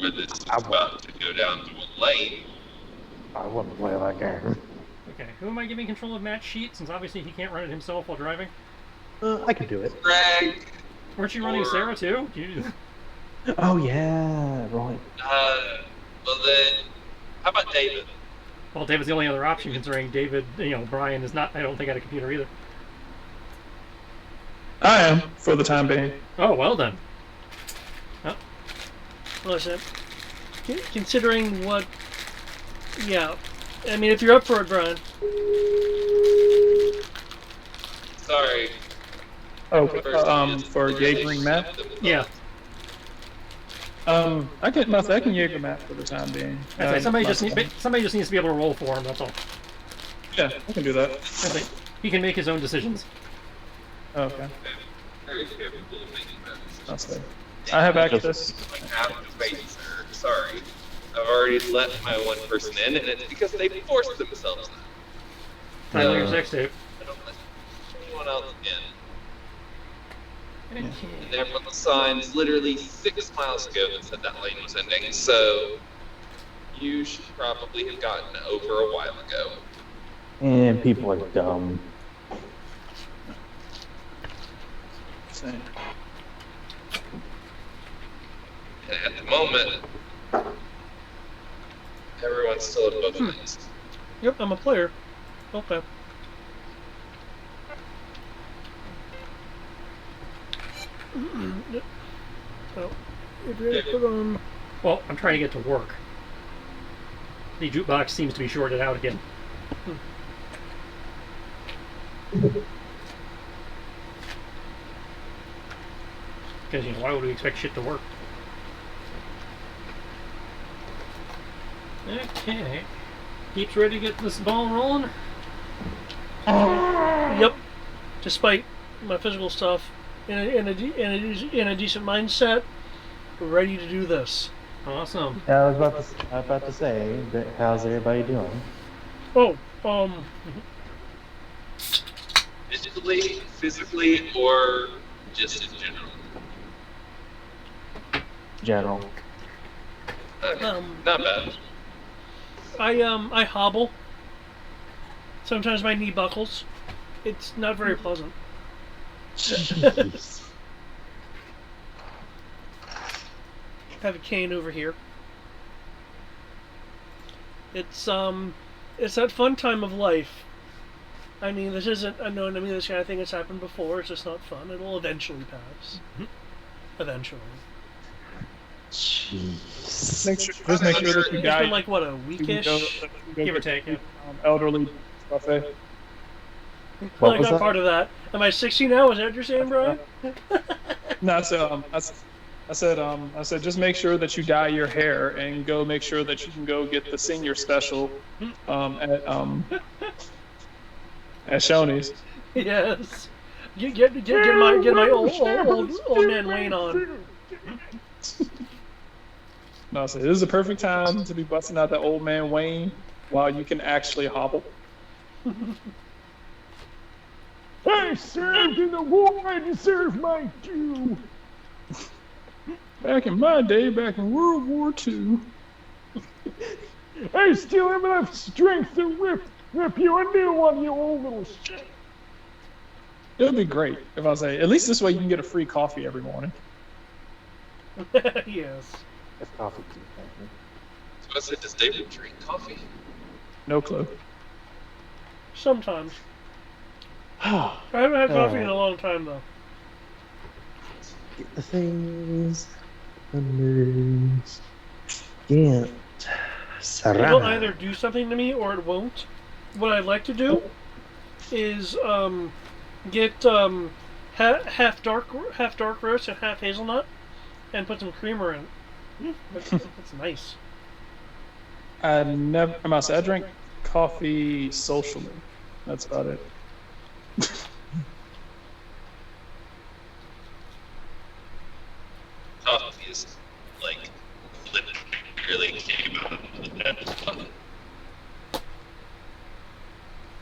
where this is about to go down to a lane. I wouldn't play that game. Okay, who am I giving control of Matt's sheet, since obviously he can't run it himself while driving? I could do it. Greg. Weren't you running Sarah, too? Oh, yeah, right. Well then, how about David? Well, David's the only other option, considering David, Brian is not, I don't think, at a computer either. I am, for the time being. Oh, well then. Oh. Listen, considering what... Yeah. I mean, if you're up for it, Brian. Sorry. Oh, for Jaegering map? Yeah. I can Jaeger map for the time being. Somebody just needs to be able to roll for him, that's all. Yeah, I can do that. He can make his own decisions. Okay. Very capable of making that decision. I'll say. I have access. Sorry. I've already let my one person in, and it's because they forced themselves in. Finally, your sex tape. I don't let anyone else in. Okay. And there were the signs literally 6 miles ago that said that lane was ending, so you should probably have gotten over a while ago. And people are dumb. Same. And at the moment, everyone's still at both lanes. Yep, I'm a player. Okay. Oh, put on. Well, I'm trying to get to work. The jukebox seems to be shorted out again. Because, why would we expect shit to work? Okay. Keeps ready to get this ball rolling? Yep. Despite my physical stuff, in a decent mindset, ready to do this. Awesome. Yeah, I was about to say, how's everybody doing? Oh, Physically, or just in general? General. Okay. Not bad. I hobble. Sometimes my knee buckles. It's not very pleasant. Jeez. Have a cane over here. It's that fun time of life. I mean, this isn't unknown to me. This kind of thing has happened before. It's just not fun. It'll eventually pass. Eventually. Jeez. Just make sure that you It's guys been like what, a weekish? Give or take, yeah. Elderly buffet. What I was got that? part of that. Am I 60 now? Is that what you're saying, Brian? No, I said just make sure that you dye your hair and go make sure that you can go get the senior special at Shoney's. Yes. Get my old man Wayne on. No, I said this is the perfect time to be busting out that old man Wayne while you can actually hobble. I served in the war, I deserve my due. Back in my day, back in World War II. I still have enough strength to rip you a new one, you old little shit. It would be great if I say, at least this way you can get a free coffee every morning. Yes. It's coffee too, thank you. So I said, does David drink coffee? No clue. Sometimes. I haven't had coffee in a long time, though. Get the things. Get. It'll either do something to me or it won't. What I'd like to do is get half dark roast and half hazelnut, and put some creamer in. That's nice. I must say, I drink coffee socially. That's about it. Coffee is like literally came out of the dead.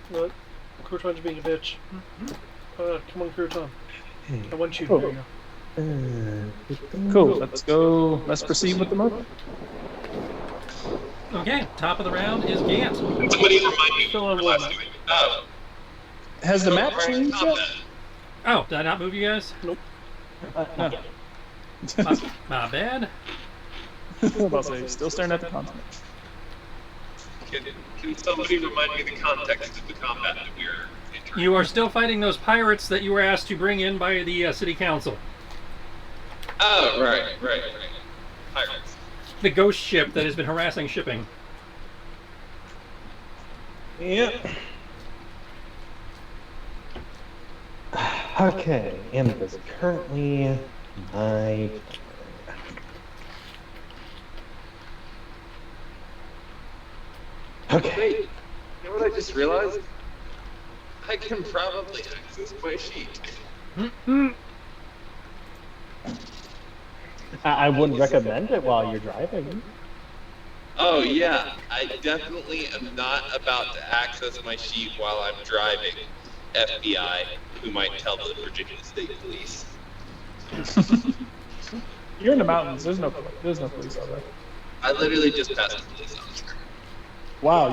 What? Crouton's being a bitch. Come on, Crouton. I want you. Oh. There you Cool. Let's go. Let's proceed with the move. Okay, top of the round is Gant. Somebody remind me Still on for one last map. week. Oh, Has the map Alright, changed combat. yet? Oh, did I not move you guys? Nope. Not yet. My bad. I was about to say, still staring at the continent. Can somebody remind me the context of the combat that we are entering? You are still fighting those pirates that you were asked to bring in by the city council. Oh, right. Pirates. The ghost ship that has been harassing shipping. Yep. Okay, and it is currently my Okay. Wait, you know what I just realized? I can probably access my sheet. I wouldn't recommend it while you're driving. Oh yeah, I definitely am not about to access my sheet while I'm driving. FBI, who might tell the Virginia State Police. You're in the mountains. There's no police out there. I literally just passed the police officer. Wow,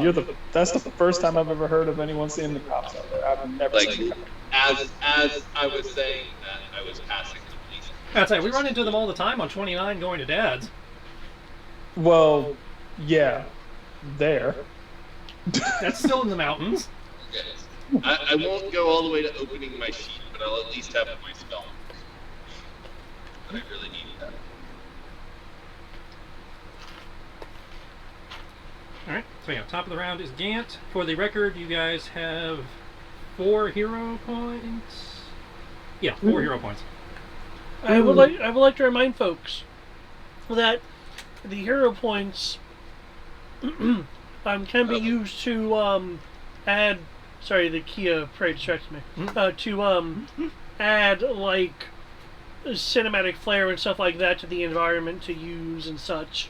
that's the first time I've ever heard of anyone seeing the cops out there. I've never Like, seen as I was saying that, I was passing the police. I'd say we run into them all the time on 29 going to Dad's. Well, yeah, there. That's still in the mountains. Okay. I won't go all the way to opening my sheet, but I'll at least have my spell. But I really need that. Alright, so yeah, top of the round is Gant. For the record, you guys have 4 hero points. Yeah, 4 hero points. I would like to remind folks that the hero points can be used to add. Sorry, the Kia parade distracted me. To add like cinematic flair and stuff like that to the environment to use and such,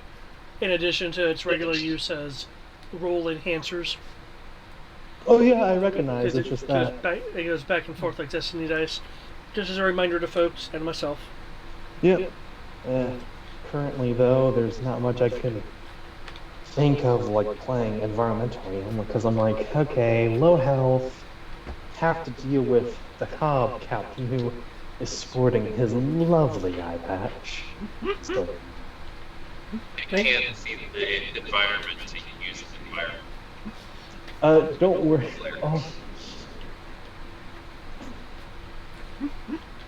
in addition to its regular use as roll enhancers. Oh yeah, I recognize. It's just that. It goes back and forth like Destiny dice. Just as a reminder to folks and myself. Yep. Currently, though, there's not much I can think of like playing environmentally because I'm like, okay, low health, have to deal with the Cobb captain who is sporting his lovely eye patch. So, I can't see the environment to use the environment. don't worry.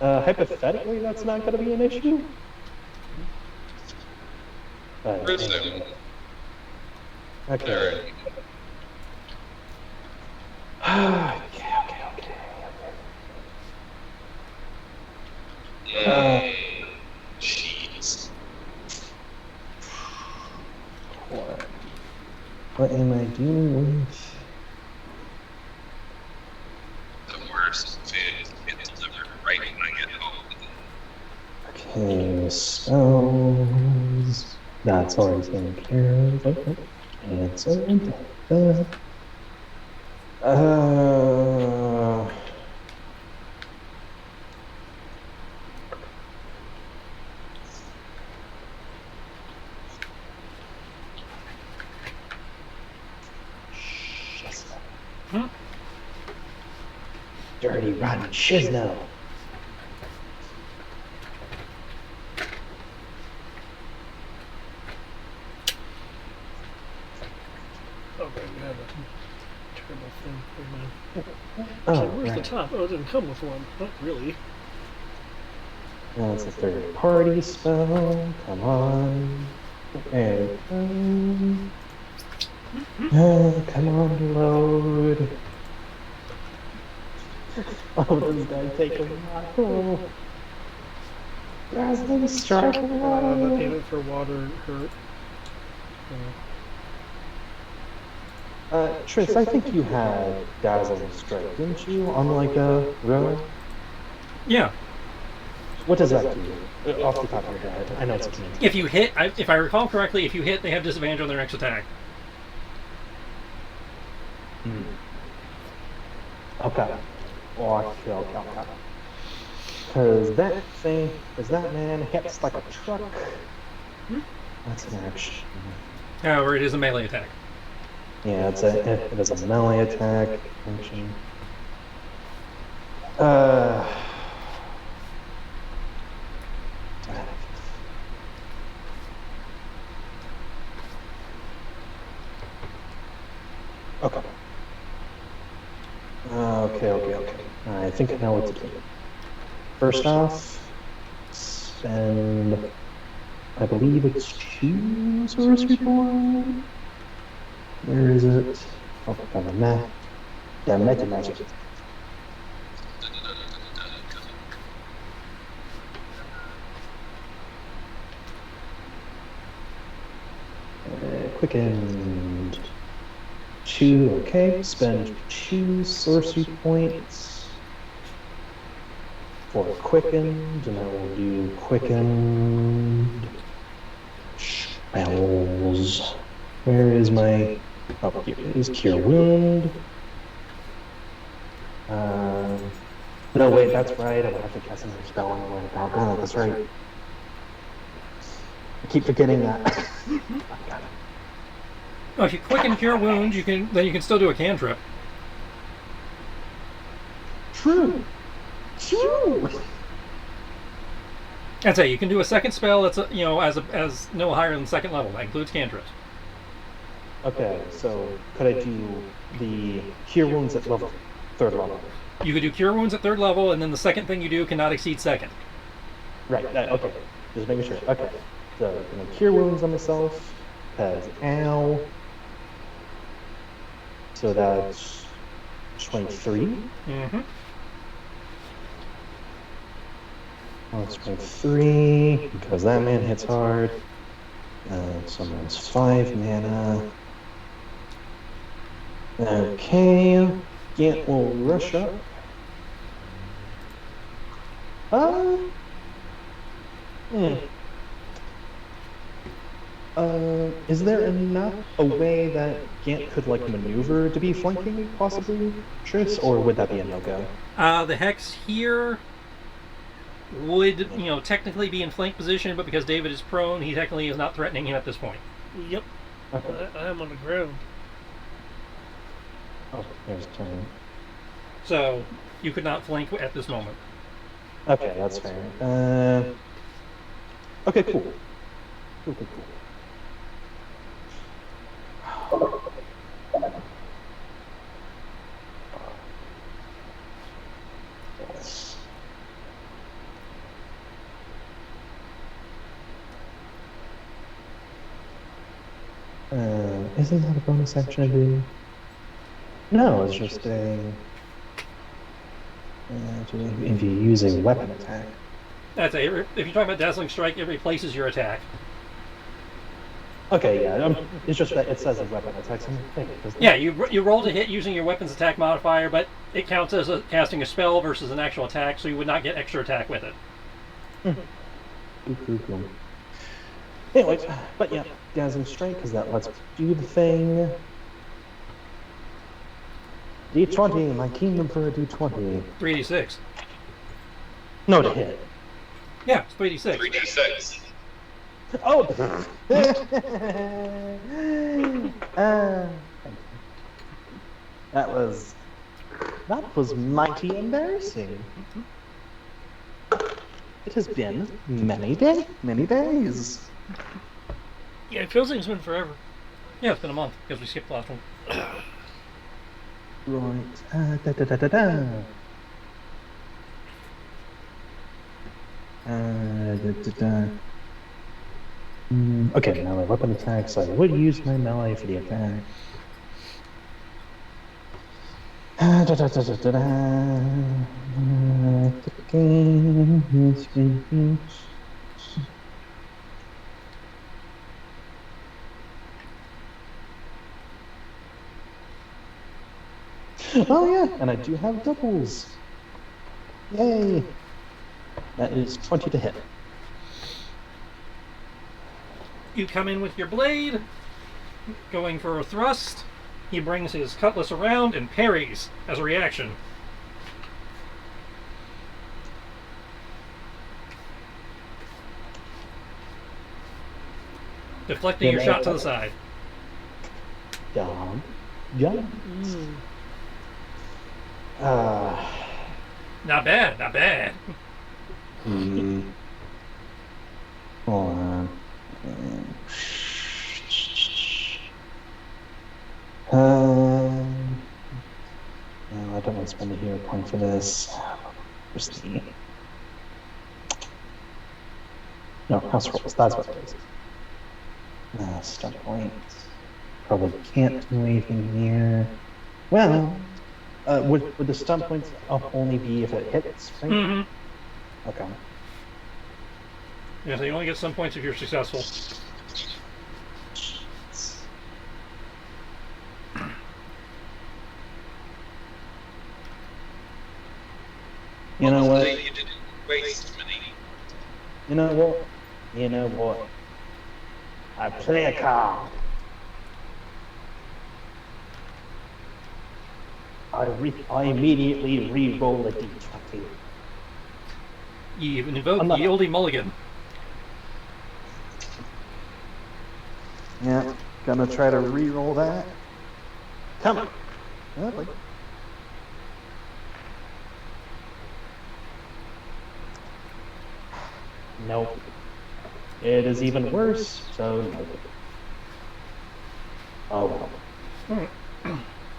Hypothetically, that's not going to be an issue. Presume. Okay. Alright. Okay. Jeez. What am I doing with? The worst food gets delivered right when I get home. Okay, spells. That's already taken care of. Okay. Answered. Dirty, rotten shizno. Oh, right, we have a terrible thing. Never mind. Oh, Where's the right. top? Oh, it didn't come with one. Not really. That's a third party spell. Come on. There we go. Come on, load. Oh, this is gonna take a while. Dazzling strike. The payment for water hurt. Triss, I think you had Dazzling Strike, didn't you? On like a row? Yeah. What does that do? Off the top of your head. I know it's a team. If you hit, if I recall correctly, if you hit, they have disadvantage on their next attack. Okay. Okay. Because that man hits like a truck. That's an action. However, it is a melee attack. Yeah, it is a melee attack. Action. Okay. Okay. I think I know what to do. First off, spend, I believe it's 2 sorcery points. Where is it? Oh, on the map. Yeah, magic. Quickened. 2, okay. Spend 2 sorcery points for quickened, and I will do quickened spells. Where is my... Oh, here it is. Cure Wound. No, wait, that's right. I would have to cast another spell anyway. Oh, God, that's right. I keep forgetting that. Well, if you quicken Cure Wounds, you can still do a cantrip. True. I'd say you can do a second spell that's as no higher than second level. That includes cantrips. Okay, so could I do the Cure Wounds at level 3rd level? You could do Cure Wounds at 3rd level, and then the second thing you do cannot exceed 2nd. Right, okay. Just making sure. Okay. So, I'm gonna Cure Wounds on myself, because ow. So that's 23. Mm-hmm. That's 23, because that man hits hard. So that's 5 mana. Okay. Gant will rush up. Is there a way that Gant could like maneuver to be flanking, possibly, Triss, or would that be a no-go? The Hex here would, technically be in flank position, but because David is prone, he technically is not threatening him at this point. Yep. Okay. I am on the ground. Oh, there's a turn. So, you could not flank at this moment. Okay, that's fair. Okay, cool. Cool. Isn't that a bonus action I do? No, it's just a... if you use a weapon attack. That's if you're talking about Dazzling Strike, it replaces your attack. Okay, yeah, it's just that it says a weapon attack. So yeah, you roll to hit using your weapon's attack modifier, but it counts as casting a spell versus an actual attack, so you would not get extra attack with it. Cool. Anyways, but yeah, Dazzling Strike, because that lets me do the thing. D20, my kingdom for a D20. 3d6. No, to hit. Yeah, it's 3d6. 3d6. Oh! That was mighty embarrassing. It has been many days. Yeah, it feels like it's been forever. Yeah, it's been a month, because we skipped the last one. Right. Okay, now my weapon attack, so I would use my melee for the attack. Oh yeah, and I do have doubles. Yay! That is 20 to hit. You come in with your blade, going for a thrust. He brings his cutlass around and parries as a reaction. Deflecting your shot to the side. Dumb. Dumb. Not bad, not bad. Hold on. No, I don't want to spend a hero point for this. Where's the... No, house rolls. That's what it is. Stunt points. Probably can't do anything here. Well, would the stunt points only be if it hits, right? Mm-hmm. Okay. Yeah, so you only get some points if you're successful. You know what? You didn't waste money. You know what? You know what? I play a card. I immediately re-roll a d20. You invoke the oldie mulligan. Yeah, gonna try to re-roll that. Come on. Okay. Nope. It is even worse, so nope. Oh well.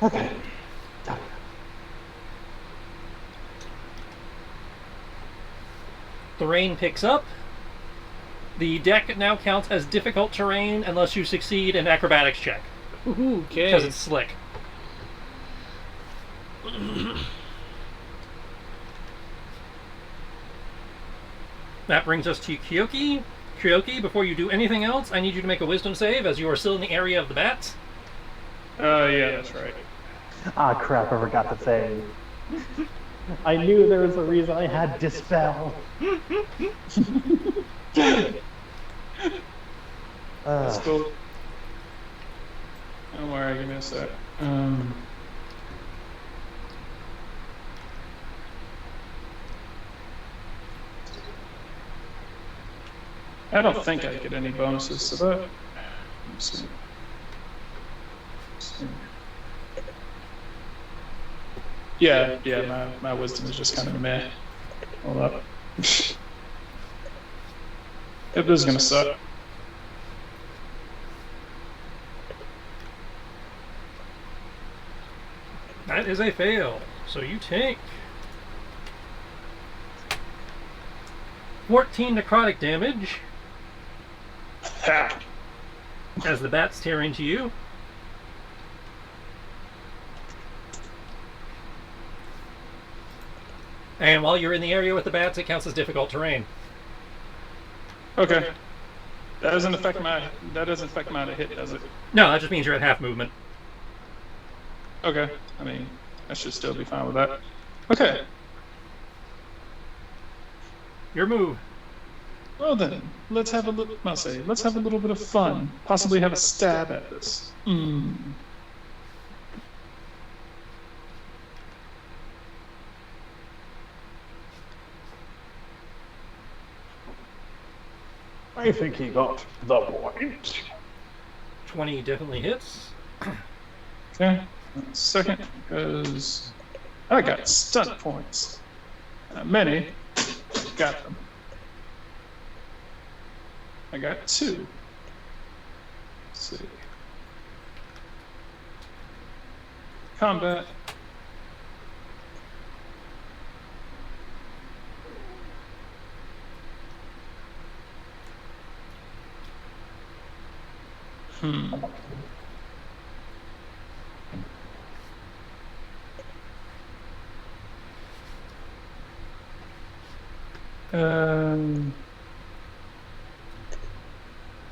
Okay. The rain picks up. The deck now counts as difficult terrain unless you succeed an acrobatics check. Okay. Because it's slick. That brings us to Kyoki. Kyoki, before you do anything else, I need you to make a wisdom save as you are still in the area of the bats. Yeah, that's right. Ah, crap, I forgot to say. I knew there was a reason I had Dispel. That's cool. Don't worry, give me a sec. I don't think I get any bonuses to that. Let's see. Yeah, my wisdom is just kind of meh. Hold up. If this is gonna suck. That is a fail. So you take 14 necrotic damage Ha! as the bats tear into you. And while you're in the area with the bats, it counts as difficult terrain. Okay. That doesn't affect my to hit, does it? No, that just means you're at half movement. Okay. I mean, I should still be fine with that. Okay. Your move. Well then, let's have a little bit of fun. Possibly have a stab at this. I think he got the point. 20 definitely hits. Okay. Second, because I got stunt points. Many. Got them. I got 2. Let's see. Combat.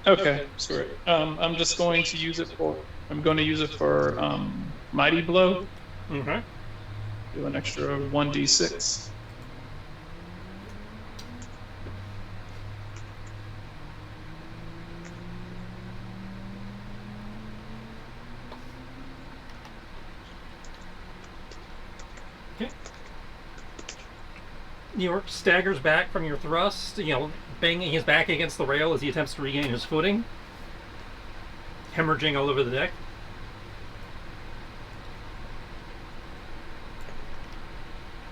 Okay, sorry. I'm just going to use it for. I'm going to use it for Mighty Blow. Okay. Do an extra 1d6. Okay. New York staggers back from your thrust, banging his back against the rail as he attempts to regain his footing. hemorrhaging all over the deck.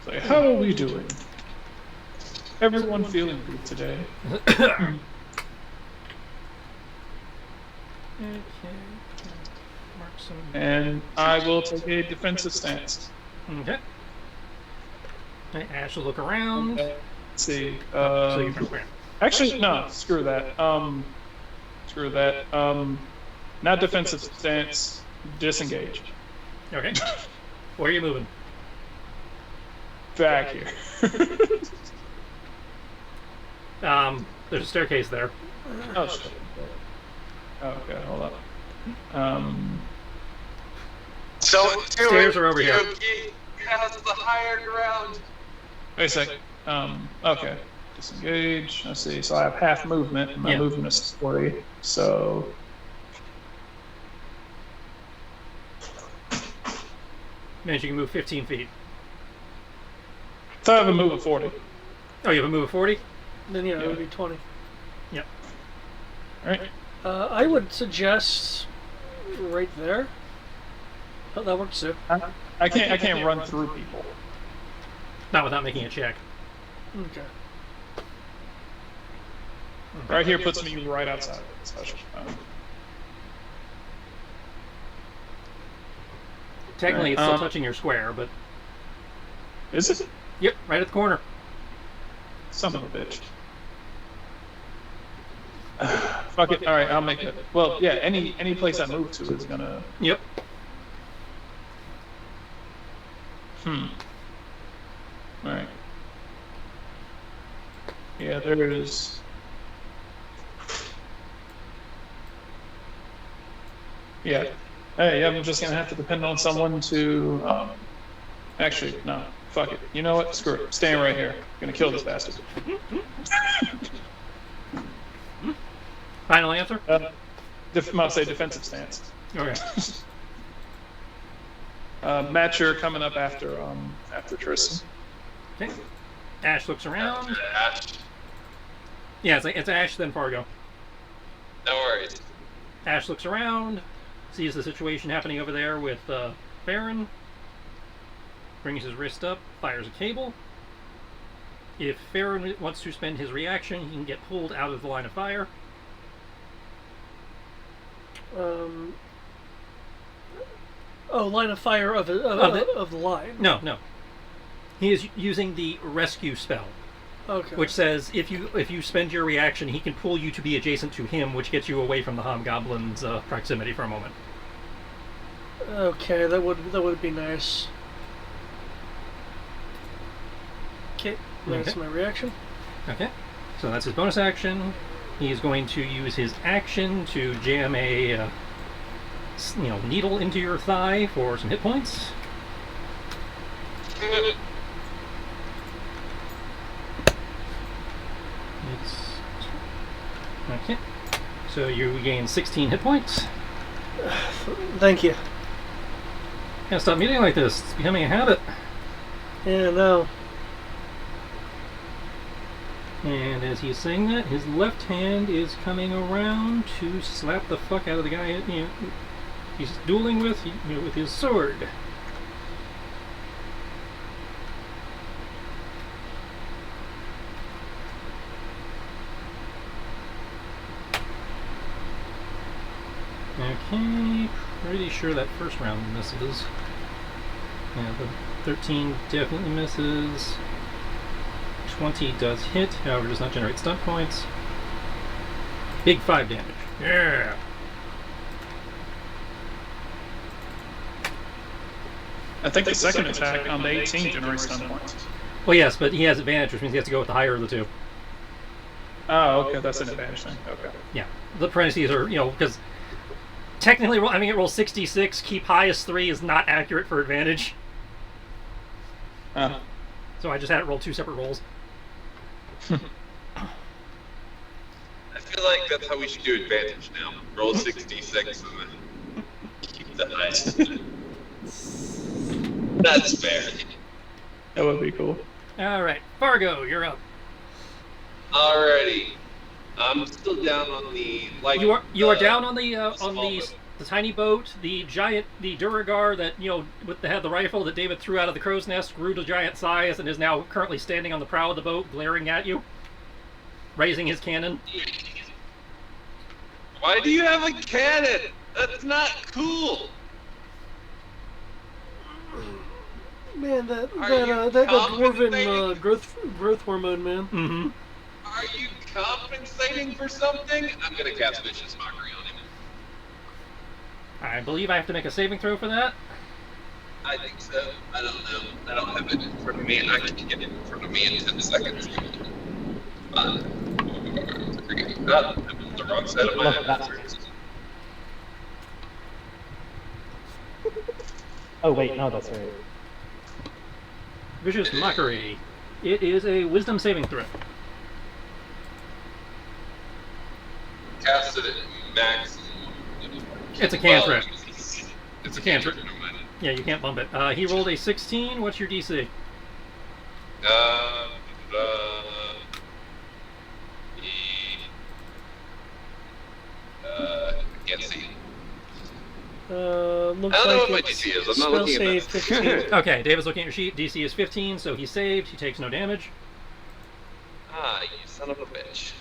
So how are we doing? Everyone feeling good today? Okay. Mark some. And I will take a defensive stance. Okay. Okay, Ash will look around. Let's see. So you're from where? Actually, no. Screw that. Screw that. Not defensive stance. Disengage. Okay. Where are you moving? Back here. There's a staircase there. Oh shit. Okay, hold up. So Stairs are over here. Has the higher ground. Wait a sec. Okay. Disengage. Let's see. So I have half movement, and my Yeah. movement is 40. So Means you can move 15 feet. I have a move of 40. Oh, you have a move of 40? Then yeah, it would Yeah. be 20. Yep. All right. I would suggest right there. Oh, that works too. I can't run through people. Not without making a check. Okay. Right here puts me right outside of the special. Technically, it's still Alright, touching your square, but... Is it? Yep, right at the corner. Son of a bitch. Fuck it. All right, I'll make it. Well, yeah. Any place I move to is gonna. Yep. All right. Yeah, there's. Yeah. Hey, I'm just gonna have to depend on someone to. Actually, no. Fuck it. You know what? Screw it. Staying right here. Gonna kill this bastard. Final answer? I'll say defensive stance. Okay. Matcher coming up after Tristan. Okay. Ash looks around. Ash. Yeah, it's Ash, then Fargo. No worries. Ash looks around, sees the situation happening over there with Farron, brings his wrist up, fires a cable. If Farron wants to spend his reaction, he can get pulled out of the line of fire. Line of fire of the line. No. He is using the rescue spell, Okay. which says if you spend your reaction, he can pull you to be adjacent to him, which gets you away from the hobgoblin's proximity for a moment. Okay, that would be nice. Okay, that's Okay. my reaction. Okay, so that's his bonus action. He is going to use his action to jam a needle into your thigh for some hit points. Okay, so you gain 16 hit points. Thank you. Can't stop meeting like this. It's becoming a habit. Yeah, no. And as he's saying that, his left hand is coming around to slap the fuck out of the guy he's dueling with his sword. Okay, pretty sure that first round misses. Yeah, the 13 definitely misses. 20 does hit, however does not generate stun points. Big 5 damage. Yeah! I think the second attack on the 18 generates stun points. Well, yes, but he has advantage, which means he has to go with the higher of the two. Oh, okay, that's an advantage thing. Okay. Yeah. The parentheses are, because technically, it rolls 66, keep highest 3 is not accurate for advantage. So I just had it roll 2 separate rolls. I feel like that's how we should do advantage now. Roll 66 and then keep the highest. That's fair. That would be cool. Alright, Fargo, you're up. Alrighty. I'm still down on the You are down on the small boat. tiny boat, the Duragar that had the rifle that David threw out of the crow's nest grew to giant size and is now currently standing on the prow of the boat, glaring at you, raising his cannon. Why do you have a cannon? That's not cool. Man, that Are you dwarven compensating? growth hormone, man. Mm-hmm. Are you compensating for something? I'm gonna cast Vicious Mockery on him. I believe I have to make a saving throw for that. I think so. I don't know. I don't have it in front of me. I can get it in front of me in 10 seconds. 5, 4, 3. I'm on the wrong side of my answers. Oh wait, no, that's right. Vicious Mockery. It is a Wisdom saving throw. Cast it at max. It's a cantrip. It's a cantrip. Never mind. Yeah, you can't bump it. He rolled a 16. What's your DC? Can't see it. Looks I don't know like what my it's DC is. I'm not spell looking save at that. 15. Okay, David's looking at your sheet. DC is 15, so he saved. He takes no damage. Ah, you son of a bitch.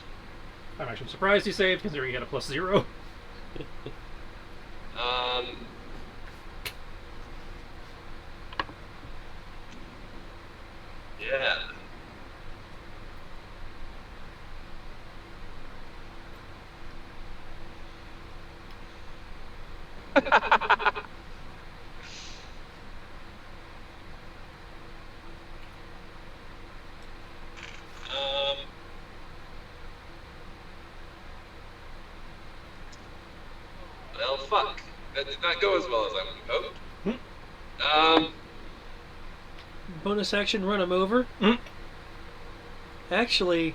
I'm actually surprised he saved, considering he got a +0. Yeah. Well, fuck. That did not go as well as I would have hoped. Bonus action, run him over. Mm. Actually,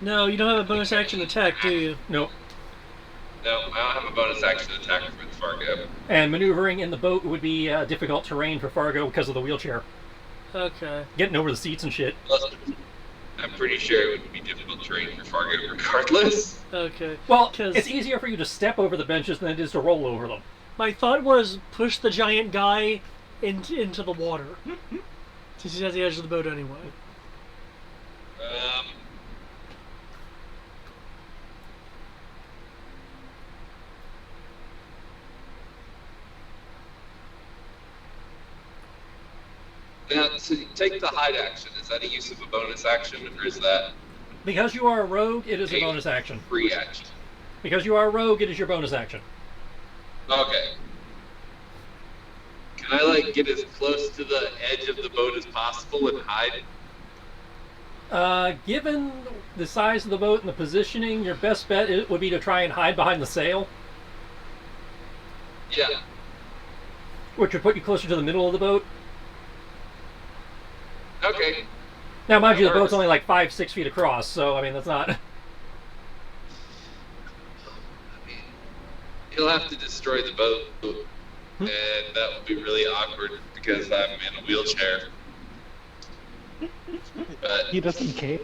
no, you don't have a bonus action attack, do you? Nope. No, I don't have a bonus action attack with Fargo. And maneuvering in the boat would be difficult terrain for Fargo because of the wheelchair. Okay. Getting over the seats and shit. I'm pretty sure it would be difficult terrain for Fargo regardless. Okay. Well, 'Cause it's easier for you to step over the benches than it is to roll over them. my thought was push the giant guy into the water. Since he's at the edge of the boat anyway. Now, to take the hide action, is that a use of a bonus action, or is that Because you are a rogue, it is a bonus action. free action? Because you are a rogue, it is your bonus action. Okay. Can I, like, get as close to the edge of the boat as possible and hide? Given the size of the boat and the positioning, your best bet would be to try and hide behind the sail, Yeah. which would put you closer to the middle of the boat. Okay. Now, mind you, the That boat's works. only like 5-6 feet across, so I mean that's not. I mean, he'll have to destroy the boat, and that would be really awkward because I'm in a wheelchair. But He doesn't care.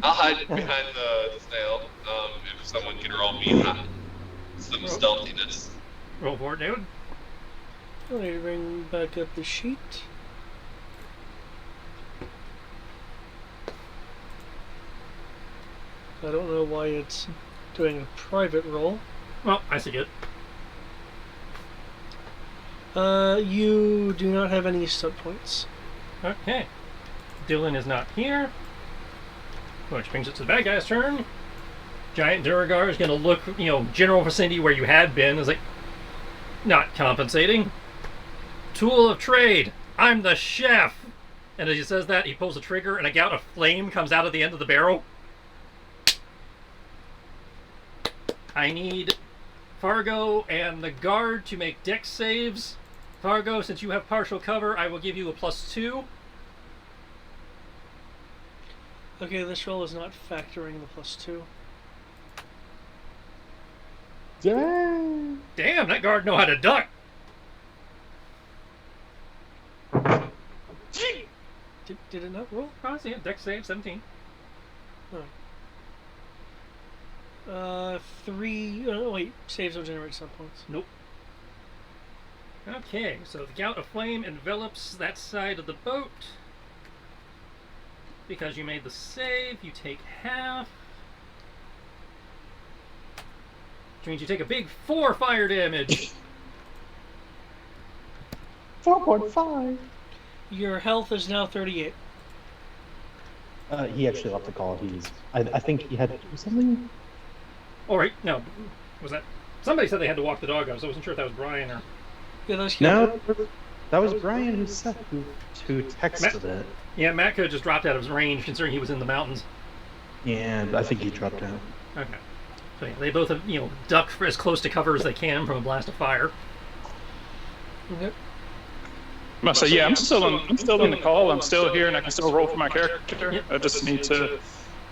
I'll hide behind the sail if someone can roll me some stealthiness. Roll for it, David. Let me bring back up the sheet. I don't know why it's doing a private roll. Well, I see it. You do not have any stunt points. Okay. Dylan is not here, which brings it to the bad guy's turn. Giant Duragar is going to look, general vicinity where you had been. Is like, not compensating. Tool of trade. I'm the chef. And as he says that, he pulls the trigger, and a gout of flame comes out of the end of the barrel. I need Fargo and the guard to make dex saves. Fargo, since you have partial cover, I will give you a +2. Okay, this roll is not factoring the +2. Dang. Damn, that guard know how to duck. Did it not roll? Oh, I see it. Dex save, 17. 3. Wait, saves don't generate stun points. Nope. Okay, so the gout of flame envelops that side of the boat. Because you made the save, you take half. Which means you take a big 4 fire damage. 4.5. Your health is now 38. He actually left the call. I think he had to do something. Oh, right, no. Was that... Somebody said they had to walk the dog out, so I wasn't sure if that was Brian or... Yeah, that's No, that was Brian who texted it. Yeah, Matt could have just dropped out of his range, considering he was in the mountains. Yeah, I think he dropped out. Okay. So yeah, they both have, ducked for as close to cover as they can from a blast of fire. Okay. So yeah, I'm still in the call. I'm still here, and I can still roll for my character. Yep. I just need to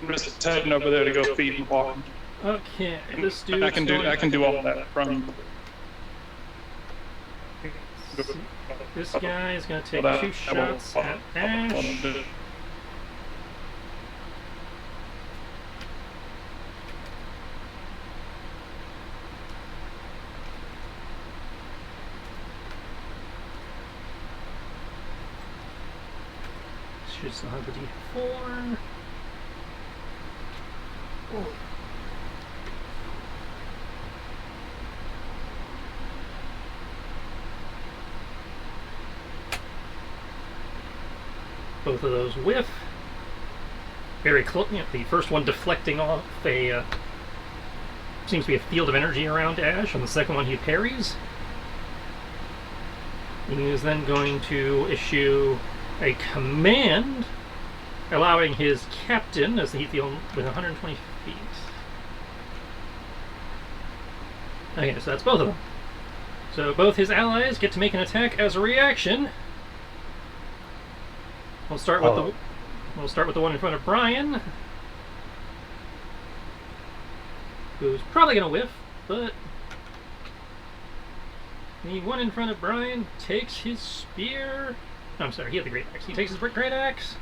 just heading over there to go feed and walk. Okay, this dude. I can do all that from. This guy is going to take 2 shots at Ash. Should still have the D4. Both of those whiff. Very close. The first one deflecting off a seems to be a field of energy around Ash, and the second one he parries. He is then going to issue a command, allowing his captain, as he's the only with 120 feet. Okay, so that's both of them. So both his allies get to make an attack as a reaction. We'll start with the one in front of Brian, who's probably gonna whiff, but the one in front of Brian takes his spear. No, I'm sorry, he had the great axe. He takes his great axe,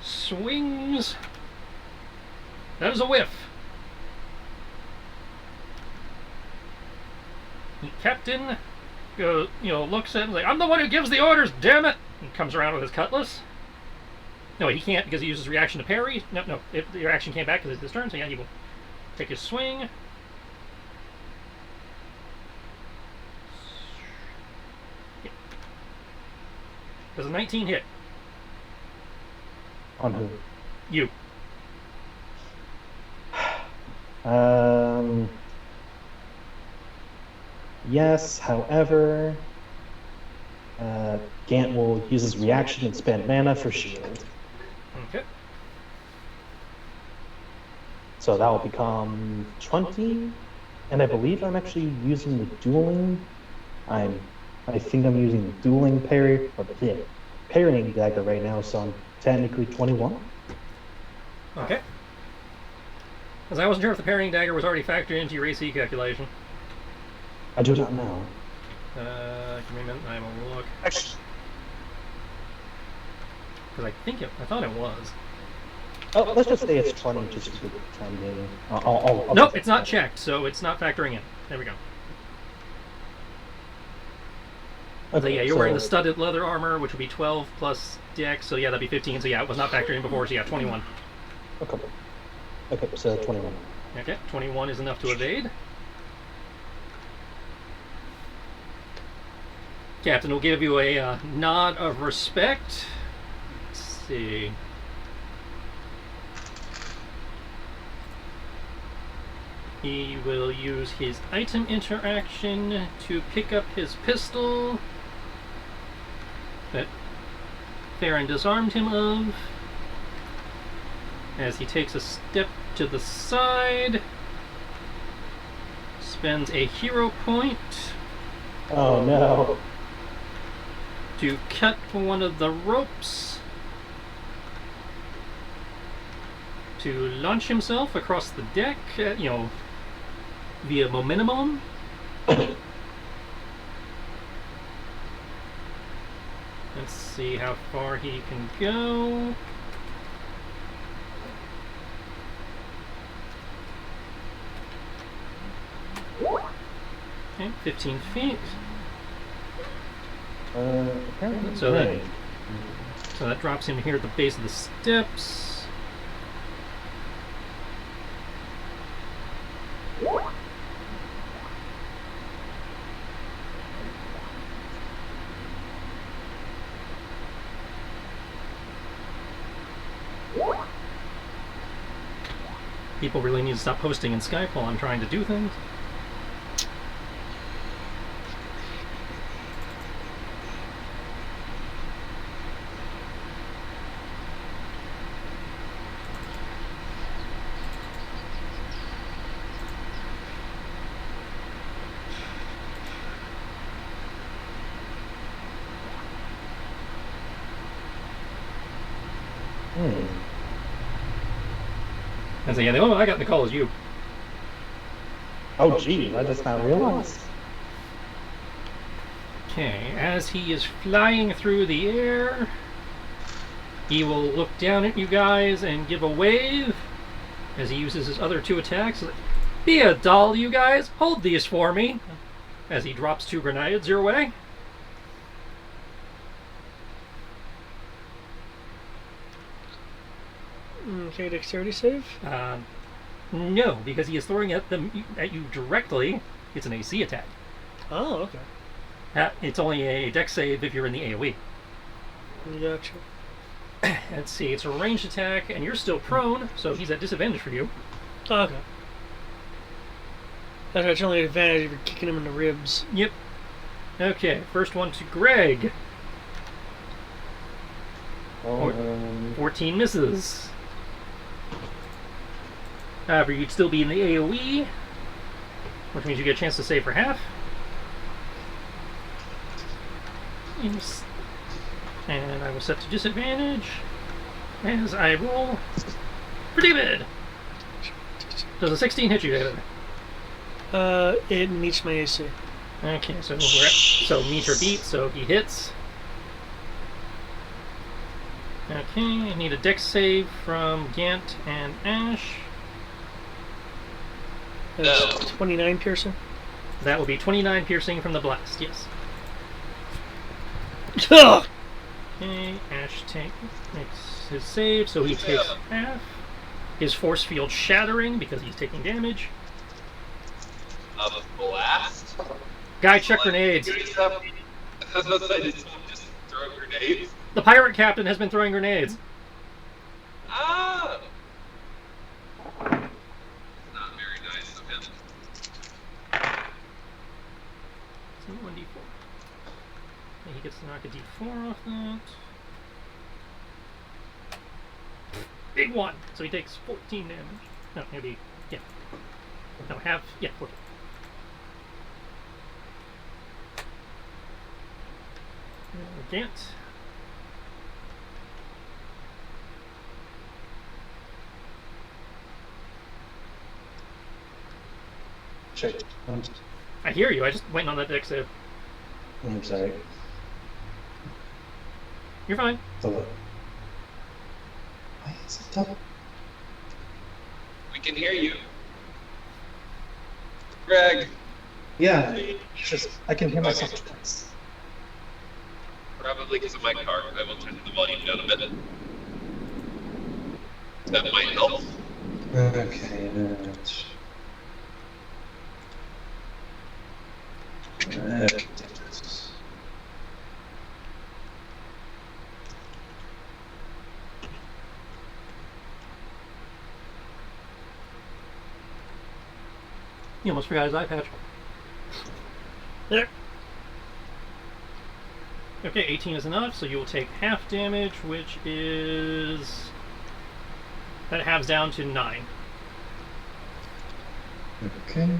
swings. That is a whiff. The captain goes, looks at him like, "I'm the one who gives the orders, damn it!" He comes around with his cutlass. No, he can't because he uses reaction to parry. No, if the reaction came back because it's his turn, so yeah, he will take his swing. Yeah. Does a 19 hit? On who? You. Yes, however, Gant will use his reaction and spend mana for shield. Okay. So that will become 20, and I believe I'm actually using the dueling. I think I'm using the dueling parrying dagger right now, so I'm technically 21. Okay. Because I wasn't sure if the parrying dagger was already factored into your AC calculation. I do not know. Give me a minute, I will look. Because I thought it was. Oh, let's just say it's 20 just for the time being. Nope, it's not checked, so it's not factoring in. There we go. Okay, So yeah, you're wearing the studded leather armor, which would be 12 plus dex, so yeah, that'd be 15. So yeah, it was not factored in before, so yeah, 21. Okay, so 21. Okay, 21 is enough to evade. Captain will give you a nod of respect. Let's see. He will use his item interaction to pick up his pistol that Farron disarmed him of. As he takes a step to the side, spends a hero point. Oh no. To cut one of the ropes to launch himself across the deck, via momentum. Let's see how far he can go. Okay, 15 feet. Apparently So right. So that drops him here at the base of the steps. People really need to stop posting in Skype while I'm trying to do things. And so yeah, the only one I got in the call is you. Oh, geez, I just not realized. Okay, as he is flying through the air, he will look down at you guys and give a wave as he uses his other 2 attacks. Be a doll, you guys! Hold these for me! As he drops 2 grenades your way. Okay, dexterity save? No, because he is throwing at you directly. It's an AC attack. Oh, okay. It's only a dex save if you're in the AoE. Gotcha. Let's see, it's a ranged attack, and you're still prone, so he's at disadvantage for you. Oh, okay. That's only an advantage if you're kicking him in the ribs. Yep. Okay, first one to Greg. 14 misses. However, you'd still be in the AoE, which means you get a chance to save for half. And I will set to disadvantage as I roll for David. Does a 16 hit you, David? It meets my AC. Okay, so meet or beat, so he hits. Okay, I need a dex save from Gant and Ash. That's 29 piercing. That will be 29 piercing from the blast, yes. Ugh! Okay, Ash makes his save, so he takes half. His force field shattering because he's taking damage. Blast? Guy, check grenades. Just throw grenades. The pirate captain has been throwing grenades. Ah! Not very nice of him. So 1d4. And he gets to knock a d4 off that. Big one! So he takes 14 damage. No, maybe, yeah. No, half, yeah, 14. Gant. Check. I hear you, I just went on that deck save. I'm sorry. You're fine. Why is it double? We can hear you. Greg. Yeah, just I can hear myself twice. Probably because of my car. I will turn the volume down a bit. That might help. Okay, You almost forgot his eye patch. There. Okay, 18 is enough, so you will take half damage, which is... That halves down to 9. Okay.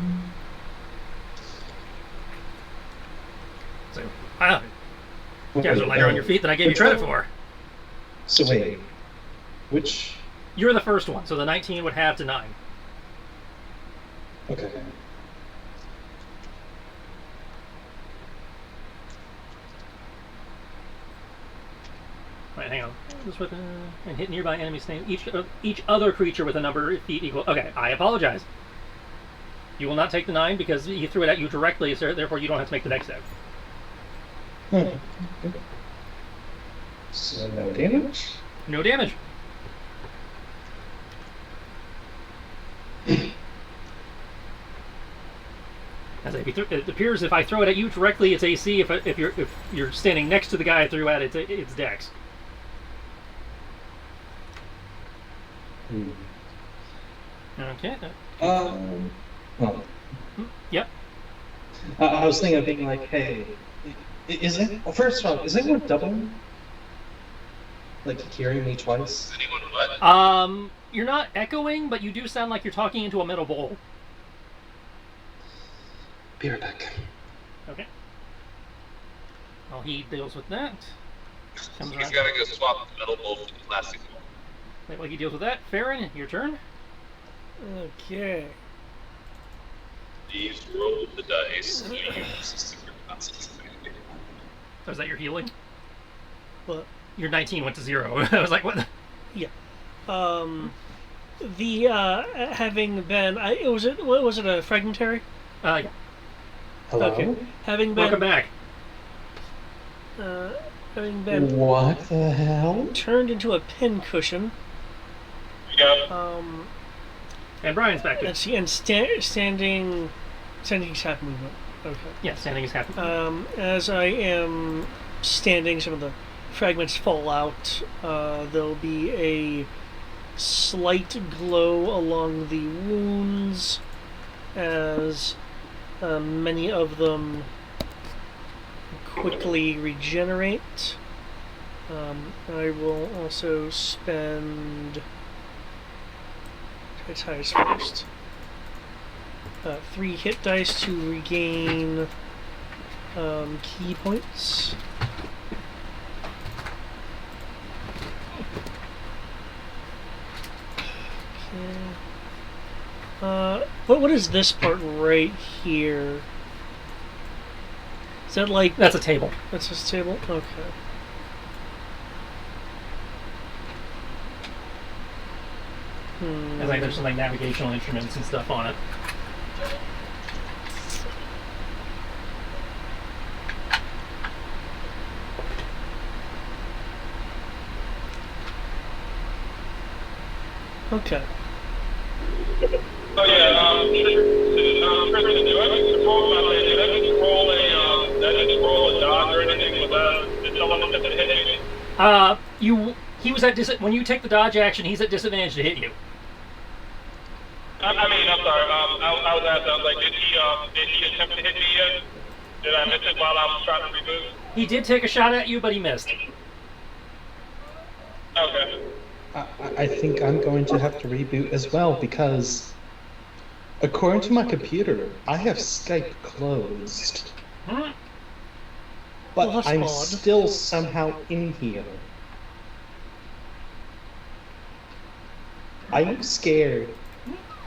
So, wow. You guys are lighter on your feet than I gave you credit for. So wait, which? You're the first one, so the 19 would halve to 9. Okay. Right, hang on. This weapon and hit nearby enemy staying each other creature with a number of feet equal. Okay, I apologize. You will not take the 9 because he threw it at you directly, so therefore you don't have to make the next save. So no damage? No damage. As it appears, if I throw it at you directly, it's AC. If you're standing next to the guy I threw at, it's Dex. Okay. Well, Yep. I was thinking of being like, hey, is it? Well, first of all, is anyone doubling? Like hearing me twice? Is anyone what? You're not echoing, but you do sound like you're talking into a metal bowl. Be right back. Okay. Well, he deals with that. Comes He's around. got to go swap the metal bowl for the plastic bowl. Wait, while he deals with that, Farron, your turn. Okay. Please roll the dice. Use secret concentrate. Oh, is that your healing? What? Your 19 went to 0. I was like, what? Yeah. Having been, was it a fragmentary? Yeah. Hello? Okay. Having been. Welcome back. Having been What the hell? turned into a pincushion. Yeah. And Brian's back too. And standing is half movement. Okay. Yeah, standing is happy. As I am standing, some of the fragments fall out. There'll be a slight glow along the wounds as many of them quickly regenerate. I will also spend ties first. 3 hit dice to regain key points. Okay. What is this part right here? Is that like... That's a table. That's this table? Okay. It's like there's some like navigational instruments and stuff on it. Okay. Oh yeah, Kristen, do I need to roll my did I need to roll a dodge or anything with that? Did someone look at the hit me? He was at when you take the dodge action, he's at disadvantage to hit you. I'm sorry. I was asking. I was like, did he attempt to hit me yet? Did I miss it while I was trying to reboot? He did take a shot at you, but he missed. Okay. I think I'm going to have to reboot as well because, according to my computer, I have Skype closed. Hmm? But Well, that's I'm odd. still somehow in here. I'm scared.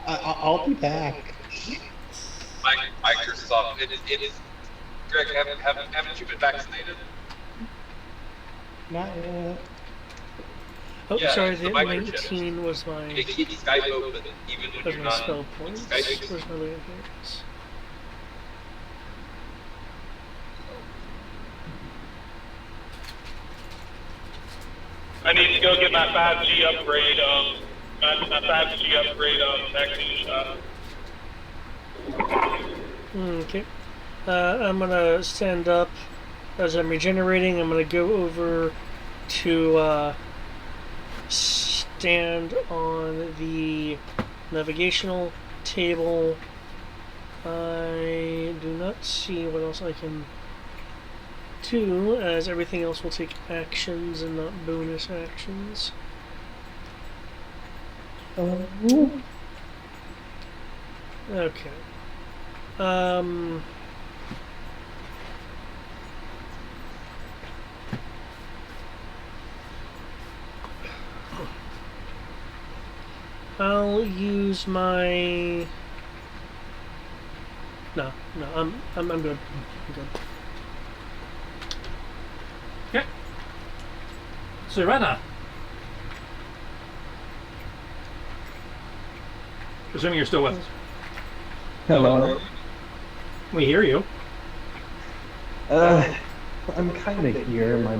I'll be back. Microsoft. It is. Greg, haven't you been vaccinated? Not yet. Oh, Yeah, sorry, it's the the microchip. 19 was my... It keeps Skype open even when was you're my not. spell points. Skype. Where's my living points? I need to go get my 5G upgrade. My 5G upgrade vaccine shot. Okay. I'm gonna stand up as I'm regenerating. I'm gonna go over to stand on the navigational table. I do not see what else I can do, as everything else will take actions and not bonus actions. Okay. I'll use my... No, I'm good. I'm good. Okay. Serena. Assuming you're still with us. Hello. We hear you. I'm kind of here. My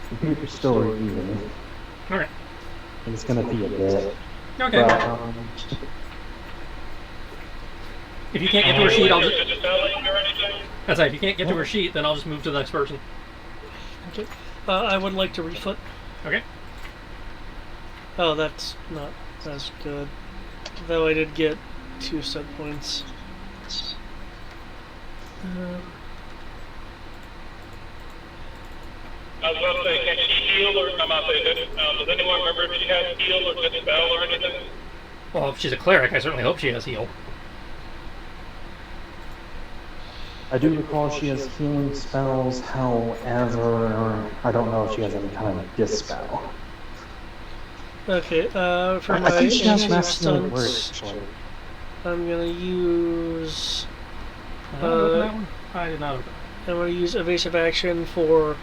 computer's still reviewing. Okay. It's gonna be a bit. Okay. But, If you can't get to her sheet, I'll just... That's right, if you can't get to her sheet, then I'll just move to the next person. Okay. I would like to refoot. Okay. Oh, that's not as good. Though I did get 2 set points. I was about to say, can she heal or I'm out there? Does anyone remember if she has heal or dispel or anything? Well, if she's a cleric, I certainly hope she has heal. I do recall she has healing spells, however, I don't know if she has any kind of dispel. Okay, for I my think she has enhancing mass healing word, stunts, actually. I'm gonna use... Did I open that one? I did not open it. I'm gonna use evasive action for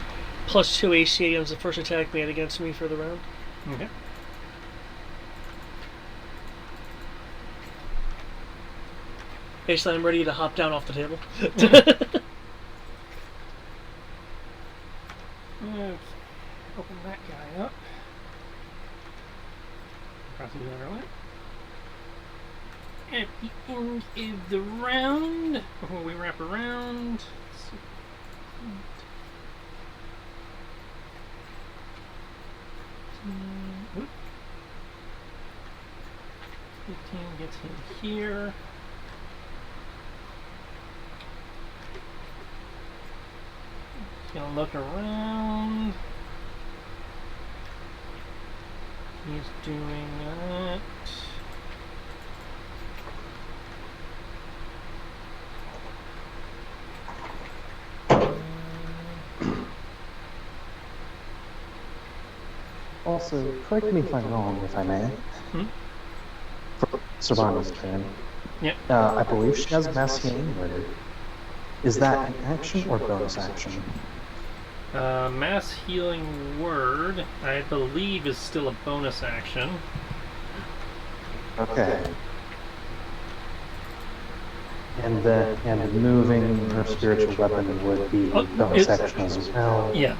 +2 AC against the first attack made against me for the round. Okay. Basically, I'm ready to hop down off the table. Okay. Open that guy up. Cross the other one. At the end of the round, before we wrap around, 15 gets him here. Gonna look around. He's doing that. Also, correct me if I'm wrong, if I may. For Savannah's turn. Yep. I believe she has mass healing word. Is that an action or bonus action? Mass healing word, I believe, is still a bonus action. Okay. And moving her spiritual weapon would be bonus action as well. Yeah.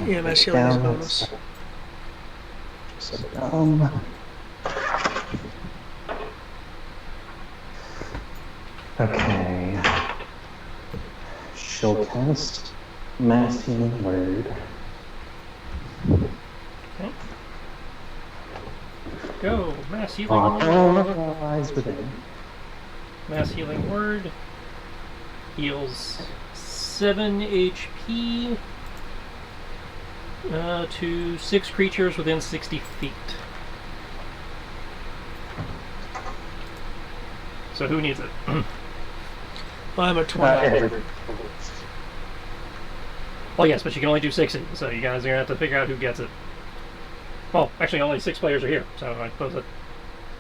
Yeah, mass healing is a bonus. So, okay. She'll cast mass healing word. Okay. Go, mass healing On word. all allies within. Mass healing word. Heals 7 HP to 6 creatures within 60 feet. So who needs it? I'm at 20. Well, yes, but you can only do 60, so you guys are going to have to figure out who gets it. Well, actually, only 6 players are here, so I suppose that...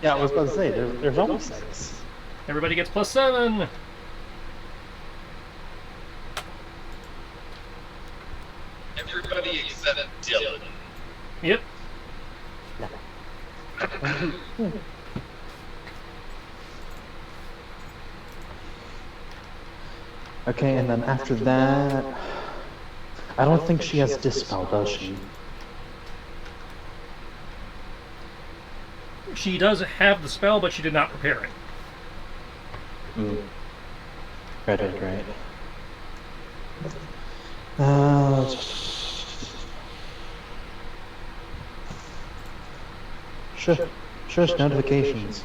Yeah, I was about to say, there's only 6. Everybody gets +7! Everybody except Dylan. Yep. Okay, and then after that... I don't think she has Dispel, does she? She does have the spell, but she did not prepare it. Right. Shush notifications.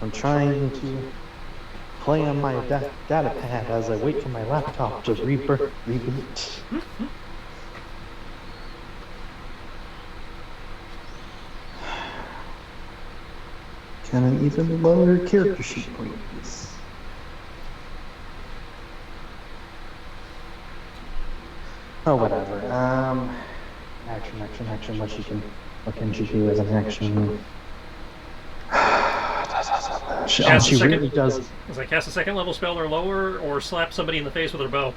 I'm trying to play on my data pad as I wait for my laptop to reboot. Can I even lower character sheet, please? Oh, whatever. Action. What can she do as an action? She really does. As I cast a 2nd level spell or lower, or slap somebody in the face with her bow.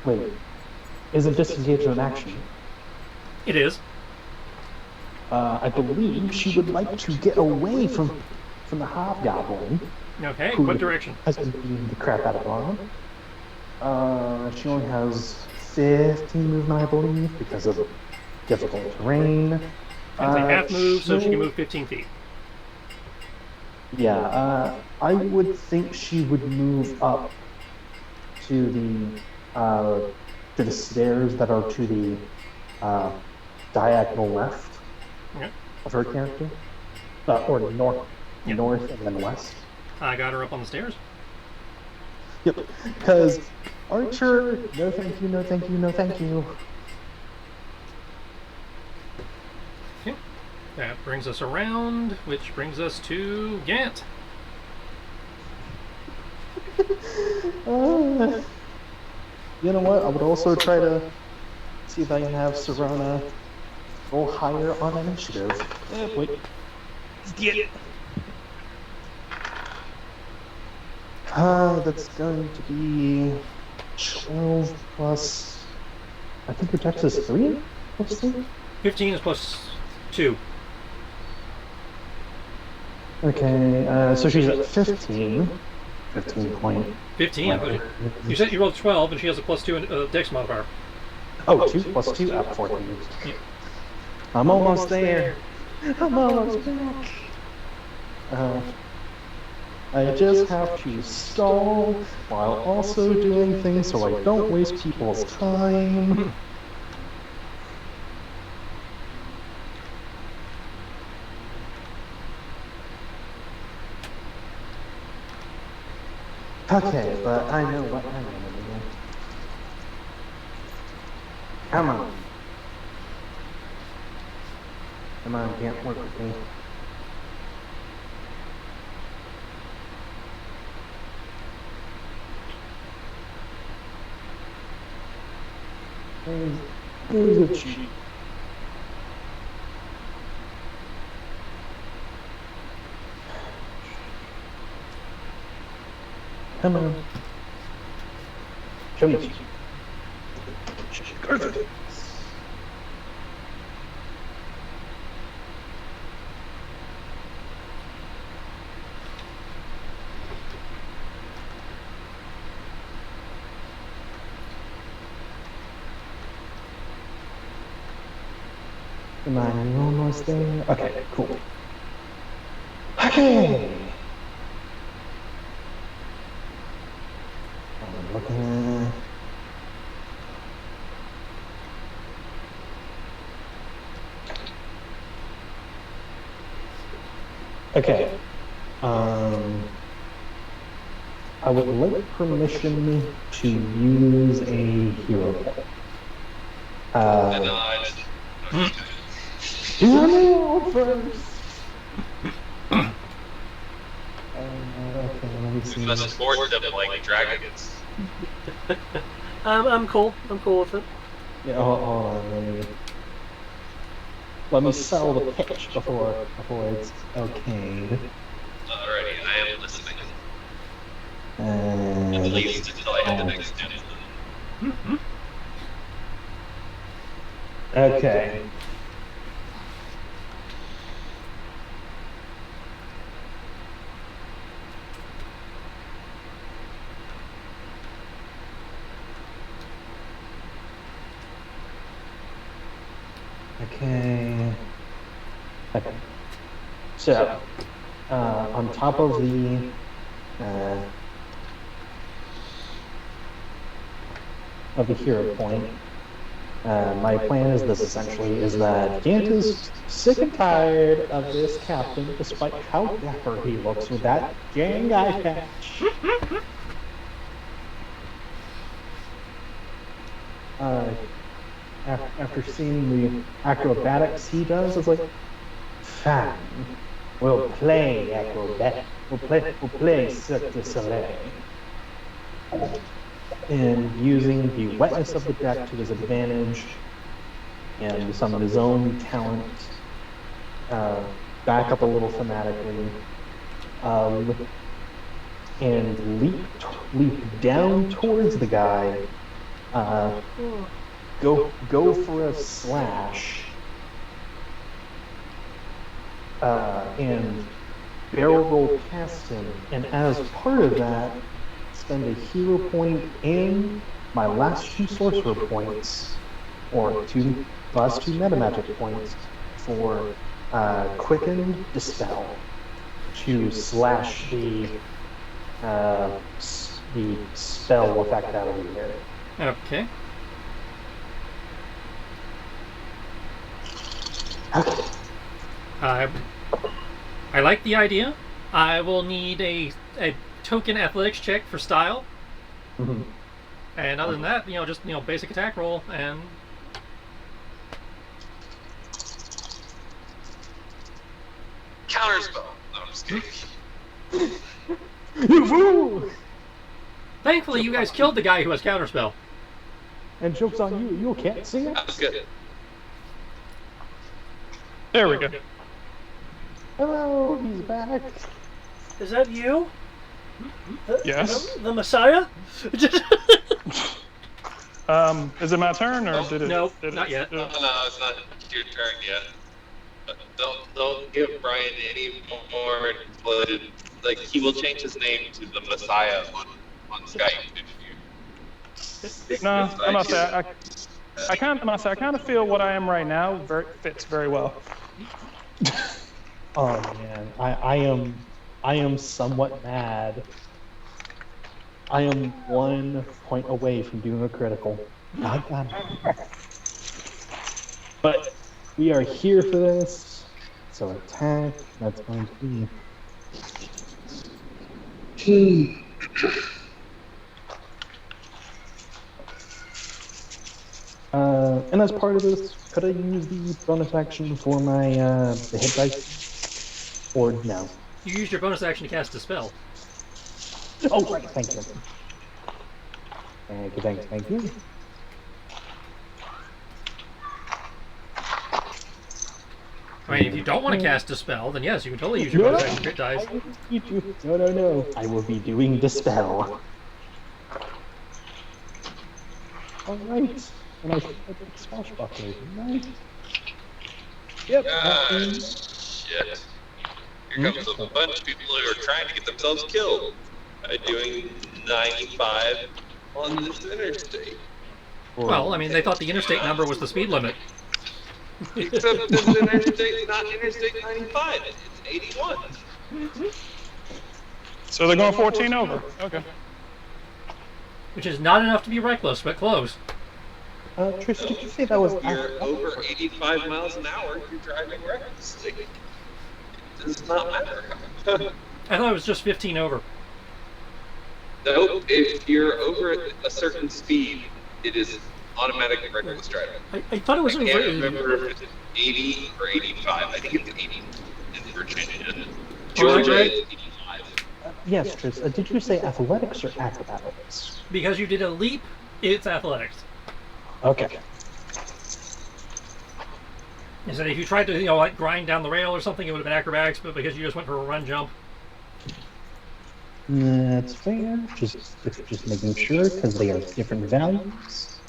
Wait. Isn't disengage an action? It is. I believe she would like to get away from the hobgoblin. Okay, who what direction? has been beating the crap out of her. She only has 15 movement, I believe, because of difficult terrain. It's a half move, so she can she'll- move 15 feet. Yeah, I would think she would move up to the stairs that are to the diagonal left Okay. of her character, or north, Yeah. north and then west. I got her up on the stairs. Yep, because Archer, no thank you, no thank you, no thank you. Okay. That brings us around, which brings us to Gant. You know what? I would also try to see if I can have Serana roll higher on initiative. Wait. Get it. That's going to be 12 plus. I think her dex is 3 plus 3? 15 is plus 2. Okay, so she's at 15. 15 point. 15? I thought you said you rolled 12 and she has a plus 2 dex modifier. Oh, 2 plus 2 at 14. Yeah. I'm almost there. I'm almost back. I just have to stall while also doing things so I don't waste people's time. Okay, but I know what I'm gonna do. Come on. Come on, can't work with me. Where's the cheat? Come on. Show me. Perfect. Am I almost there? Okay, cool. Okay. I'm looking. Okay. I would like permission to use a hero point. Denied. Hear me out first. Okay, let me see. Must support them like dragons. I'm cool. I'm cool with it. Yeah, hold on. Let me sell the pitch before it's okayed. Alrighty, I am listening. At And least until I hit the next step. okay. Okay. Okay. So, on top of the hero point, my plan is this essentially: is that Gant is sick and tired of this captain, despite how dapper he looks with that dang eye patch. After seeing the acrobatics he does, it's like, fine, we'll play acrobat, we'll play Cirque du Soleil. And using the wetness of the deck to his advantage, and some of his own talent, back up a little thematically, and leap down towards the guy, go for a slash, and barrel roll past him, and as part of that, spend a hero point and my last 2 sorcerer points, or last 2 meta magic points for quicken dispel to slash the spell effect out of the air. Okay. Okay. I like the idea. I will need a token athletics check for style. Mhm. And other than that, just basic attack roll and Counterspell. No, I'm just kidding. You fool! thankfully you guys killed the guy who has counterspell. And joke's on you. You can't see it. That was good. There we go. Hello, he's back. Is that you? Yes. The Messiah? Is it my turn or did it? No, did not it, yet. No, it's not your turn yet. But don't give Brian any more blooded. Like, he will change his name to the Messiah on Skype if you. No, I must say I kind of feel what I am right now fits very well. Oh man, I am somewhat mad. I am 1 point away from doing a critical. But we are here for this. So attack. That's going to be. And as part of this, could I use the bonus action for my the hit dice? Or no? You used your bonus action to cast a spell. Oh, right. Thank you. Thank you. I mean, if you don't want to cast a spell, then yes, you can totally use your bonus action to hit dice. No. I will be doing dispel. All right. And I put swashbuckler, right? Yep. Shit. Here comes a bunch of people who are trying to get themselves killed by doing 95 on this interstate. Well, I mean, they thought the interstate number was the speed limit. Except this interstate, not Interstate 95, it's 81. So they're going 14 over. Okay. Which is not enough to be reckless, but close. Trish, did you say that was? If you're over 85 miles an hour, you're driving recklessly. It does not matter. I thought it was just 15 over. Nope, if you're over a certain speed, it is automatic reckless driving. I thought it was I over can't 80. remember if it's 80 or 85. I think it's 80 in Virginia. Right. Georgia is 85. Yes, Trish. Did you say athletics or acrobatics? Because you did a leap, it's athletics. Okay. I said if you tried to, like grind down the rail or something, it would have been acrobatics, but because you just went for a run jump. That's fair. Just making sure because they are different values.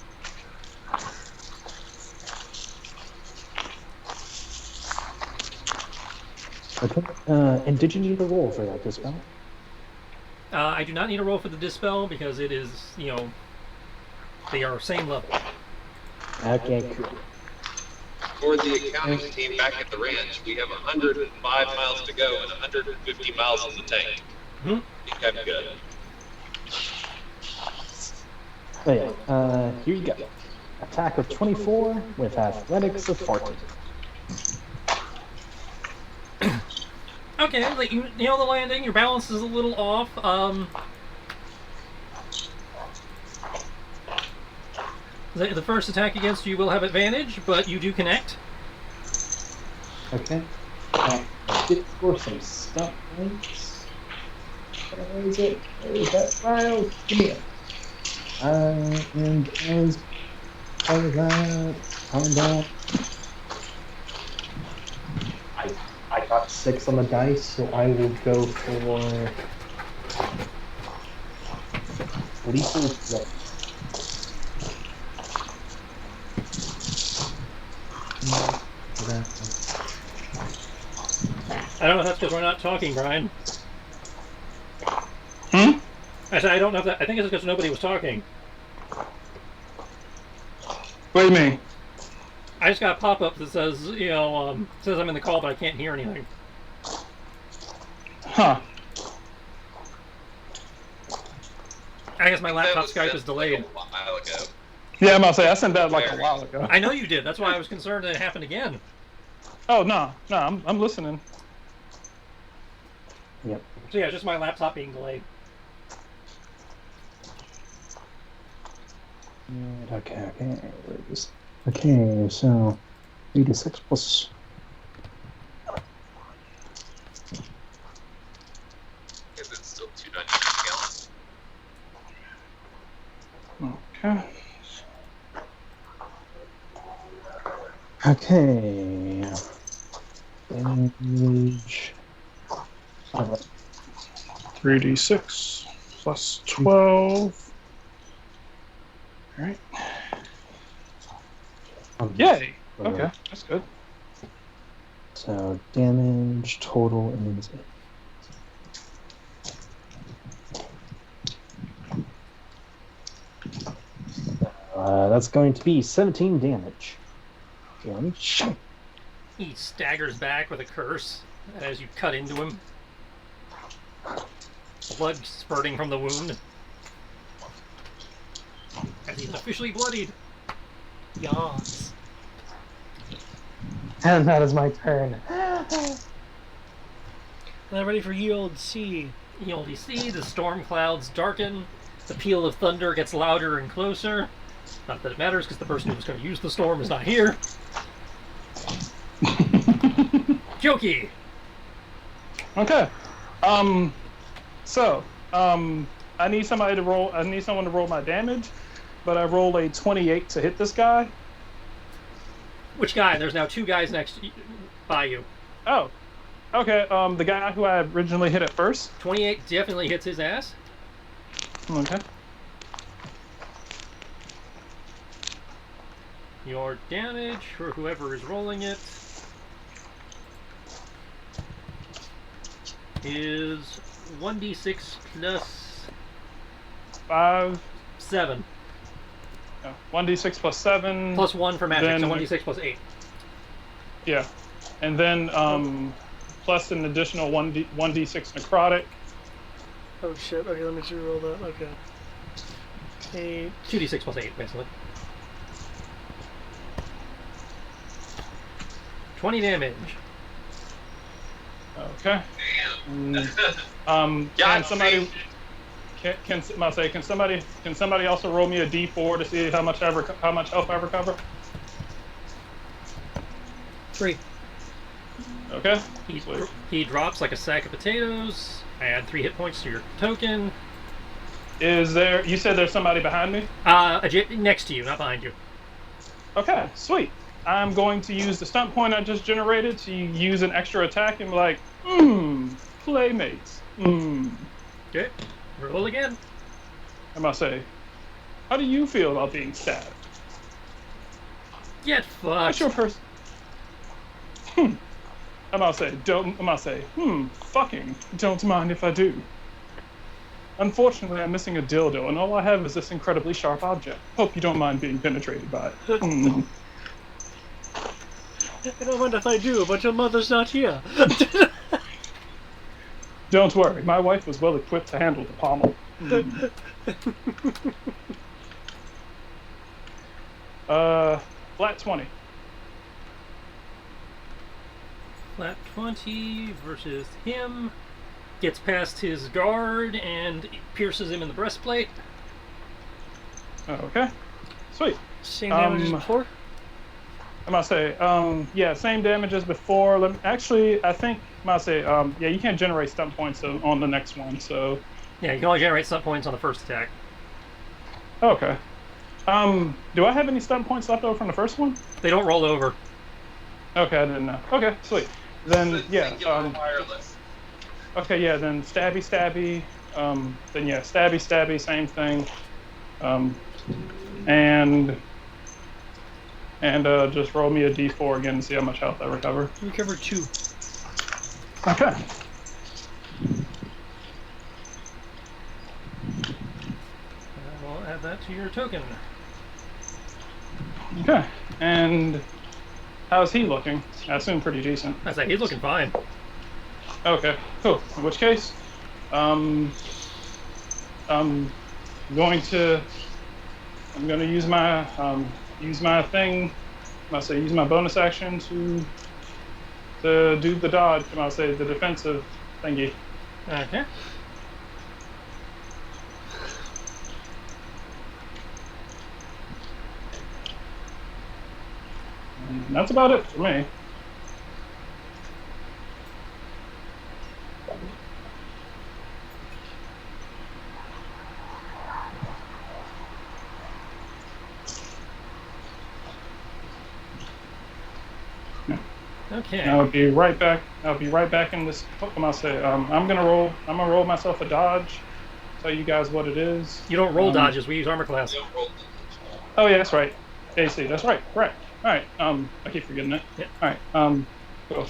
Okay. And did you need a roll for that dispel? I do not need a roll for the dispel because it is, they are same level. Okay, cool. For the accounting team back at the ranch, we have 105 miles to go and 150 miles in the tank. Hmm? I think I'm good. Oh yeah. Here you go. Attack of 24 with athletics of 14. Okay, like you nail the landing. Your balance is a little off. The first attack against you will have advantage, but you do connect. Okay. I did score some stuff points. Where is it? Where is that file? Give me it. And as part of that, combat. I got 6 on the dice, so I will go for lethal blow. I don't know if that's because we're not talking, Brian. Hmm? I said I don't know if that. I think it's because nobody was talking. What do you mean? I just got a pop-up that says, says I'm in the call, but I can't hear anything. Huh. I guess my laptop That Skype is delayed. Like a while ago. Yeah, I'm gonna say I sent that like a while ago. I know you did. That's why I was concerned that it happened again. Oh no, I'm listening. Yep. So yeah, just my laptop being delayed. Okay. Where is? Okay, so 3d6 plus. Is it still 290 scale? Okay. Okay. Damage. 3d6 plus 12. All right. Yay. Okay, that's good. So damage total is 8. That's going to be 17 damage. He staggers back with a curse as you cut into him. Blood spurting from the wound. As he's officially bloodied. Yas. And that is my turn. Now ready for Yield C. You see the storm clouds darken. The peal of thunder gets louder and closer. Not that it matters, because the person who was going to use the storm is not here. Jokey! Okay. I need somebody to roll. I need someone to roll my damage, but I rolled a 28 to hit this guy. Which guy? There's now 2 guys by you. Oh. Okay. The guy who I originally hit at first. 28 definitely hits his ass. Okay. Your damage for whoever is rolling it is 1d6 plus 5. 7. 1d6 plus 7. Plus 1 for magic, then, so 1d6 plus 8. Yeah. And then plus an additional 1d6 necrotic. Oh shit, okay, let me just roll that. Okay. 8. 2d6 plus 8, basically. 20 damage. Okay. Damn. Can somebody can somebody also roll me a d4 to see how much health I recover? 3. Okay. He drops like a sack of potatoes. I add 3 hit points to your token. Is there? You said there's somebody behind me? Next to you, not behind you. Okay, sweet. I'm going to use the stunt point I just generated to use an extra attack and be like, playmates. Okay, roll again. I'm gonna say, how do you feel about being stabbed? Get fucked. What's your person? I'm gonna say, fucking, don't mind if I do. Unfortunately, I'm missing a dildo, and all I have is this incredibly sharp object. Hope you don't mind being penetrated by it. I don't mind if I do, but your mother's not here. Don't worry, my wife was well equipped to handle the pommel. Flat 20. Flat 20 versus him. Gets past his guard and pierces him in the breastplate. Okay. Sweet. Same damage as before? I'm gonna say, yeah, same damage as before. I think I'm gonna say, yeah, you can't generate stunt points on the next one, so. Yeah, you can only generate stunt points on the first attack. Okay. Do I have any stunt points left over from the first one? They don't roll over. Okay, I didn't know. Okay, sweet. Then, yeah. Wireless. Okay, yeah, then stabby. Then, yeah, stabby, same thing. And And just roll me a d4 again and see how much health I recover. You recovered 2. Okay. I will add that to your token. Okay. And how's he looking? I assume pretty decent. I say he's looking fine. Okay, cool. In which case, I'm going to use my thing. Use my bonus action to do the dodge. The defensive thingy. Okay. And that's about it for me. Okay. I'll be right back. I'll be right back in this. I'm gonna roll myself a dodge. Tell you guys what it is. You don't roll dodges. We use armor class. Oh yeah, that's right. AC. That's right. Correct. All right. I keep forgetting it. Yeah. All right. Cool.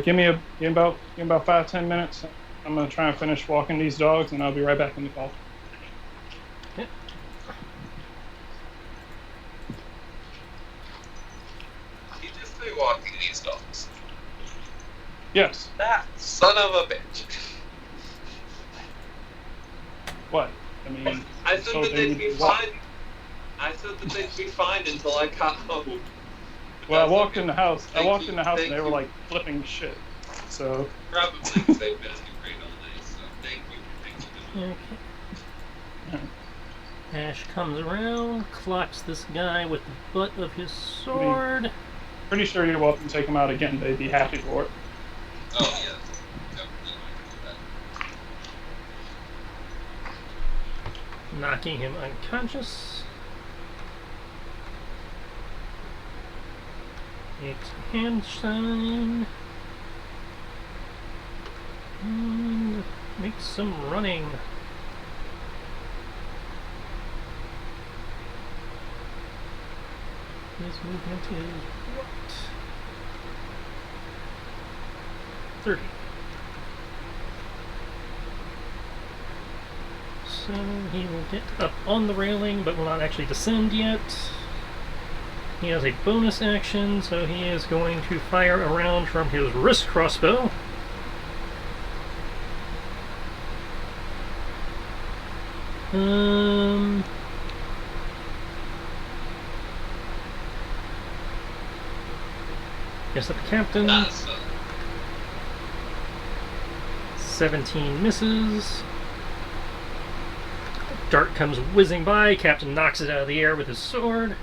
Give me about 5-10 minutes. I'm gonna try and finish walking these dogs, and I'll be right back in the call. Yeah. You just say walking these dogs. Yes. That son of a bitch. What? I mean. I said so that they they'd be would walk. fine. I said that they'd be fine until I got home. Well, I walked in the house. Thank and you, they were you. like flipping shit. So. Probably because they've been great all day, so thank you. Okay. Ash comes around, clocks this guy with the butt of his sword. Pretty sure you're welcome to take them out again. They'd be happy for it. Oh, yes. Definitely that. Knocking him unconscious. Makes a hand sign. And makes some running. His movement is what? 30. So he will get up on the railing, but will not actually descend yet. He has a bonus action, so he is going to fire a round from his wrist crossbow. Guess at the captain. 17 misses. Dart comes whizzing by. Captain knocks it out of the air with his sword.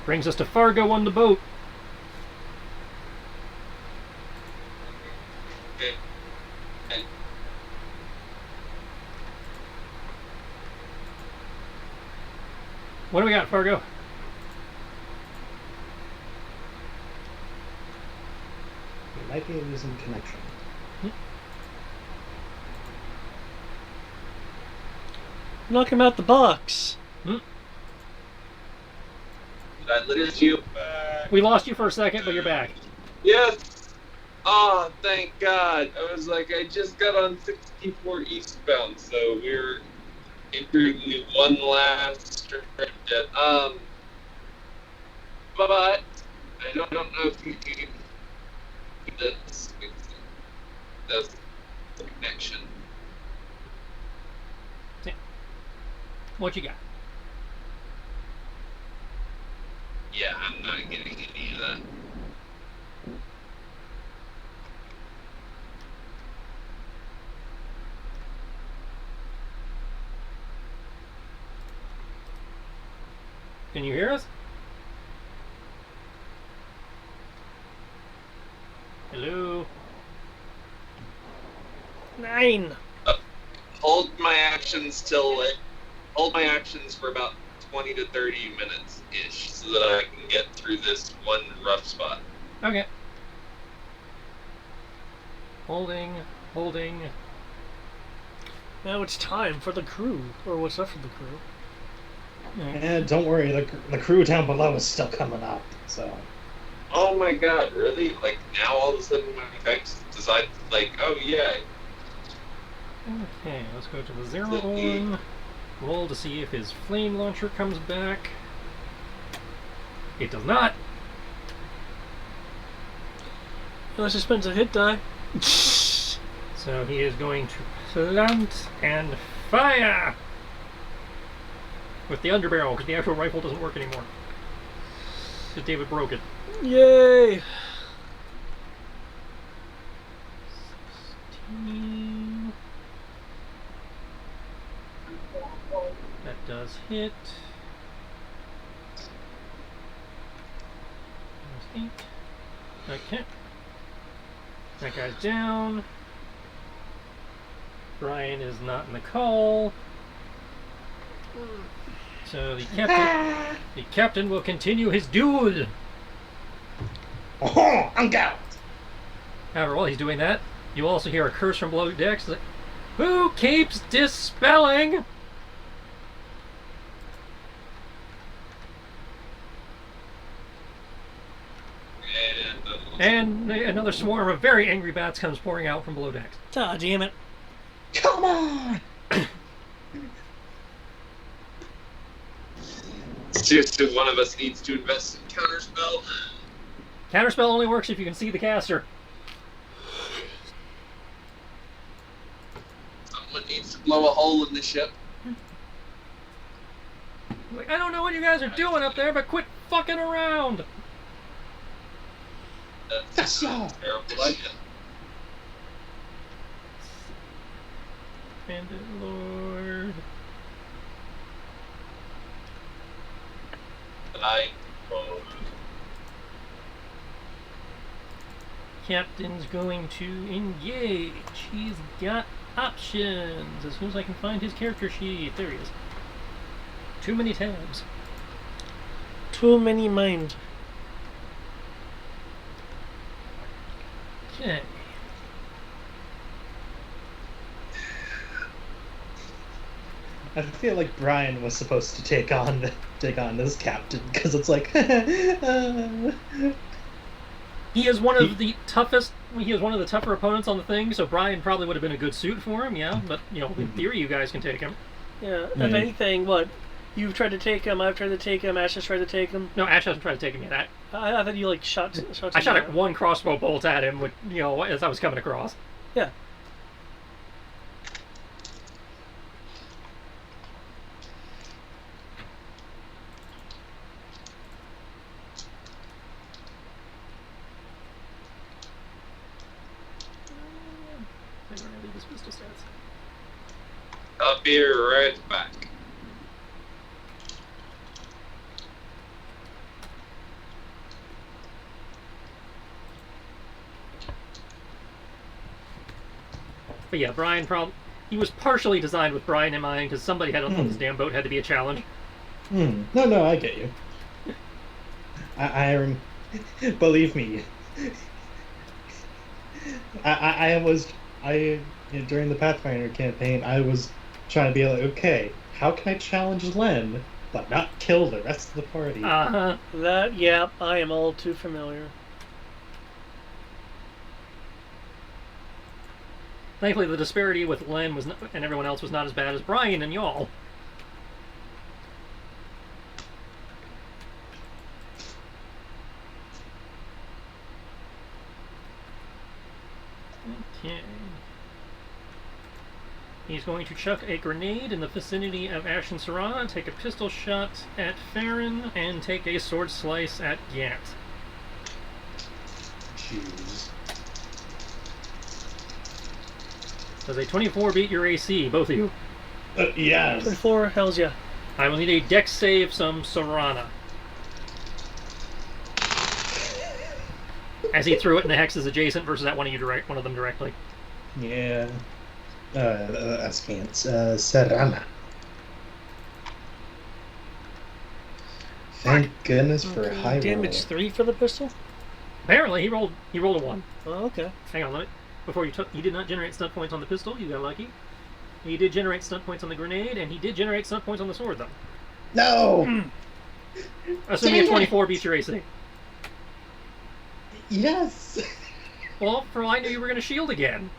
Brings us to Fargo on the boat. What do we got, Fargo? We might be losing connection. Knock him out the box. Did I lose you? We lost you for a second, but you're back. Yes. Oh, thank God. I was like, I just got on 64 eastbound, so we're entering one last stretch. But I don't know if you can do this. That's the connection. What you got? Yeah, I'm not getting any of that. Can you hear us? Hello? 9. Hold my actions hold my actions for about 20 to 30 minutes ish, so that I can get through this one rough spot. Okay. Holding. Now it's time for the crew, or what's left of the crew. And don't worry, the crew down below is still coming up. So. Oh my god, really? Like, now all of a sudden my effects decide, like, oh yeah. Okay, let's go to the 0-1. Roll to see if his flame launcher comes back. It does not. Unless he spends a hit die. So he is going to plant and fire with the underbarrel, because the actual rifle doesn't work anymore. Because David broke it. Yay! 16. That does hit. There's 8. Okay. That guy's down. Brian is not in the call. So the captain will continue his duel. Oh, I'm out. However, while he's doing that, you also hear a curse from below decks. Like, who keeps dispelling? And another swarm of very angry bats comes pouring out from below decks. Ah, damn it. Come on. Seriously, one of us needs to invest in counterspell. Counterspell only works if you can see the caster. Someone needs to blow a hole in the ship. Like, I don't know what you guys are doing up there, but quit fucking around. That's a terrible idea. Bandit Lord. I rolled. Captain's going to engage. He's got options. As soon as I can find his character sheet. There he is. Too many tabs. Too many mind. Okay. I feel like Brian was supposed to take on this captain because it's like He is one of the toughest. He is one of the tougher opponents on the thing. So Brian probably would have been a good suit for him. Yeah, but you know, in theory, you guys can take him. Yeah. If anything, what? You've tried to take him. I've tried to take him. Ash has tried to take him. No, Ash hasn't tried to take him yet. I thought you like shot. I shot at one crossbow bolt at him, with, you know, as I was coming across. Yeah. I'll be right back. But yeah, Brian he was partially designed with Brian in mind because somebody had on this damn boat had to be a challenge. No, I get you. I believe me. During the Pathfinder campaign, I was trying to be like, okay, how can I challenge Len but not kill the rest of the party? That, yeah, I am all too familiar. Thankfully, the disparity with Len and everyone else was not as bad as Brian and y'all. Okay. He's going to chuck a grenade in the vicinity of Ash and Serana, take a pistol shot at Farron, and take a sword slice at Gat. Jeez. Does a 24 beat your AC, both of you? Yes. 24, hells yeah. I will need a dex save some Serana. As he threw it and the hex is adjacent versus that one of them directly. Yeah. Askance. Serana. Thank goodness for high Damage roll. 3 for the pistol? Apparently, he rolled a 1. Oh, okay. Hang on, before you did not generate stun points on the pistol. You got lucky. He did generate stunt points on the grenade, and he did generate stunt points on the sword, though. No! Assuming a 24 beats your AC. Yes! Well, for all I knew, you were going to shield again.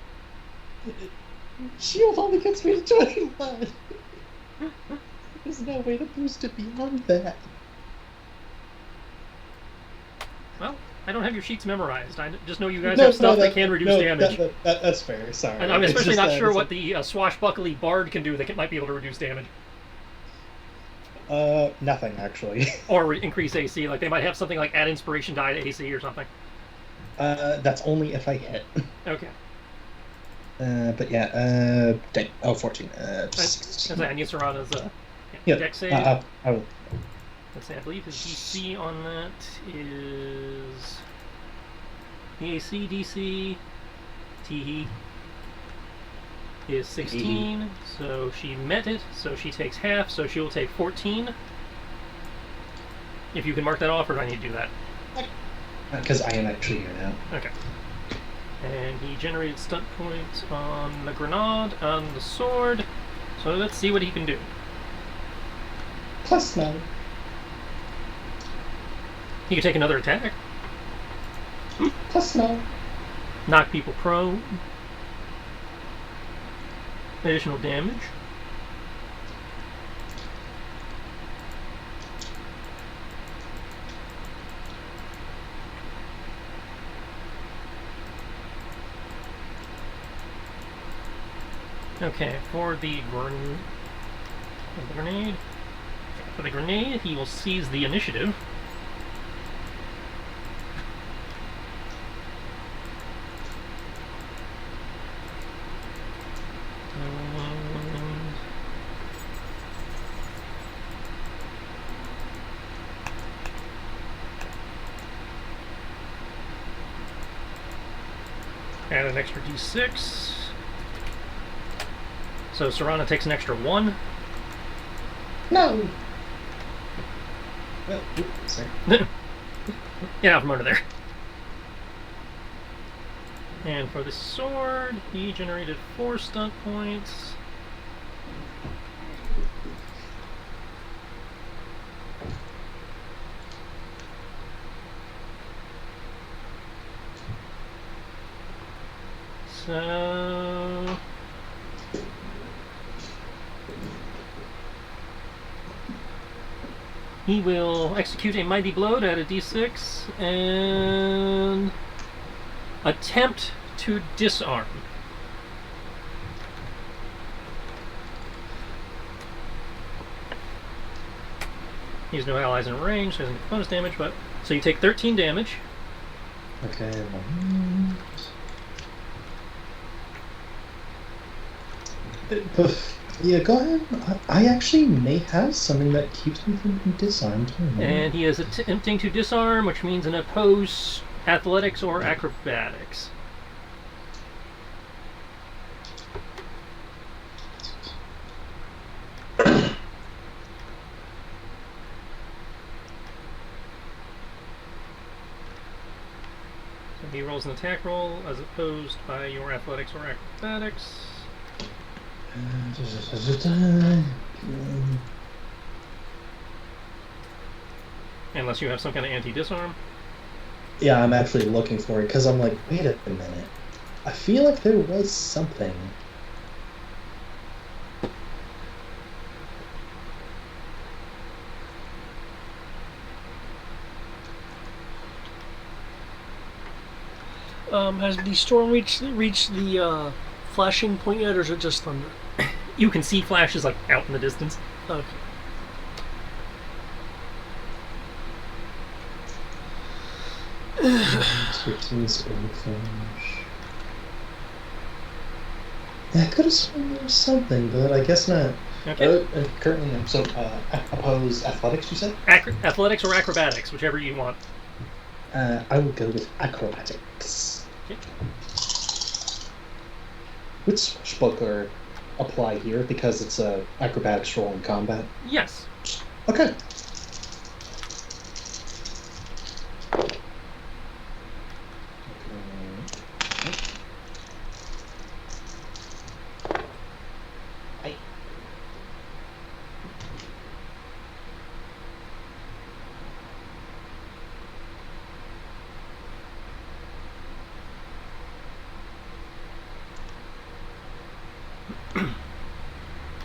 Shield only gets me to 21. There's no way to boost it beyond that. Well, I don't have your sheets memorized. I just know you guys have stuff that can reduce damage. That's fair, sorry. And I'm especially not sure what the swashbuckly bard can do that might be able to reduce damage. Nothing, actually. Or increase AC, like they might have something like add inspiration die to AC or something. That's only if I hit. Okay. But yeah, 14. As I use Serrano's yeah, deck save. I will. Let's see, I believe his DC on that is the AC DC Teehee is 16, so she met it, so she takes half, so she will take 14. If you can mark that off, or do I need to do that? Because I am actually here now. Okay. And he generated stunt points on the grenade, on the sword, so let's see what he can do. +9. He can take another attack. +9. Knock people prone. Additional damage. Okay, for the grenade, he will seize the initiative. Add an extra d6. So Serrano takes an extra 1. No! Well, oops, sorry. Get out from under there. And for the sword, he generated 4 stunt points. So he will execute a mighty blow to add a d6 and attempt to disarm. He has no allies in range, so he doesn't get bonus damage, but so you take 13 damage. Okay. Yeah, go ahead. I actually may have something that keeps me from being disarmed. And he is attempting to disarm, which means an opposed athletics or acrobatics. So he rolls an attack roll as opposed by your athletics or acrobatics. Unless you have some kind of anti-disarm. Yeah, I'm actually looking for it because I'm like, wait a minute. I feel like there was something. Has the storm reached the flashing point yet, or is it just thunder? You can see flashes like out in the distance. Okay. Yeah, I could have sworn there was something, but I guess not. Okay. Currently, I'm so opposed athletics. You said? Athletics or acrobatics, whichever you want. I would go with acrobatics. Okay. Would swashbuckler apply here because it's a acrobatics roll in combat? Yes. Okay.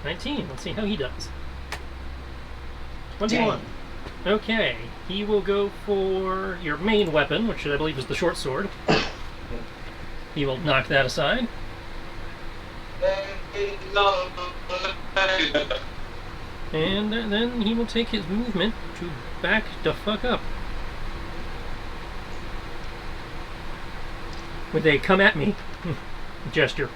19. Let's see how he does. 21. Okay, he will go for your main weapon, which I believe is the short sword. He will knock that aside. And then he will take his movement to back the fuck up. With a come at me gesture.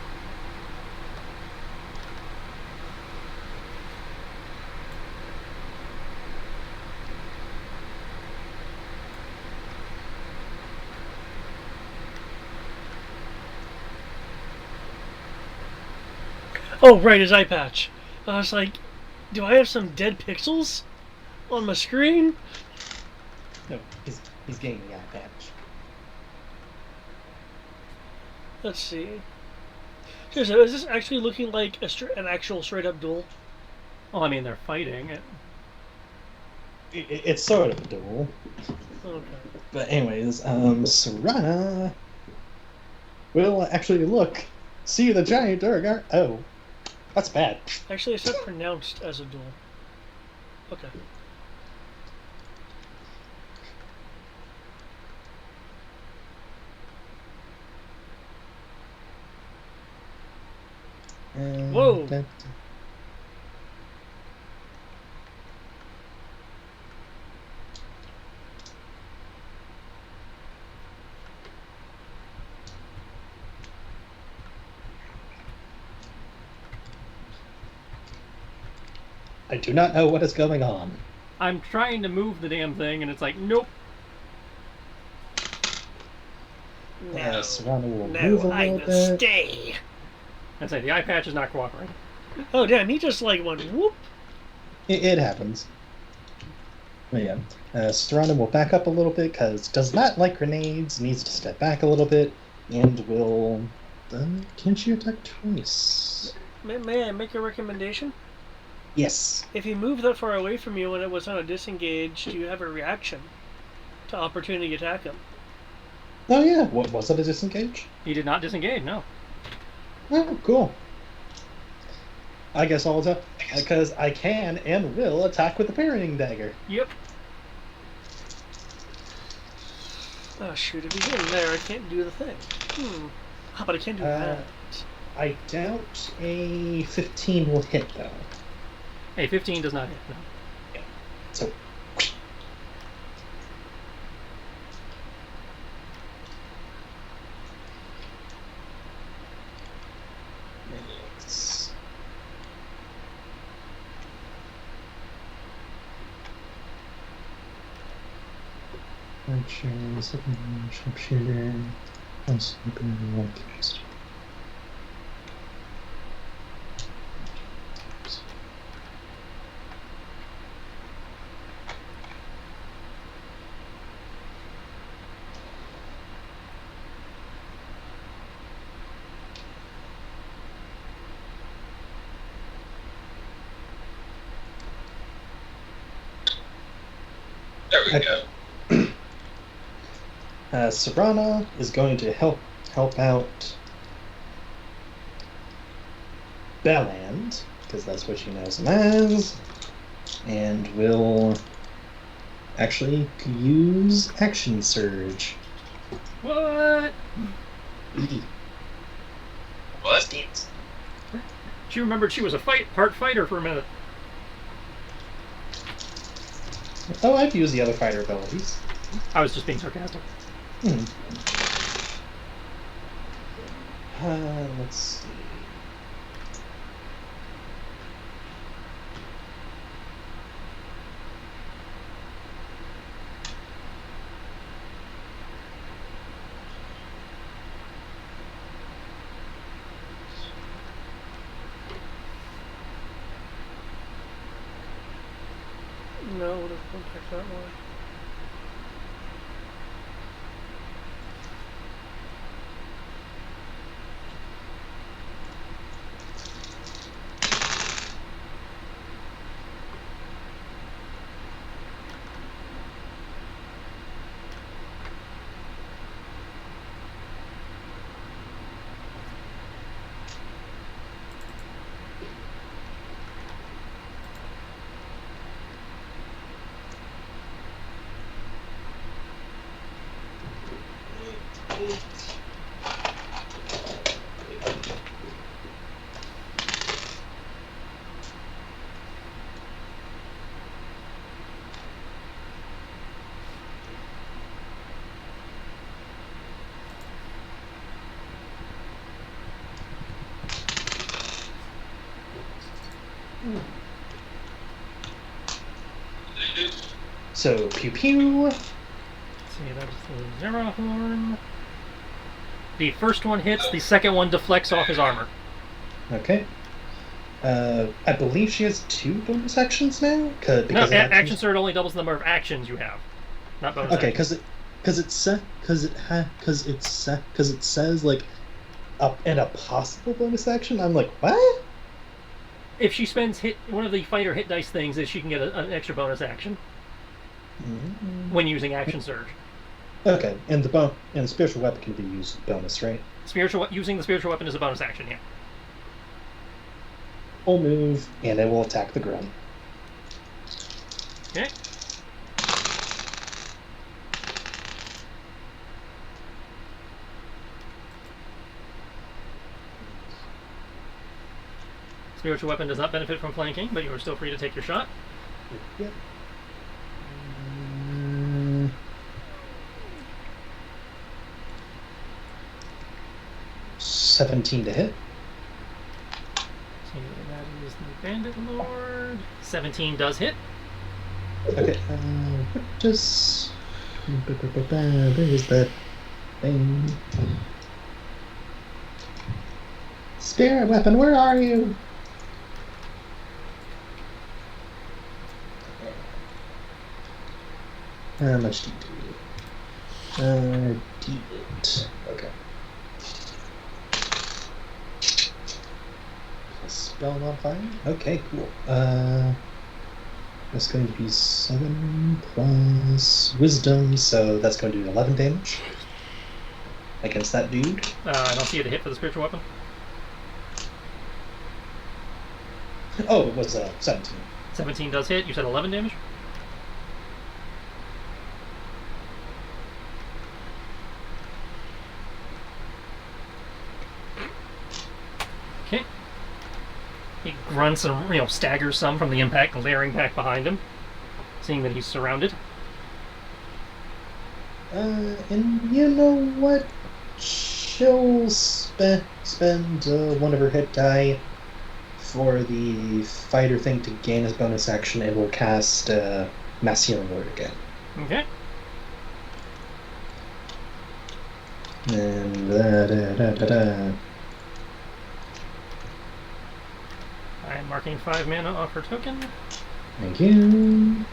Oh, right, his eye patch. I was like, do I have some dead pixels on my screen? No, he's getting the eye patch. Let's see. So is this actually looking like an actual straight-up duel? Well, I mean, they're fighting. It's sort of a duel. Okay. But anyways, Serana will actually look, see the giant Durgar. Oh, that's bad. Actually, it's not pronounced as a duel. Okay. Whoa! I do not know what is going on. I'm trying to move the damn thing, and it's like, nope. No, Serana will move a I little will bit. stay. I'd say the eye patch is not cooperating. Oh, damn, he just like went whoop. It happens. But yeah, Serana will back up a little bit because does not like grenades, needs to step back a little bit, and will... can she attack twice? May I make a recommendation? Yes. If he moved that far away from you when it was on a disengage, do you have a reaction to opportunity attack him? Oh yeah, what was it, a disengage? He did not disengage, no. Oh, cool. I guess I'll attack, because I can and will attack with the parrying dagger. Yep. Oh shoot, if he's in there, I can't do the thing. Oh, but I can do that. I doubt a 15 will hit, though. Hey, 15 does not hit, no. Yeah. So... Archer, second sharpshooter, one sniper, one caster. There we go. Serana is going to help out Belland, because that's what she knows him as, and will actually use Action Surge. What? What? She remembered she was a part fighter for a minute. Oh, I've used the other fighter abilities. I was just being sarcastic. Let's see. No, would have contact that way. So, pew pew. Let's see, that's the Zero Horn. The first one hits, the second one deflects off his armor. Okay. I believe she has 2 bonus actions now? No, action surge only doubles the number of actions you have, not bonus. Okay, actions. because it says like and a possible bonus action. I'm like, what? If she spends one of the fighter hit dice things, then she can get an extra bonus action when using action surge. Okay, and the spiritual weapon can be used bonus, right? Using the spiritual weapon is a bonus action, yeah. Full move, and it will attack the ground. Okay. Spiritual weapon does not benefit from flanking, but you are still free to take your shot. Yep. 17 to hit. So that is the Bandit Lord. 17 does hit. Okay, just... Where's that thing? Spirit weapon, where are you? How much do you do? D8. Okay. Spell modifier? Okay, cool. That's going to be 7 plus wisdom, so that's going to do 11 damage against that dude. I don't see it a hit for the spiritual weapon. Oh, it was 17. 17 does hit. You said 11 damage? Okay. He grunts and staggers some from the impact, glaring back behind him, seeing that he's surrounded. And you know what? She'll spend one of her hit die for the fighter thing to gain his bonus action, and will cast Mass Healing Word again. Okay. And I'm marking 5 mana off her token. Thank you.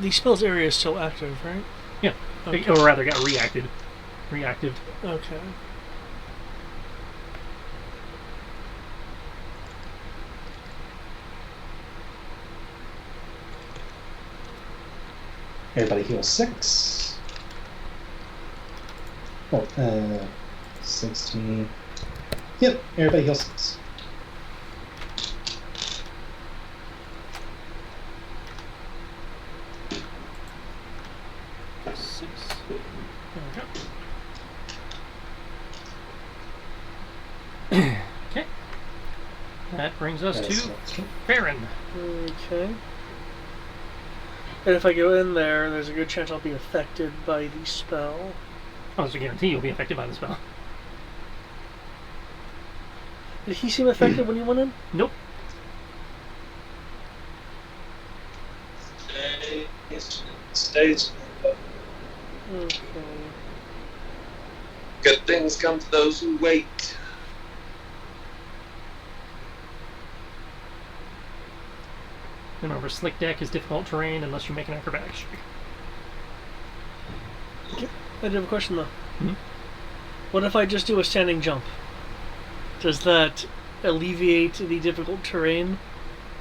The spell's area is still active, right? Yeah. Okay. Or rather, got reactive. Okay. Everybody heal 6. Oh, 16. Yep, everybody heal 6. Okay. That brings us to Farron. Okay. And if I go in there, there's a good chance I'll be affected by the spell. Oh, there's a guarantee you'll be affected by the spell. Did he seem affected when he went in? Nope. Stays. Okay. Good things come to those who wait. Remember, Slick Deck is difficult terrain unless you make an acrobatics check. Okay. I do have a question though. Hmm? What if I just do a standing jump? Does that alleviate the difficult terrain?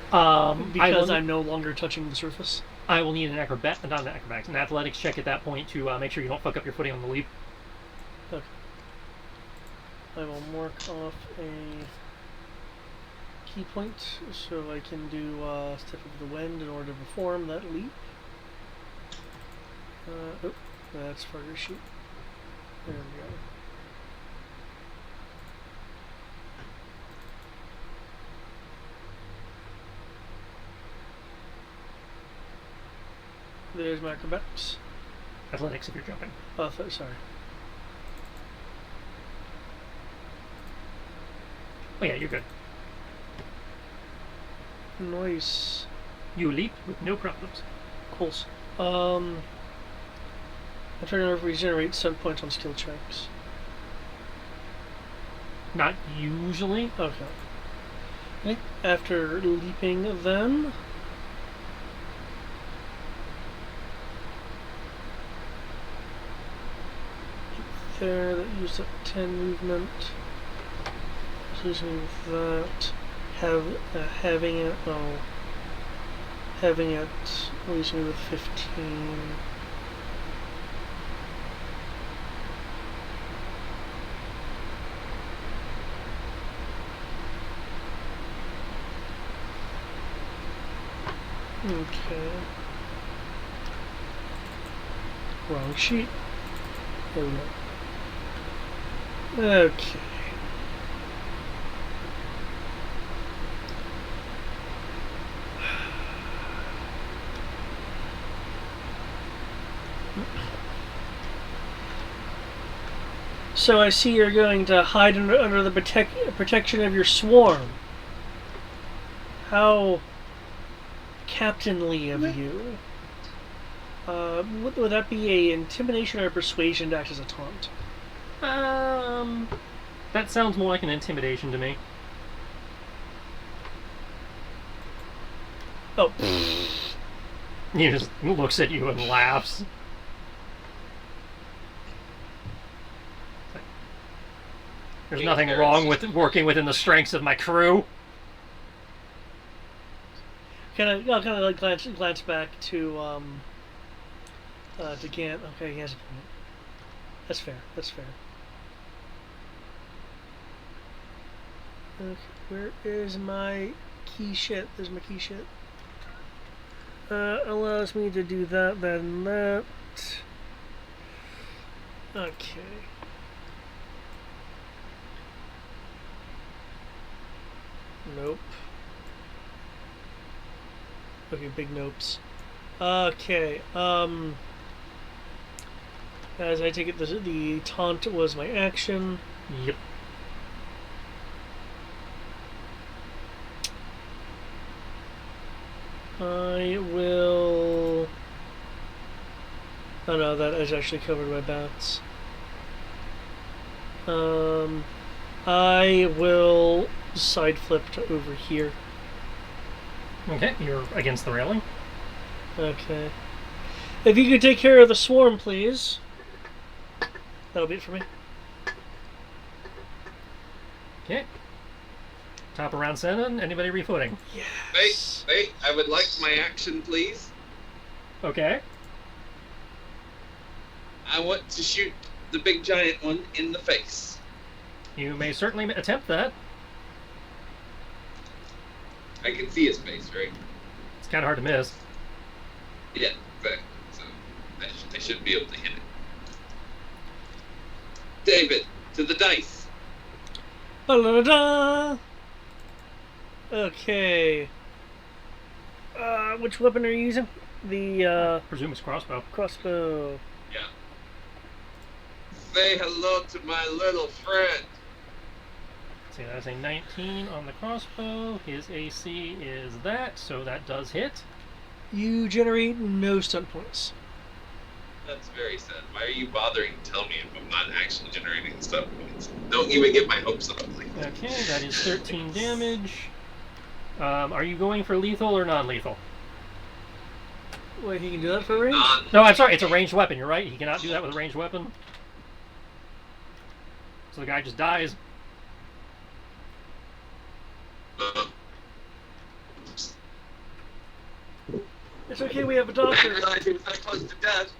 Because I'm no longer touching the surface? I will need an an athletics check at that point to make sure you don't fuck up your footing on the leap. Okay. I will mark off a key point so I can do Step of the Wind in order to perform that leap. Oh, that's further sheet. There we go. There's my acrobatics. Athletics if you're jumping. Oh, sorry. Oh yeah, you're good. Nice. You leap with no problems. Cool. I'm trying to regenerate 7 points on skill checks. Not usually. Okay. After leaping, then. There, that used up 10 movement. So using that. Having it. Oh. Having it. Leaves me with 15. Okay. Wrong sheet. There we go. Okay. So I see you're going to hide under the protection of your swarm. How captainly of you. Would that be a intimidation or a persuasion to act as a taunt? That sounds more like an intimidation to me. Oh. He just looks at you and laughs. There's nothing wrong with working within the strengths of my crew. I'll kind of like glance back to Gant. Okay, he has a point. That's fair. That's fair. Okay, where is my key shit? There's my key shit. Allows me to do that, then that. Okay. Nope. Okay, big nopes. Okay, as I take it, the taunt was my action. Yep. I will... Oh no, that is actually covered by bats. I will side flip to over here. Okay, you're against the railing. Okay. If you could take care of the swarm, please. That'll be it for me. Okay. Top of round 7. Anybody refooting? Yes. Wait, I would like my action, please. Okay. I want to shoot the big giant one in the face. You may certainly attempt that. I can see his face, right? It's kind of hard to miss. Yeah, exactly. So I should be able to hit it. David, to the dice. Ba-da-da-da! Okay. Which weapon are you using? The, presume it's crossbow. crossbow. Yeah. Say hello to my little friend. See, that's a 19 on the crossbow. His AC is that, so that does hit. You generate no stun points. That's very sad. Why are you bothering to tell me if I'm not actually generating stuff points? Don't even get my hopes up like that. Okay, that is 13 damage. Are you going for lethal or non-lethal? Wait, he can do that for range? No, I'm sorry, it's a ranged weapon, you're right. He cannot do that with a ranged weapon. So the guy just dies. It's okay, we have a I doctor. realized he was that close to death.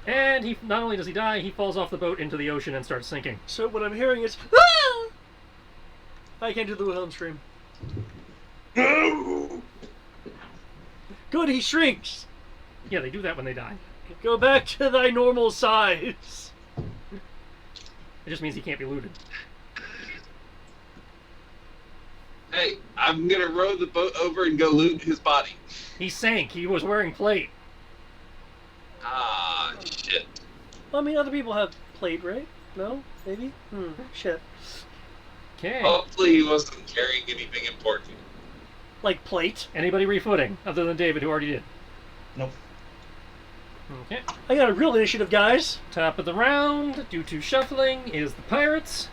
And he not only does he die, he falls off the boat into the ocean and starts sinking. So what I'm hearing is, ah! I can't do the Wilhelm scream. No! Good, he shrinks. Yeah, they do that when they die. Go back to thy normal size. It just means he can't be looted. Hey, I'm gonna row the boat over and go loot his body. He sank. He was wearing plate. Ah, shit. Well, I mean, other people have plate, right? No? Maybe? Shit. Okay. Hopefully he wasn't carrying anything important. Like plate? Anybody refooting other than David, who already did? Nope. Okay. I got a real initiative, guys. Top of the round, due to shuffling, is the Pirates.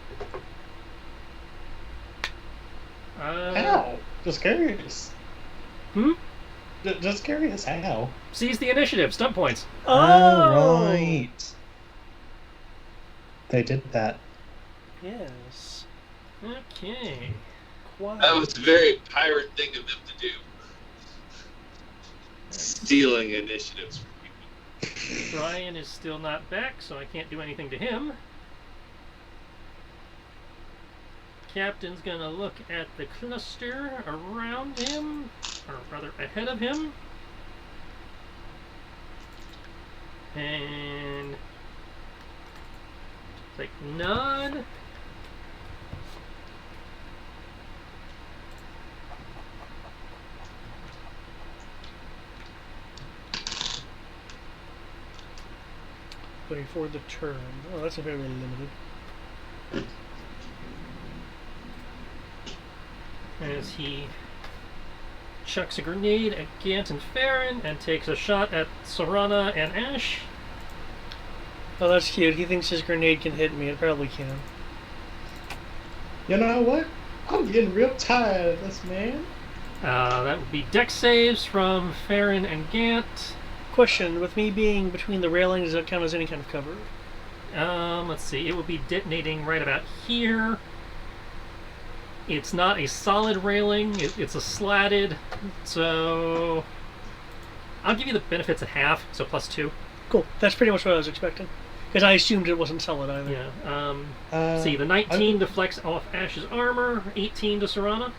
How? Just curious. Hmm? Just curious, how? Seize the initiative. Stunt points. Oh! Right. They did that. Yes. Okay. Quiet. That was a very pirate thing of them to do. Stealing initiatives from people. Brian is still not back, so I can't do anything to him. Captain's gonna look at the cluster around him, or rather ahead of him. And like nod. Waiting for the turn. Oh, that's very limited. As he chucks a grenade at Gant and Farron and takes a shot at Sorana and Ash. Oh, that's cute. He thinks his grenade can hit me. It probably can. You know what? I'm getting real tired of this, man. That would be dex saves from Farron and Gant. Question, with me being between the railings, does that count as any kind of cover? Let's see. It would be detonating right about here. It's not a solid railing. It's a slatted. So I'll give you the benefits at half, so +2. Cool. That's pretty much what I was expecting. Because I assumed it wasn't solid either. Yeah. See, the 19 deflects off Ash's armor, 18 to Sorana.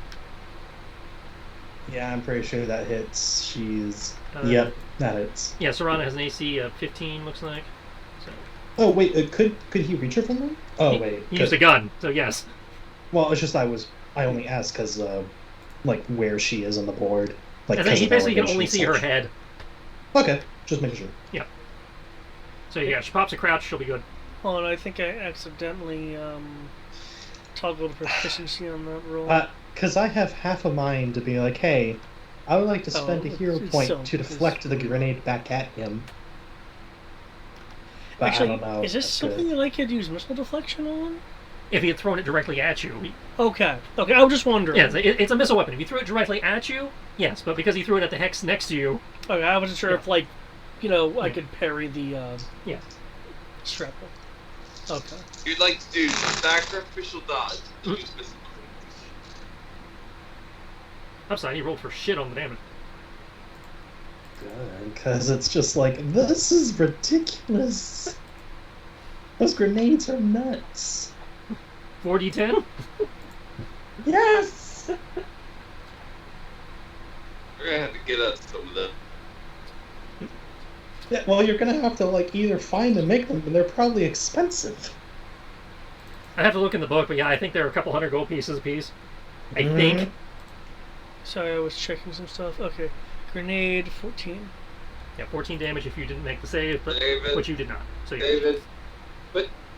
Yeah, I'm pretty sure that hits. She's... yep, that hits. Yeah, Sorana has an AC of 15, looks like. So Oh, wait, could he reach her from them? Oh, wait. He used a gun, so yes. Well, it's just I only asked because, like, where she is on the board. Like, He basically can elevation only and see her such. head. Okay, just making sure. Yeah. So yeah, she pops a crouch, she'll be good. Oh, and I think I accidentally toggled proficiency on that roll. Because I have half a mind to be like, hey, I would like to spend a hero it's point so- to deflect the grenade back at him. But Actually, I don't know. is this if something that I could use missile deflection on? If he had thrown it directly at you. Okay. Okay, I was just wondering. Yeah, it's a missile weapon. If you threw it directly at you, yes, but because he threw it at the hex next to you. Okay, I wasn't sure Yeah. if, like, I could parry the Yeah. strapple. Okay. You'd like to do sacrificial dodge. Mm. Upside, he rolled for shit on the damage. Good, because it's just like, this is ridiculous. Those grenades are nuts. 4d10? Yes! We're gonna have to get us some of them. Yeah, well, you're gonna have to, like, either find and make them, and they're probably expensive. I'd have to look in the book, but yeah, I think they're a couple hundred gold pieces a piece. I think. Sorry, I was checking some stuff. Okay. Grenade, 14. Yeah, 14 damage if you didn't make the save, but David, which you did not. So yeah. David,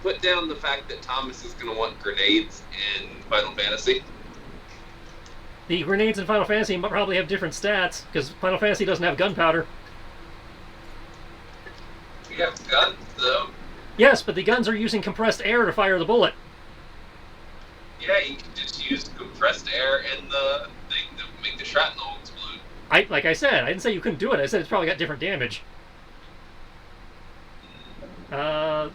put down the fact that Thomas is gonna want grenades in Final Fantasy. The grenades in Final Fantasy probably have different stats, because Final Fantasy doesn't have gunpowder. We have guns though. Yes, but the guns are using compressed air to fire the bullet. Yeah, you can just use compressed air in the thing to make the shrapnel explode. Like I said, I didn't say you couldn't do it. I said it's probably got different damage.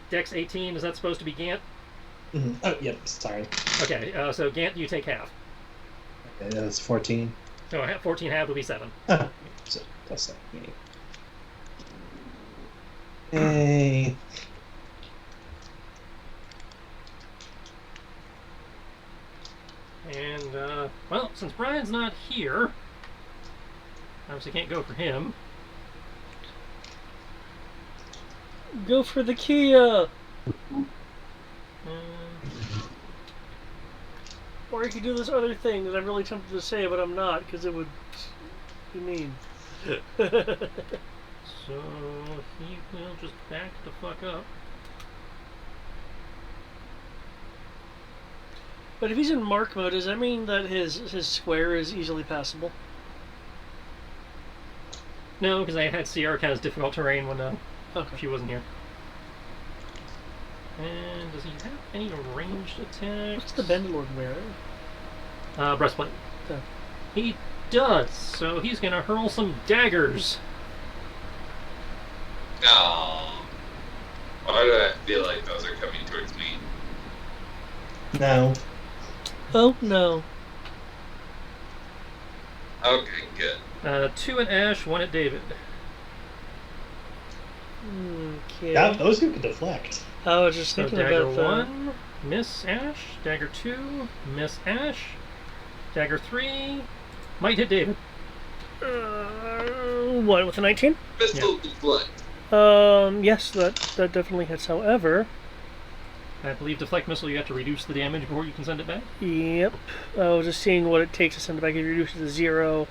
Dex 18, is that supposed to be Gant? Mm-hmm. Oh, yep, sorry. Okay, so Gant, you take half. Okay, that's 14. So 14 half would be 7. So, plus that. Hey. And, well, since Brian's not here, obviously can't go for him. Go for the Kia! Or you could do this other thing that I'm really tempted to say, but I'm not, because it would be mean. So he will just back the fuck up. But if he's in mark mode, does that mean that his square is easily passable? No, because I had Sierra kind of difficult terrain when Okay. she wasn't here. And does he have any ranged attacks? What's the Bandlord wearing? Breastplate. Okay. He does, so he's gonna hurl some daggers. Oh. Why do I feel like those are coming towards me? No. Oh, no. Okay, good. 2 at Ash, 1 at David. Okay. Yeah, those two could deflect. I was just So thinking dagger about that. 1, miss Ash. Dagger 2, miss Ash. Dagger 3, might hit David. What, with a 19? Pistol deflect. Yes, that definitely hits. However, I believe deflect missile you have to reduce the damage before you can send it back. yep. I was just seeing what it takes to send it back. If you reduce it to 0,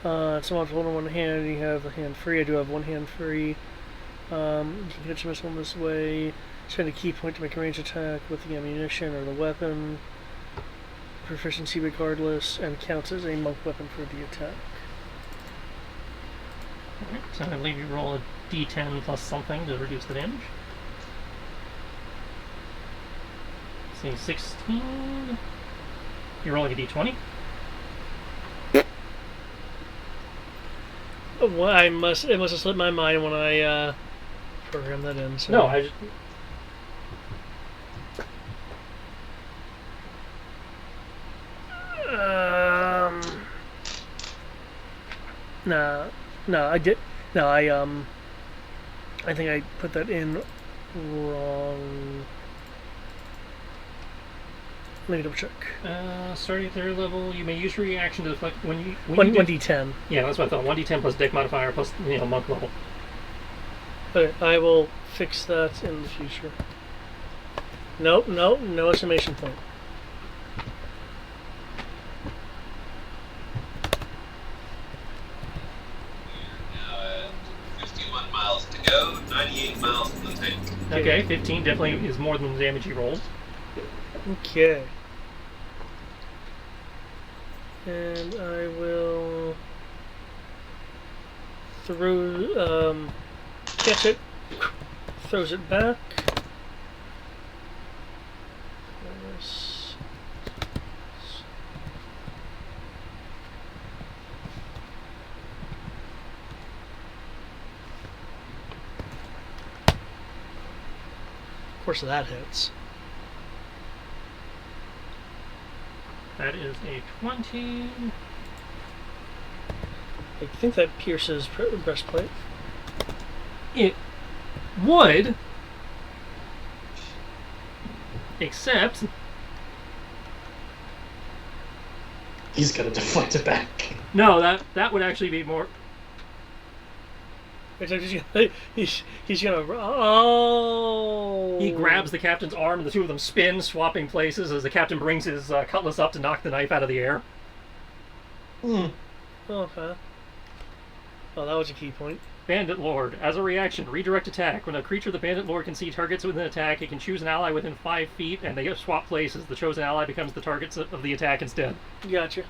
someone's holding one hand, you have a hand free. I do have one hand free. You can hit your missile in this way. Spend a key point to make a range attack with the ammunition or the weapon. Proficiency regardless, and counts as a monk weapon for the attack. Okay, so I believe you roll a d10 plus something to reduce the damage. Say 16. You're rolling a d20. Well, it must have slipped my mind when I programmed that in. So. No, I just... No, I did. No, I think I put that in wrong. Let me double check. Starting at 3rd level, you may use your reaction to deflect when you... 1d10. Yeah, that's what I thought. 1d10 plus deck modifier plus, monk level. Okay, I will fix that in the future. Nope, no exclamation point. Now at 51 miles to go, 98 miles from the tank. Okay, 15 definitely is more than the damage you rolled. Okay. And I will throw, catch it, throws it back. Of course that hits. That is a 20. I think that pierces breastplate. It would, except He's gonna deflect it back. no, that would actually be more. He's gonna. Oh! He grabs the captain's arm, and the two of them spin, swapping places as the captain brings his cutlass up to knock the knife out of the air. Hmm. Okay. Oh, that was a key point. Bandit Lord. As a reaction, redirect attack. When a creature the Bandit Lord can see targets within attack, it can choose an ally within 5 feet, and they swap places. The chosen ally becomes the target of the attack instead. Gotcha.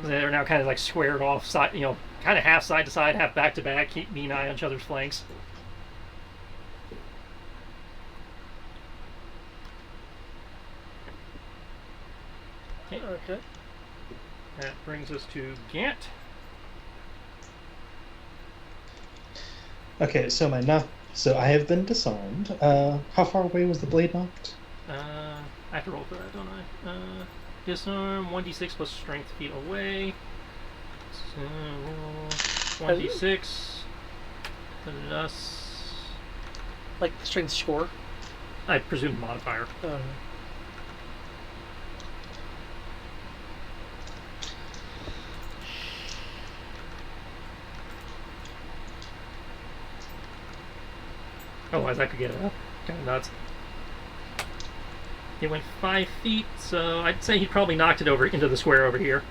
They're now kind of like squared off, side, kind of half side to side, half back to back, keeping an eye on each other's flanks. Okay. That brings us to Gant. Okay, so I have been disarmed. How far away was the blade knocked? I have to roll for that, don't I? Disarm, 1d6 plus strength feet away. So, 1d6 plus... Like the strength score? I presume modifier. Otherwise, I could get kind of nuts. He went 5 feet, so I'd say he probably knocked it over into the square over here.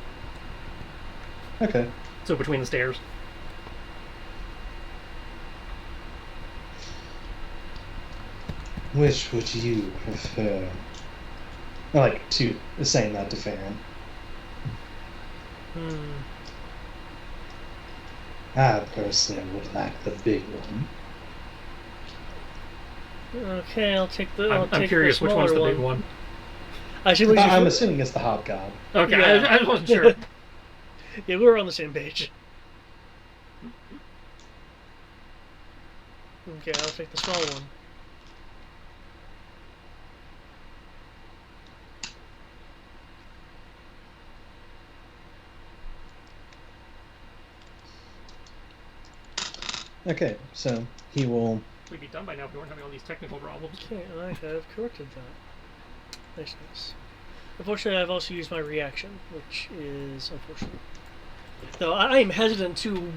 Okay. So between the stairs. Which would you prefer? I like to saying that to Farron. I personally would like the big one. Okay, I'll take the. I'm curious which one's the big one. Actually, I'm assuming it's the hobgoblin. Okay, Yeah. I wasn't sure. Yeah, we were on the same page. Okay, I'll take the small one. Okay, so he will. We'd be done by now if we weren't having all these technical problems. Okay, I have corrected that. Nice. Unfortunately, I've also used my reaction, which is unfortunate. Though I am hesitant to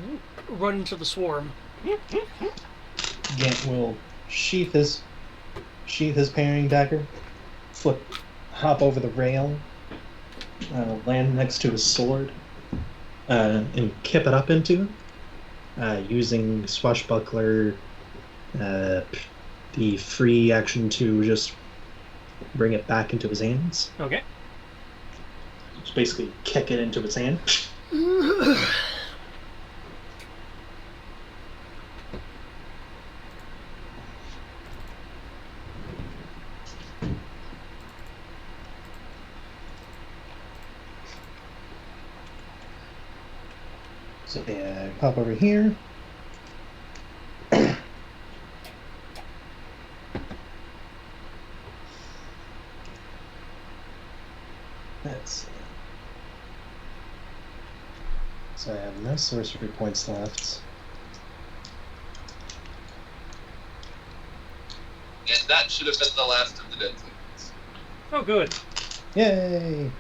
run into the swarm. Gant will sheath his parrying dagger, hop over the rail, land next to his sword, and kip it up into it, using swashbuckler, the free action to just bring it back into his hands. Okay. Just basically kick it into his hand. So yeah, pop over here. Let's see. So I have no sorcery points left. And that should have been the last of the dead things. Oh, good. Yay!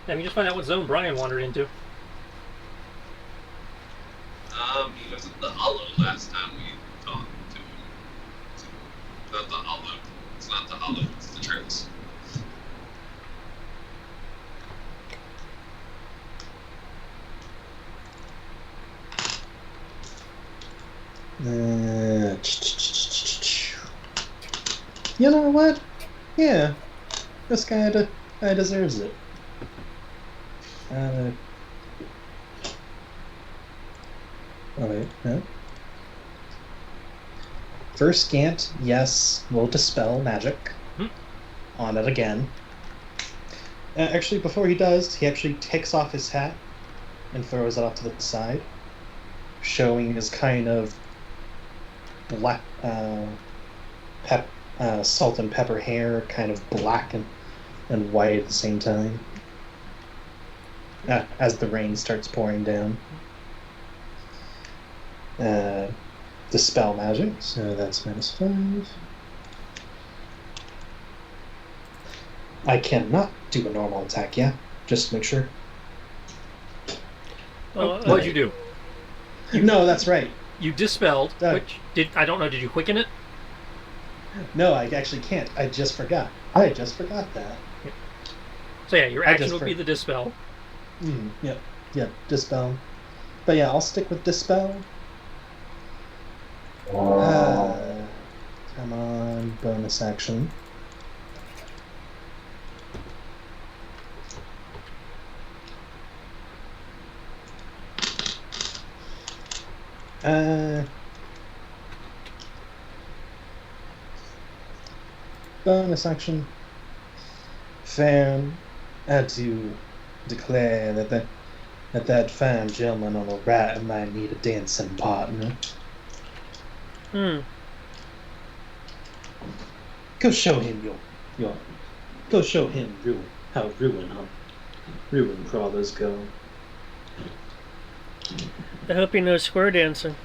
Let me just find out what zone Brian wandered into. He was in the hollow last time we talked to him. Not the hollow. It's not the hollow, it's the trace. You know what? Yeah, this guy deserves it. Oh wait, no. First Gant, yes, will dispel magic on it again. Actually, before he does, he actually takes off his hat and throws it off to the side, showing his kind of black, salt and pepper hair, kind of black and white at the same time, as the rain starts pouring down. Dispel magic, so that's -5. I cannot do a normal attack, yeah? Just to make sure. What'd you do? No, that's right. You dispelled, which I don't know, did you quicken it? No, I actually can't. I just forgot. I just forgot that. So yeah, your action would be the dispel. Yep, dispel. But yeah, I'll stick with dispel. Come on, bonus action. Bonus action. Fan, I do declare that fine gentleman on the right might need a dancing partner. Go show him your go show him how ruin crawlers go. I hope he knows square dancing.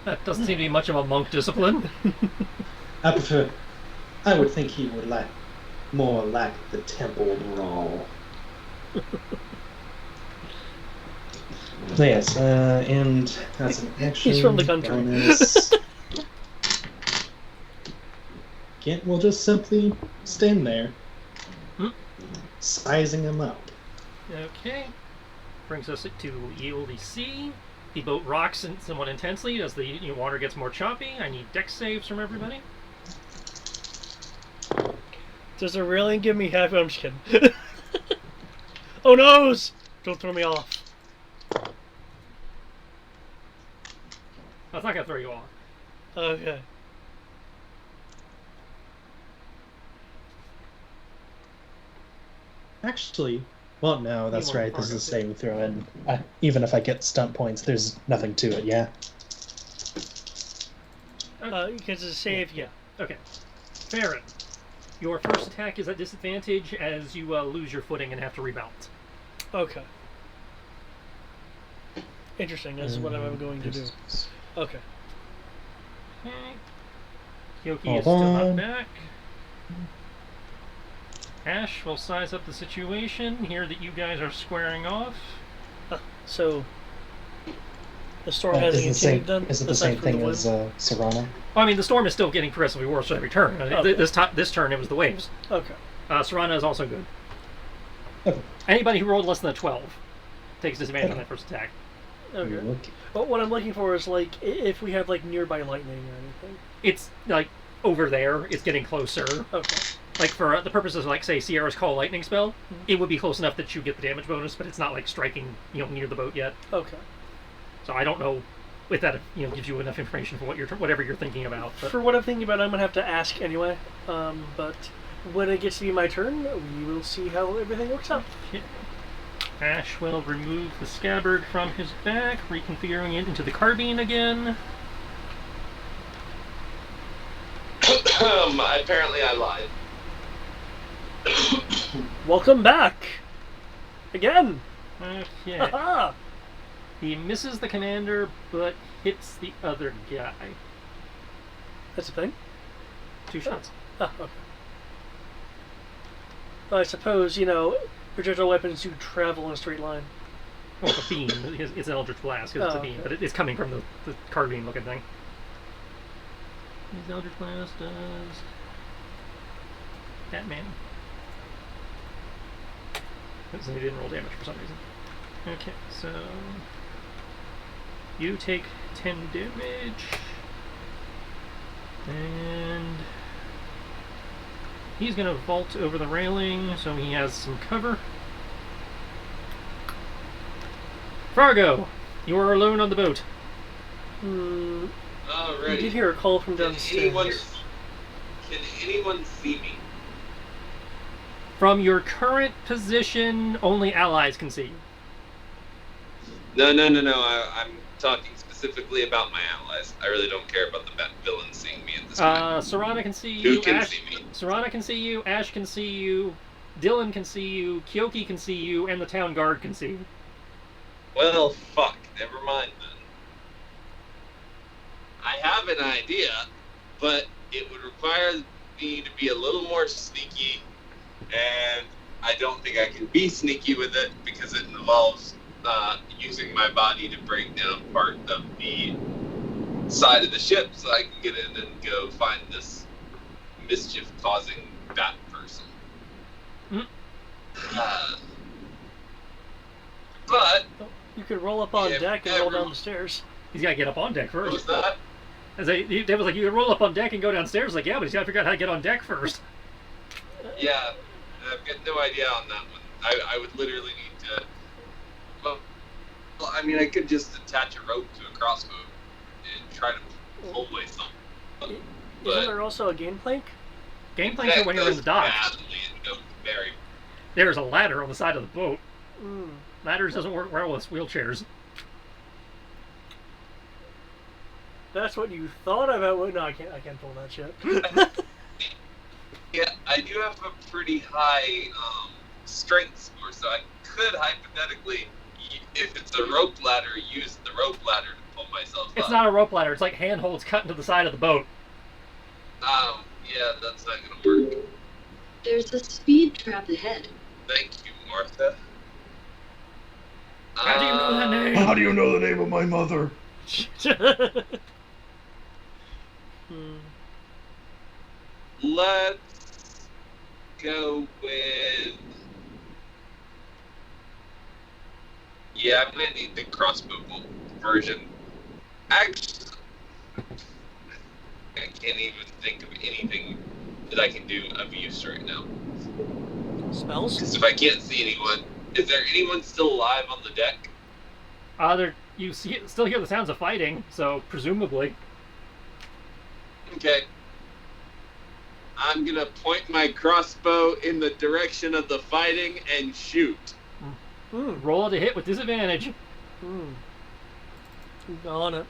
That doesn't seem to be much of a monk discipline. I would think he would more like the temple brawl. Yes, and that's an action. He's from the country. Bonus. Kent will just simply stand there, sizing him up. Okay. Brings us to Yieldy C. The boat rocks somewhat intensely as the water gets more choppy. I need dex saves from everybody. Does it really give me half? I'm just kidding. Oh noes! Don't throw me off. That's not gonna throw you off. Okay. Actually, well, no, that's You want right. This is a target. saving throw, and even if I get stunt points, there's nothing to it. Yeah. Because it's a save, yeah. Okay. Farron, your first attack is at disadvantage as you lose your footing and have to rebound. Okay. Interesting. This is what I'm going to do. Okay. Okay. Kyoki Hold is still on. not back. Ash will size up the situation here that you guys are squaring off. So the storm hasn't continued then? Is it the aside same from thing the as wind? Serrano? Well, I mean, the storm is still getting progressively worse every turn. Okay. This turn, it was the waves. Okay. Serrana is also good. Okay. Anybody who rolled less than a 12 takes disadvantage on that first attack. Okay. Okay. But what I'm looking for is like if we have like nearby lightning or anything. It's like over there. It's getting closer. Okay. Like for the purposes of like say Sierra's Call lightning spell, it would be close enough that you get the damage bonus, but it's not like striking near the boat yet. Okay. So I don't know if that gives you enough information for whatever you're thinking about. But For what I'm thinking about, I'm gonna have to ask anyway. But when it gets to be my turn, we will see how everything works out. Ash will remove the scabbard from his back, reconfiguring it into the carbine again. Apparently I lied. Welcome back. Again. Okay. Haha. He misses the commander, but hits the other guy. That's a thing. 2 shots. Oh, okay. Well, I suppose projectile weapons do travel in a straight line. Well, it's a beam. It's an Eldritch Blast because it's a beam, okay. but it's coming from the carbine looking thing. His Eldritch Blast does Batman. So he didn't roll damage for some reason. Okay, so you take 10 damage, and he's gonna vault over the railing, so he has some cover. Fargo, you are alone on the boat. Alrighty. You did hear a call from downstairs. Can anyone see me? From your current position, only allies can see you. No. I'm talking specifically about my allies. I really don't care about the villains seeing me at this point. Serrana can see you. Who can see me? Serrana can see you. Ash can see you. Dylan can see you. Kyoki can see you, and the town guard can see you. Well, fuck. Never mind then. I have an idea, but it would require me to be a little more sneaky, and I don't think I can be sneaky with it because it involves using my body to break down part of the side of the ship so I can get in and go find this mischief-causing bat person. But You could roll up on If deck and roll ever- down the stairs. He's got to get up on deck what was first. that? Dave was like, you can roll up on deck and go downstairs. Like, yeah, but he's got to figure out how to get on deck first. Yeah, I've got no idea on that one. I would literally need to. Well, I mean, I could just attach a rope to a crossbow and try to pull myself. Isn't But there also a game plank? Game planks are when you're in the dock. badly and goes very. There's a ladder on the side of the boat. Mm. Ladders doesn't work well with wheelchairs. That's what you thought about. Well, no, I can't pull that shit. Yeah, I do have a pretty high strength score, so I could hypothetically, if it's a rope ladder, use the rope ladder to pull myself up. It's not a rope ladder. It's like handholds cut into the side of the boat. Yeah, that's not gonna work. There's a speed trap ahead. Thank you, Martha. How do you know that name? How do you know the name of my mother? Let's go with. Yeah, I'm gonna need the crossbow bolt version. Actually, I can't even think of anything that I can do of use right now. Spells? Because if I can't see anyone, is there anyone still alive on the deck? You still hear the sounds of fighting, so presumably. Okay. I'm gonna point my crossbow in the direction of the fighting and shoot. Roll to hit with disadvantage. On it.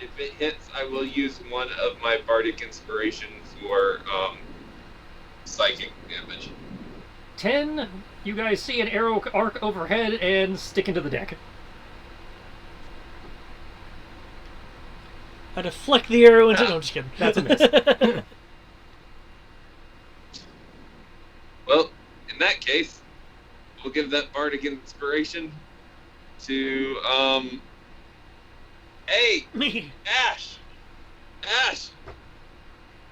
If it hits, I will use one of my bardic inspiration for psychic damage. 10. You guys see an arrow arc overhead and stick into the deck. I deflect the arrow into. No, I'm just kidding. That's a miss. Well, in that case, we'll give that bardic inspiration to hey, Me. Ash,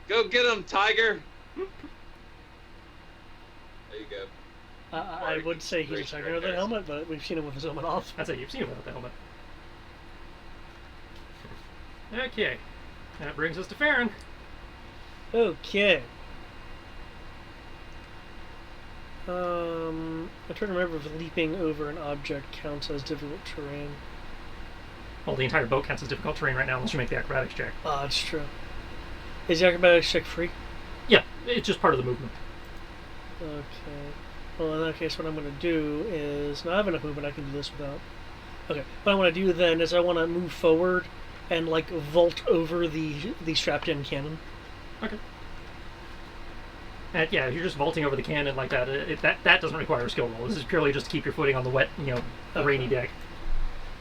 go get him, Tiger. There you go. I would say he was talking about the helmet, but we've seen him with his helmet off. That's it. You've seen him without the helmet. Okay. That brings us to Farron. Okay. I'm trying to remember if leaping over an object counts as difficult terrain. Well, the entire boat counts as difficult terrain right now unless you make the acrobatics check. Ah, that's true. Is the acrobatics check free? Yeah, it's just part of the movement. Okay. Well, in that case, what I'm going to do is... Now, I have enough movement, I can do this without... Okay. What I want to do then is I want to move forward and, like, vault over the strapped-in cannon. Okay. And, yeah, if you're just vaulting over the cannon like that, that doesn't require a skill roll. This is purely just to keep your footing on the wet, rainy deck.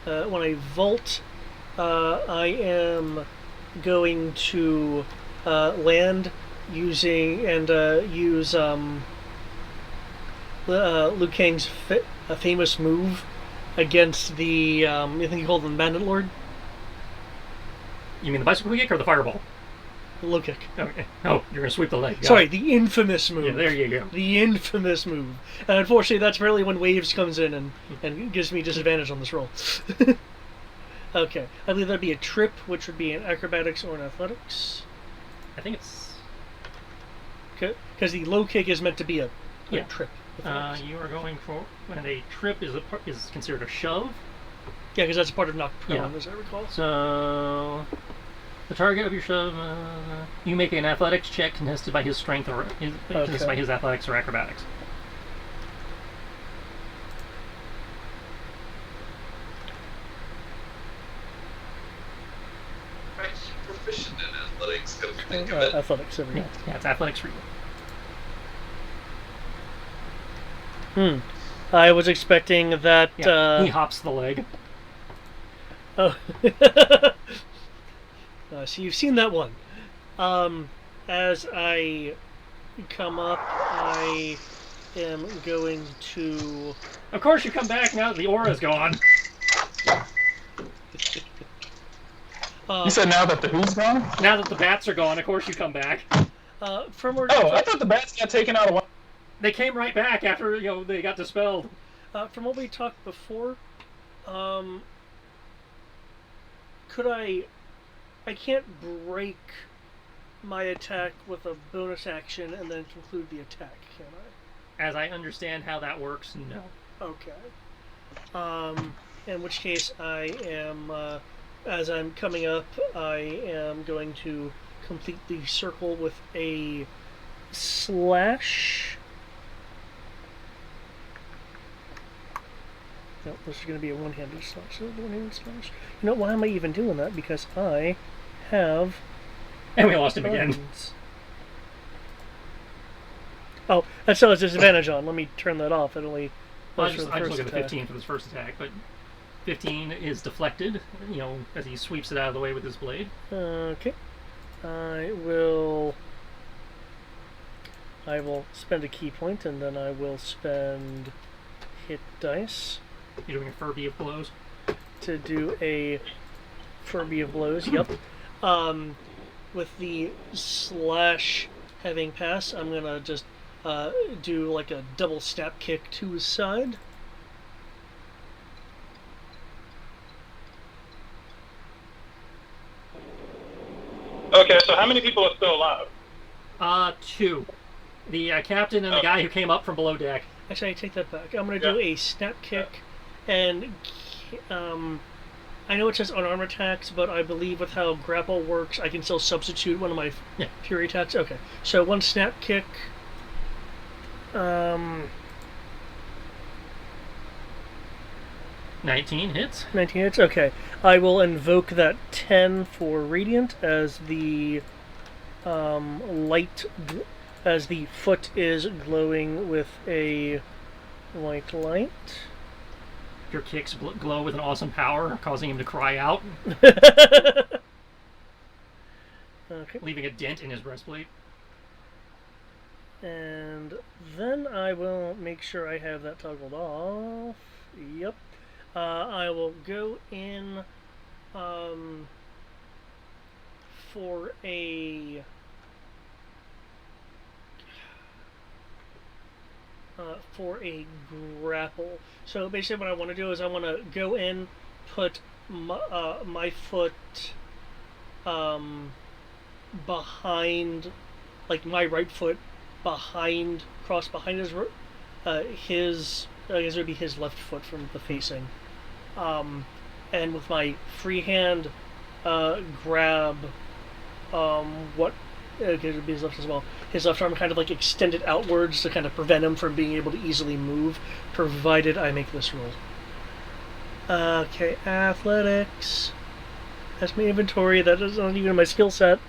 When I vault, I am going to land using and use Liu Kang's famous move against the I think you call them Bandit Lord. You mean the bicycle kick or the fireball? Low kick. Okay. Oh, you're gonna sweep the leg. Sorry, the infamous move. Yeah, there you go. The infamous move. And unfortunately, that's really when Waves comes in and gives me disadvantage on this roll. Okay, I believe that'd be a trip, which would be an acrobatics or an athletics. I think it's... Because the low kick is meant to be a trip. You are going for... When a trip is considered a shove. Yeah, because that's a part of knocked prone, as I recall. So... The target of your shove... you make an athletics check contested by his strength or... contested by his athletics or acrobatics. Proficient in athletics, come to think of it. Athletics, every Yeah, it's athletics for you. I was expecting that... Yeah, he hops the leg. Oh. So you've seen that one. As I come up, I am going to... Of course you come back now that the aura's gone. You said now that the who's gone? Now that the bats are gone, of course you come back. From where... Oh, I thought the bats got taken out a while. They came right back after they got dispelled. From what we talked before, could I can't break my attack with a bonus action and then conclude the attack, can I? As I understand how that works, no. Okay. In which case I am, as I'm coming up, I am going to complete the circle with a slash. No, this is going to be a one-handed slash. One-handed slash. You know, why am I even doing that? Because I have... And we lost him again. Oh, that still has disadvantage on. Let me turn that off. It only... Well, I just look at the 15 for this first attack, but 15 is deflected, as he sweeps it out of the way with his blade. Okay. I will spend a key point, and then I will spend hit dice You're doing a Furby of blows. to do a Furby of blows. Yep. With the slash having passed, I'm gonna just do like a double snap kick to his side. Okay, so how many people are still alive? 2. The captain and the guy who came up from below deck. Actually, I take that back. I'm gonna do a snap kick, and I know it says unarmed attacks, but I believe with how grapple works, I can still substitute one of my fury attacks. Okay, so 1 snap kick. 19 hits. 19 hits. Okay, I will invoke that 10 for radiant as the as the foot is glowing with a white light. Your kicks glow with an awesome power, causing him to cry out, Okay. leaving a dent in his breastplate. And then I will make sure I have that toggled off. Yep. I will go in for a grapple. So basically what I want to do is I want to go in, put my foot behind, like my right foot behind, cross behind his, I guess it would be his left foot from the facing. And with my free hand, grab what it would be his left as well. His left arm kind of like extended outwards to kind of prevent him from being able to easily move, provided I make this roll. Okay, athletics. That's my inventory. That is not even my skill set.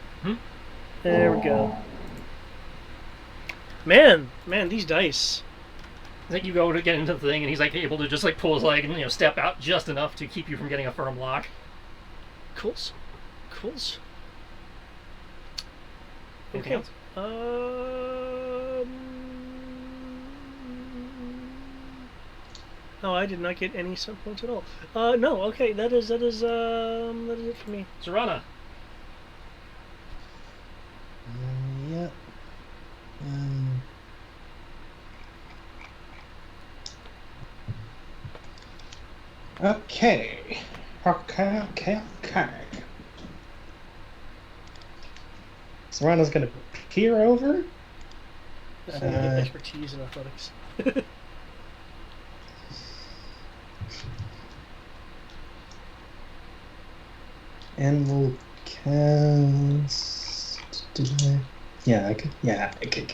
There we go. Man, these dice. I think you go to get into the thing, and he's like able to just like pull his leg and step out just enough to keep you from getting a firm lock. Cools. Anything else? No, I did not get any sub points at all. No, okay, that is it for me. Serana. Yeah. Okay. Serana's gonna peer over. So you get expertise in athletics. And we'll cast. Yeah, I could. Yeah, I could.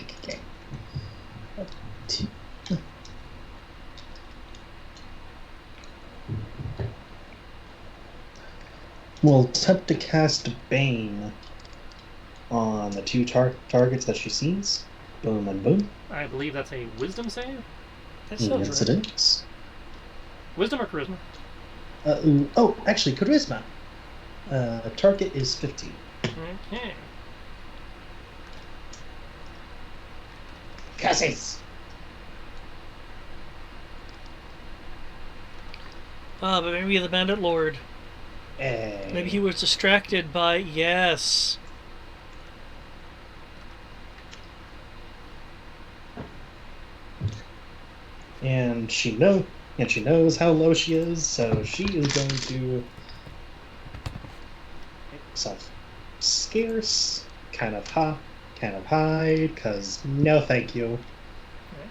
We'll attempt to cast Bane on the 2 targets that she sees. Boom and boom. I believe that's a wisdom save? That sounds Yes, right. it is. Wisdom or charisma? Oh, actually, charisma. Target is 15. Okay. Curses! But maybe the Bandit Lord. Hey. Maybe he was distracted by yes. And she knows how low she is, so she is going to make herself scarce, kind of hide, cause no thank you. Right.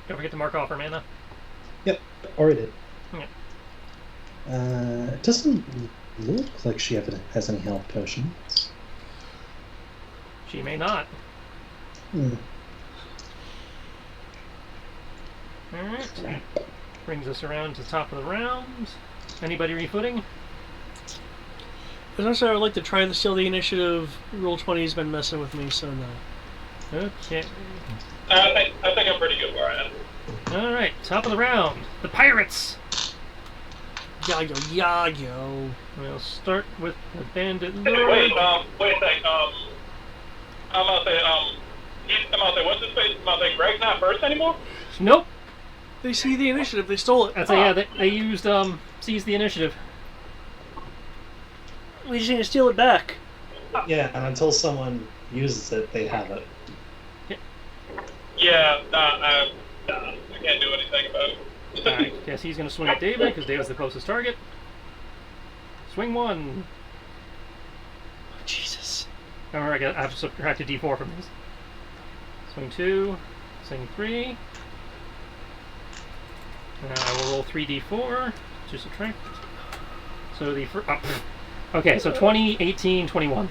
Don't forget to mark off her mana. Yep, already did. Yep. It doesn't look like she has any health potions. She may not. Alright. Brings us around to the top of the round. Anybody refooting? As much as I would like to try to steal the initiative, Roll20's been messing with me, so no. Okay. I think I'm pretty good where I am. Alright, top of the round. The Pirates! Yayo. We'll start with the Bandit Lord. Hey, wait a sec. I'm about to say, what's his face? I'm about to say, Greg's not first anymore? Nope. They see the initiative. They stole it. I'd say, yeah, they used, seize the initiative. We just need to steal it back. Yeah, and until someone uses it, they have it. Yeah, I can't do anything about it. Alright, guess he's going to swing at David, because David's the closest target. Swing 1. Oh, Jesus. Remember, I have to subtract a d4 from these. Swing 2. Swing 3. I will roll 3d4 to subtract. So the first... Okay, so 20, 18, 21.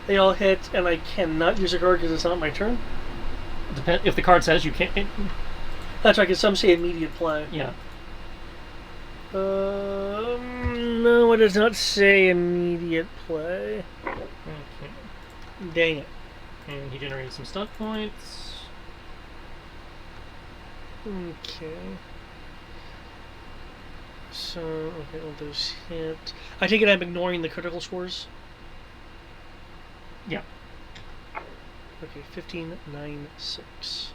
They all hit, and I cannot use a card because it's not my turn. If the card says you can't... That's right, because some say immediate play. Yeah. No, it does not say immediate play. Okay. Dang it. And he generated some stunt points. Okay. So, okay, all those hit. I take it I'm ignoring the critical scores? Yeah. Okay, 15, 9, 6.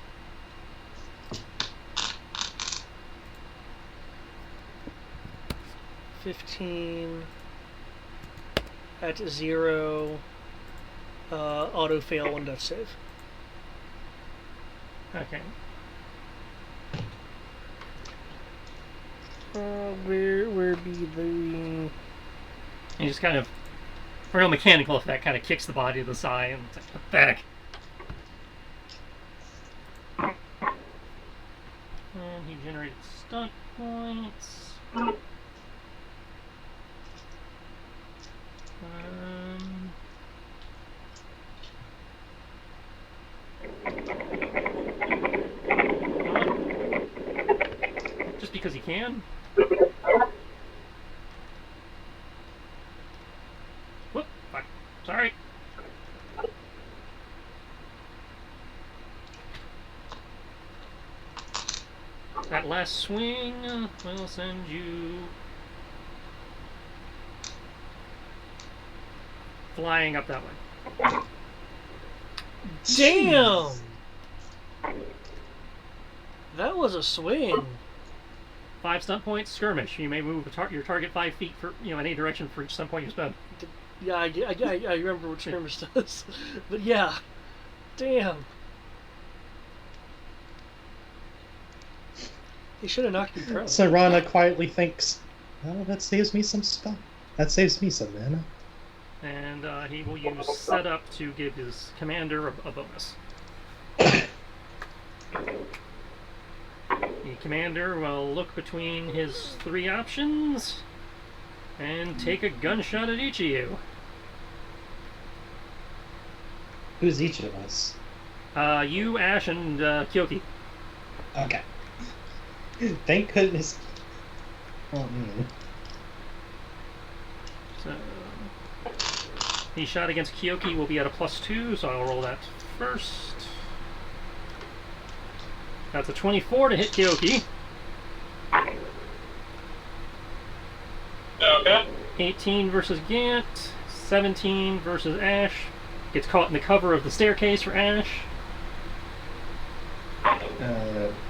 $15 at 0. Auto fail, 1 death save. Okay. Where be the... He just kind of, for no mechanical effect, kind of kicks the body to the side and it's like, pathetic. And he generated stunt points. Just because he can. Whoop! Fuck. Sorry. That last swing will send you flying up that way. Damn! That was a swing. 5 stunt points, skirmish. You may move your target 5 feet for in any direction for each stunt point you spend. Yeah, I remember what skirmish does. But yeah, damn. He should have knocked me prone. So Rana quietly thinks, well, that saves me some stuff. That saves me some mana. And he will use setup to give his commander a bonus. The commander will look between his 3 options and take a gunshot at each of you. Who's each of us? You, Ash, and Kyoki. Okay. Thank goodness. Oh, So, the shot against Kyoki will be at a +2, so I'll roll that first. That's a 24 to hit Kyoki. Okay. 18 versus Gant. 17 versus Ash. Gets caught in the cover of the staircase for Ash.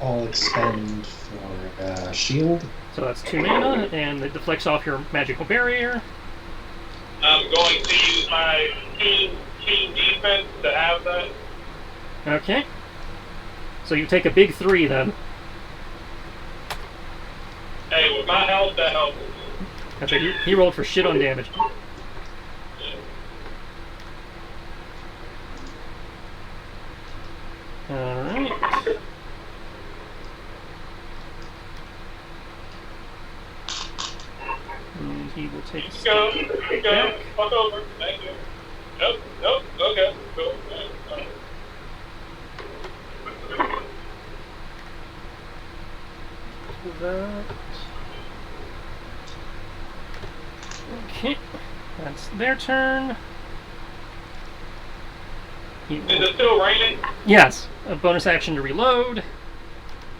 I'll expend for shield. So that's 2 mana, and it deflects off your magical barrier. I'm going to use my team defense to have that. Okay. So you take a big 3 then. Hey, with my health, that helps. That's it. He rolled for shit on damage. Alright. And he will take a Go, step go, back. fuck over. Thank you. Nope, okay, cool. That. Okay. That's their turn. Is it still raining? Yes. A bonus action to reload.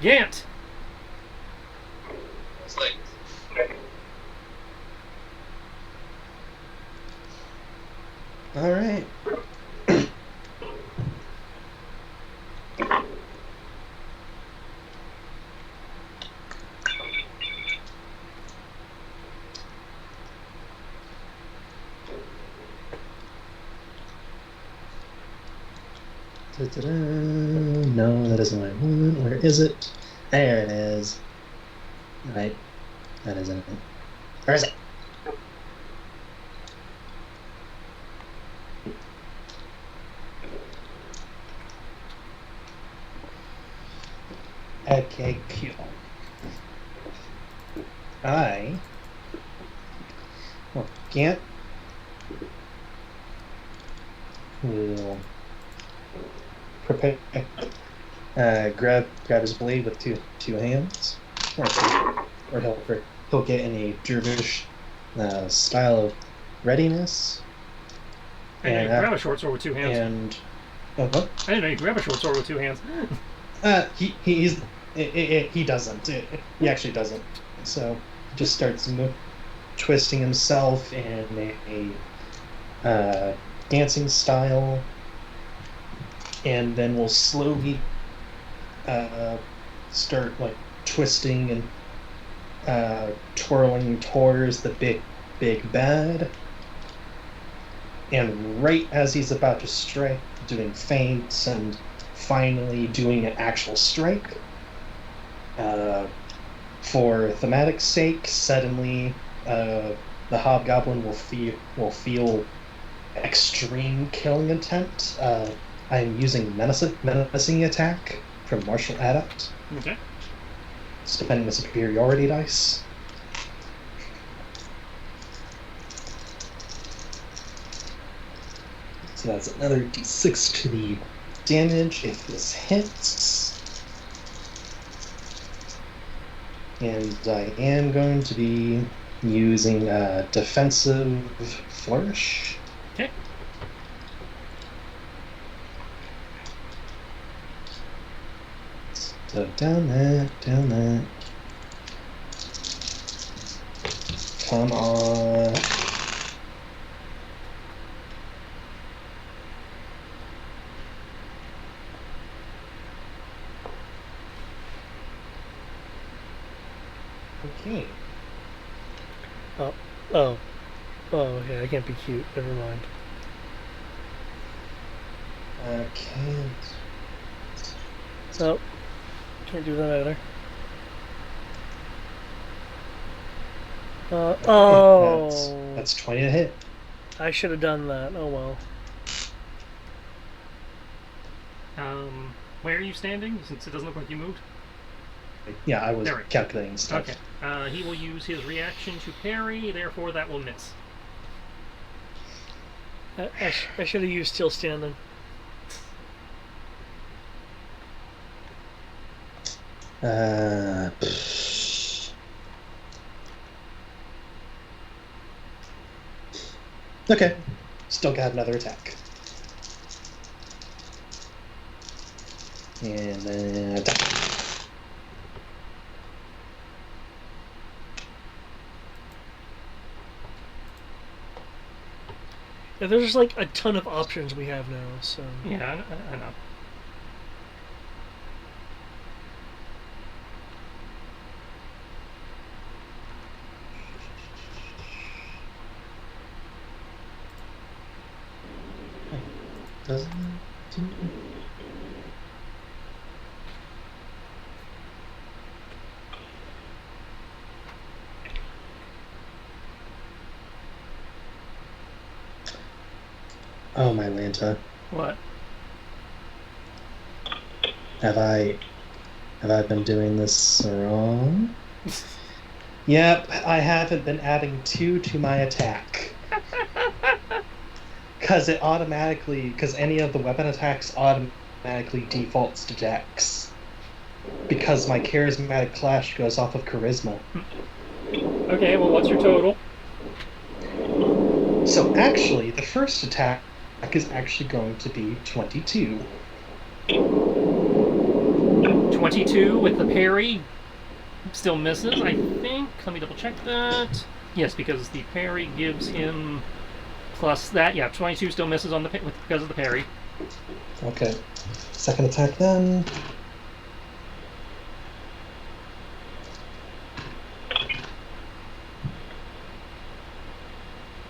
Gant. It's like, All right. Da-da-da. No, that isn't what I want. Where is it? There it is. Right. That isn't it. Where is it? Okay, cool. I can't. Will prepare. Grab his blade with two hands, or he'll get in a dervish style of readiness. I didn't know you grab a short sword with two hands. And what? I didn't know you grab a short sword with two hands. He doesn't. He actually doesn't. So he just starts twisting himself in a dancing style, and then we'll slowly start like twisting and twirling towards the big bad. And right as he's about to strike, doing feints and finally doing an actual strike, for thematic sake, suddenly the hobgoblin will feel extreme killing intent. I'm using menacing attack from martial adept. Okay. Spending the superiority dice. So that's another d6 to the damage if this hits. And I am going to be using defensive flourish. Okay. So down that. Come on. Okay. Oh, okay, I can't be cute. Never mind. Okay. So, can't do that either. That's 20 to hit. I should have done that. Oh well. Where are you standing? Since it doesn't look like you moved. Yeah, I was calculating stuff. Okay. He will use his reaction to parry, therefore that will miss. I should have used still standing. Okay. Still got another attack. And then attack. Yeah, there's like a ton of options we have now, so... Yeah, I know. Oh, my Lanta. What? Have I been doing this wrong? Yep, I haven't been adding 2 to my attack. Because any of the weapon attacks automatically defaults to Dex. Because my charismatic clash goes off of charisma. Okay, well, what's your total? So actually, the first attack is actually going to be 22. 22 with the parry. Still misses, I think. Let me double check that. Yes, because the parry gives him plus that. Yeah, 22 still misses on because of the parry. Okay. Second attack then.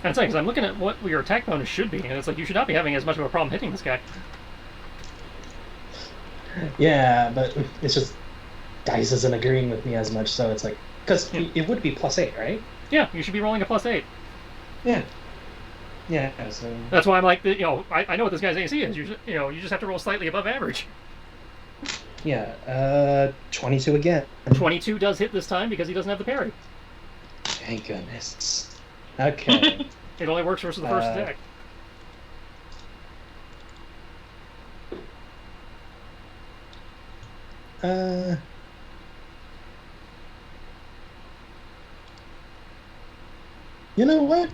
That's right, because I'm looking at what your attack bonus should be, and it's like you should not be having as much of a problem hitting this guy. Yeah, but it's just dice isn't agreeing with me as much, so it's like because it would be +8, right? Yeah, you should be rolling a +8. Yeah. Yeah. So That's why I'm like, I know what this guy's AC is. You just have to roll slightly above average. yeah, 22 again. 22 does hit this time because he doesn't have the parry. Thank goodness. Okay. It only works versus the first attack. You know what?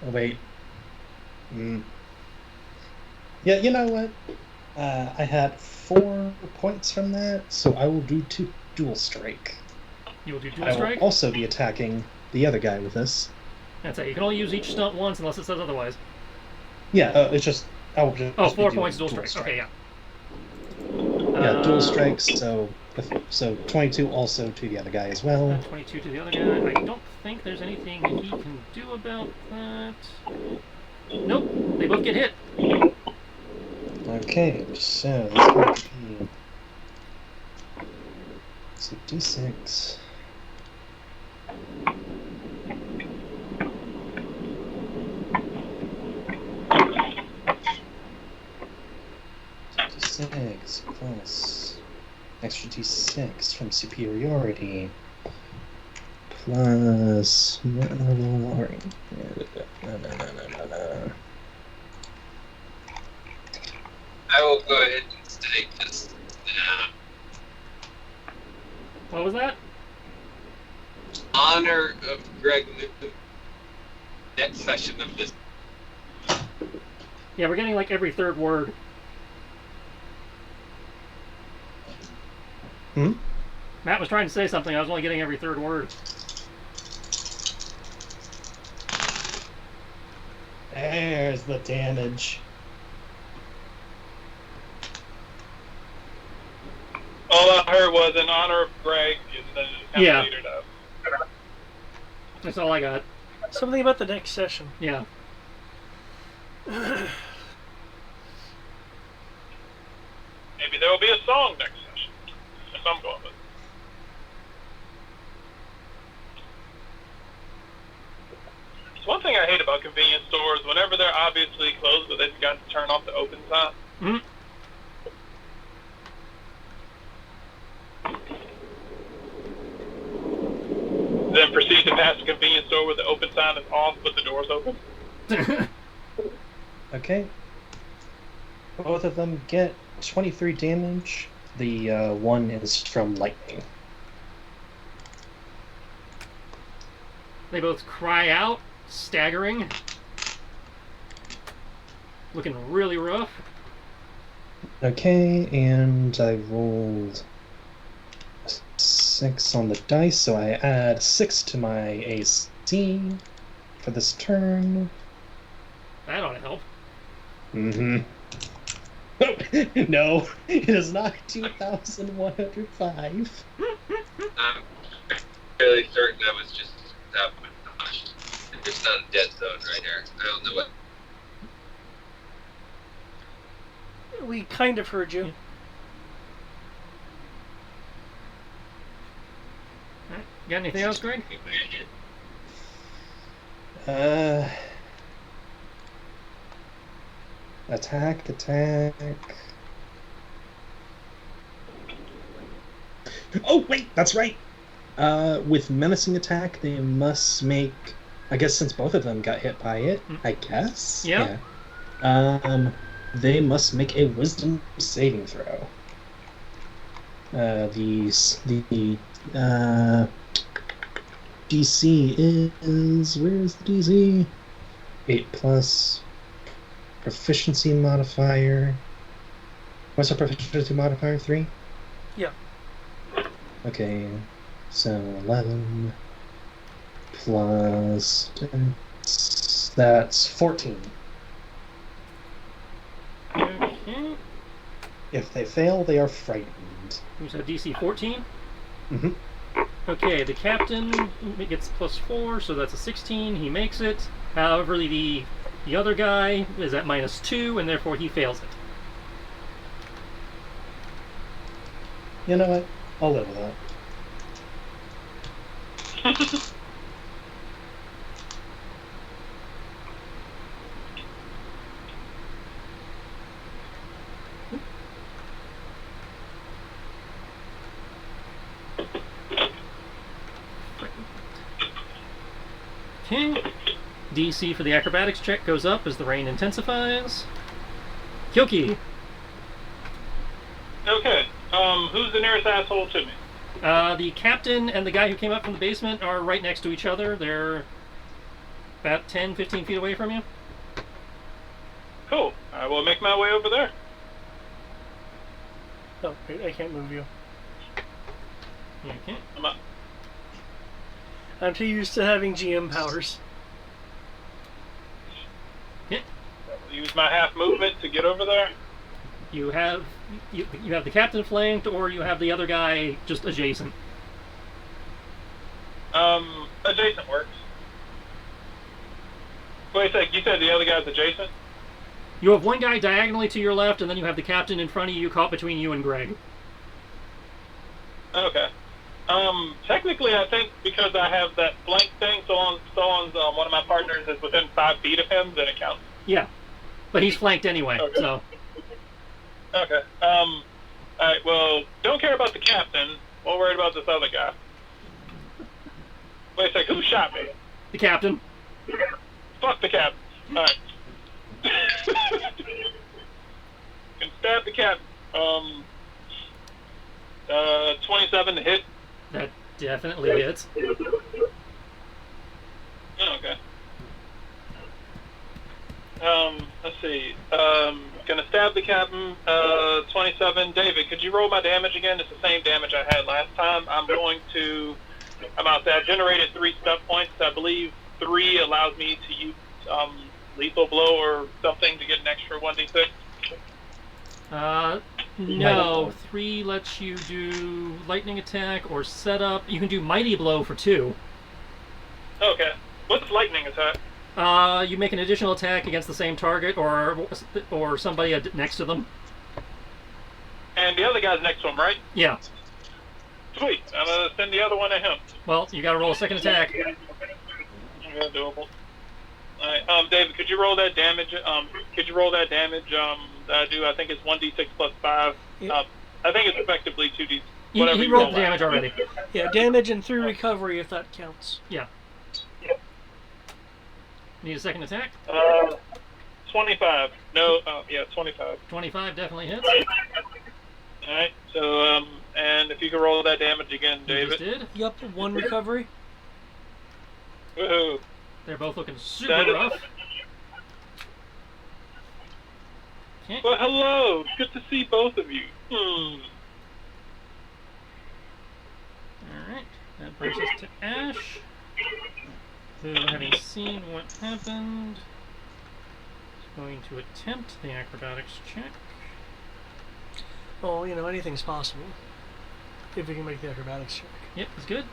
Oh, wait. Yeah, you know what? I had 4 points from that, so I will do dual strike. You will do dual I strike? will also be attacking the other guy with this. That's it. You can only use each stunt once unless it says otherwise. Yeah, it's just... I'll just Oh, be 4 doing points dual strike. Okay, yeah. Yeah, dual strikes, so 22 also to the other guy as well. 22 to the other guy. I don't think there's anything he can do about that. Nope, they both get hit. Okay, so that's going to be... So D6... D6 plus extra D6 from superiority plus no. I will go ahead and stay just now. What was that? Honor of Greg next session of this. Yeah, we're getting like every third word. Matt was trying to say something. I was only getting every third word. There's the damage. All I heard was in honor of Greg, and then just kind Yeah. of lead it up. That's all I got. Something about the next session. Yeah. Maybe there will be a song next session. If I'm going with it. It's one thing I hate about convenience stores. Whenever they're obviously closed, but they forgot to turn off the open sign. Mm-hmm. Then proceed to pass the convenience store where the open sign is off, but the door's open. Okay. Both of them get 23 damage. The one is from lightning. They both cry out, staggering, looking really rough. Okay, and I rolled a 6 on the dice, so I add 6 to my AC for this turn. That ought to help. Mm-hmm. No, it is not 2,105. I'm fairly certain that was just that. There's not a dead zone right here. I don't know what. We kind of heard you. Alright. Got anything else, Greg? Attack. Oh, wait, that's right. With menacing attack, they must make... I guess since both of them got hit by it, I guess? Yeah. They must make a wisdom saving throw. The DC is... Where's the DC? 8 plus... Proficiency modifier. What's our proficiency modifier? 3? Yeah. Okay, so 11 plus... That's 14. Okay. If they fail, they are frightened. You said DC 14? Mm-hmm. Okay, the captain gets +4, so that's a 16. He makes it. However, the other guy is at -2, and therefore he fails it. You know what? I'll live with that. Okay. DC for the acrobatics check goes up as the rain intensifies. Kyoki. Okay. Who's the nearest asshole to me? The captain and the guy who came up from the basement are right next to each other. They're about 10, 15 feet away from you. Cool. I will make my way over there. Oh, wait, I can't move you. You can't. I'm up. I'm too used to having GM powers. Yeah. Use my half movement to get over there. You have you have the captain flanked, or you have the other guy just adjacent. Adjacent works. Wait a sec, you said the other guy's adjacent? You have one guy diagonally to your left, and then you have the captain in front of you, caught between you and Greg. Okay. Technically, I think because I have that flank thing, so long one of my partners is within 5 feet of him, then it counts. Yeah, but he's flanked anyway, Okay. so. Okay. Alright, well, don't care about the captain. More worried about this other guy. Wait a sec, who shot me? The captain. Fuck the captain. Alright. Can stab the captain. 27 to hit. That definitely hits. Oh, okay. Let's see. Gonna stab the captain. 27. David, could you roll my damage again? It's the same damage I had last time. I generated 3 stuff points. I believe 3 allows me to use lethal blow or something to get an extra 1d6. No. 3 lets you do lightning attack or setup. You can do mighty blow for 2. Okay. What's lightning attack? You make an additional attack against the same target or somebody next to them. And the other guy's next to him, right? Yeah. Sweet. I'm gonna send the other one to him. Well, you gotta roll a second attack. Yeah, doable. Alright, David, could you roll that damage? That I do. I think it's 1d6 plus 5. I think it's effectively 2d. Whatever He you rolled roll the damage already. Yeah, damage and 3 recovery if that counts. Yeah. Need a second attack? 25. No, yeah, 25. 25 definitely hits. Alright, so, and if you could roll that damage again, You David. just did. Yup, 1 recovery. Woohoo. They're both looking super rough. Okay. Well, hello. Good to see both of you. Alright. That brings us to Ash, who, having seen what happened, is going to attempt the acrobatics check. Oh, you know, anything's possible. If we can make the acrobatics check. Yep, it's good.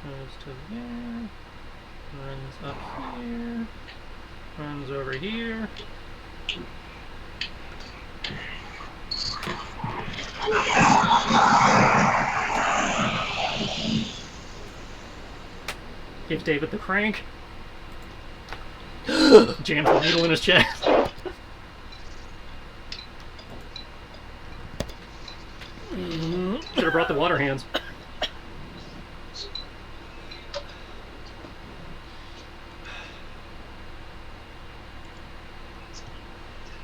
Goes to there. Runs up here. Runs over here. Gives David the crank. Jams the needle in his chest. Should have brought the water hands.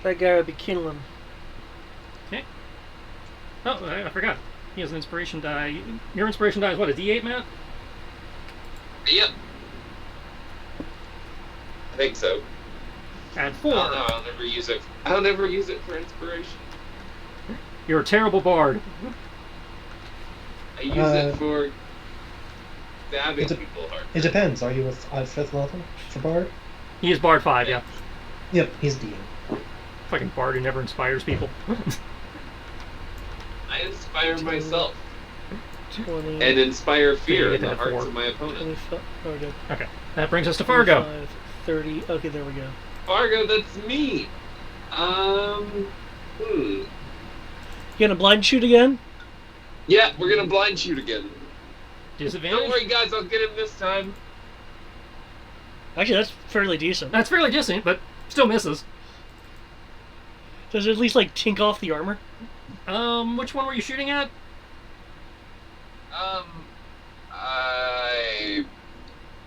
That guy would be Kinlan. Okay. Oh, I forgot. He has an inspiration die. Your inspiration die is what, a D8, Matt? Yep. I think so. Add 4. I don't know. I'll never use it for inspiration. You're a terrible bard. I use it for stabbing people hard. It depends. Are you a 5th level for Bard? He is Bard 5, yeah. Yep, he's DM. Fucking Bard who never inspires people. I inspire myself 20, and inspire So fear you in get the that hearts 4. of my opponent. 25, oh, good. Okay. That brings us to Fargo. 25, 30, okay, there we go. Fargo, that's me. You gonna blind shoot again? Yeah, we're gonna blind shoot again. Disadvantage? Don't worry, guys, I'll get him this time. Actually, that's fairly decent. That's fairly decent, but still misses. Does it at least, like, tink off the armor? Which one were you shooting at?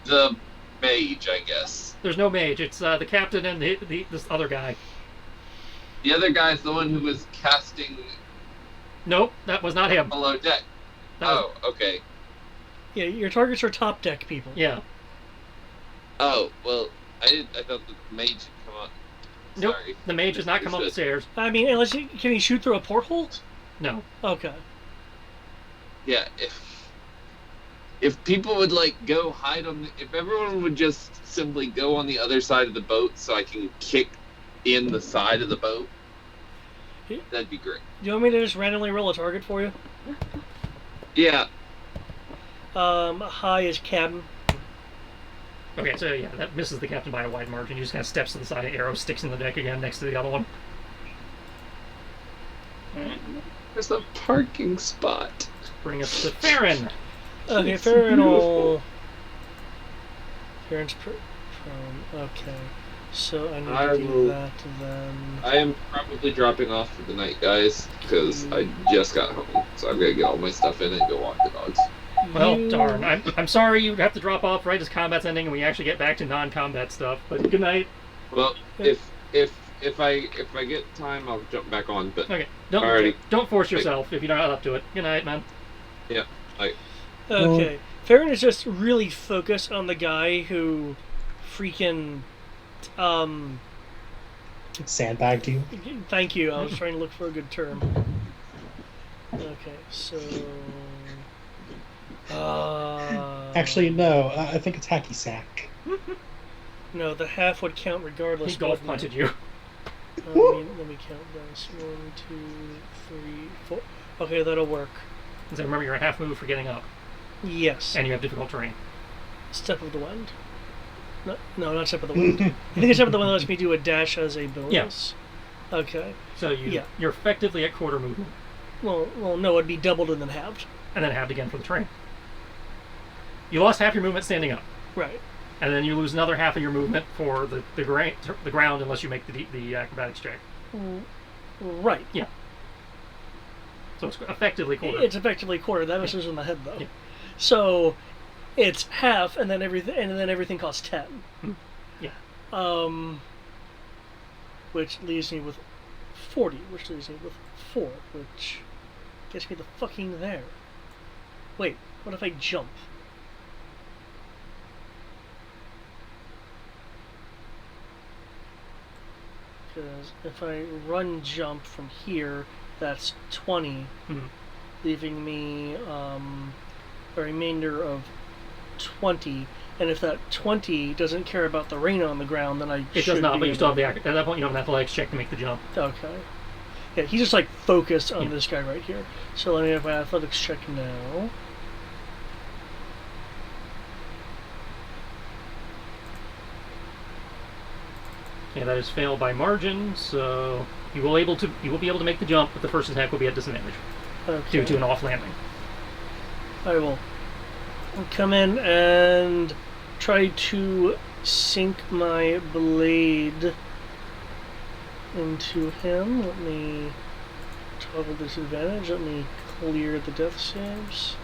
The mage, I guess. There's no mage. It's the captain and this other guy. The other guy's the one who was casting Nope, that was not him. below deck. That Okay. Yeah, your targets are top deck people. Yeah. Oh, well, I thought the mage had come up. Nope, Sorry. the mage has not come up the stairs. I mean, can he shoot through a porthole? No. Okay. Yeah, if people would like go hide on if everyone would just simply go on the other side of the boat so I can kick in the side of the boat, that'd be great. Do you want me to just randomly roll a target for you? Yeah. High is cabin. Okay, so yeah, that misses the captain by a wide margin. He just kind of steps to the side, arrow sticks in the deck again next to the other one. There's a parking spot. Bring us to Farron. Okay, Farron will... Farron's prone. Okay. So I need I to do will- that then. I am probably dropping off for the night, guys, because I just got home. So I'm gonna get all my stuff in and go walk the dogs. Well, You- darn. I'm sorry you have to drop off right as combat's ending and we actually get back to non-combat stuff. But good night. Well, if I get time, I'll jump back on. But Okay, Alrighty. don't force yourself if you're not up to it. Good night, man. yeah, Okay. Farron is just really focused on the guy who freaking Sandbagged you. thank you. I was trying to look for a good term. Okay, so Actually, no. I think it's hacky sack. no, the half would count regardless. He golf but- punted you. let me count this. 1, 2, 3, 4. Okay, that'll work. So remember, you're a half move for getting up, Yes. and you have difficult terrain. Step of the Wind. No, not Step of the Wind. I think Step of the Wind lets me do a dash as a bonus. Okay. So you're effectively at quarter movement, Well, no, it'd be doubled and then halved. and then halved again for the terrain. You lost half your movement standing up, Right. and then you lose another half of your movement for the ground unless you make the acrobatics check. Right. Yeah. So it's effectively quarter. It's effectively quarter. That messes with my head though. Yeah. So it's half, and then everything costs 10. Yeah. Which leaves me with 40, which leaves me with 4, which gets me the fucking there. Wait, what if I jump? Because if I run jump from here, that's 20, Mhm. leaving me a remainder of 20. And if that 20 doesn't care about the rain on the ground, then I It should does not, be but you able- still have at that point you have an athletics check to make the jump. Okay. Yeah, he's just like focused on Yeah. this guy right here. So let me have my athletics check now. Yeah, that is failed by margin, so you will be able to make the jump, but the first attack will be at disadvantage Okay. due to an off landing. I will come in and try to sink my blade into him. Let me toggle disadvantage. Let me clear the death saves.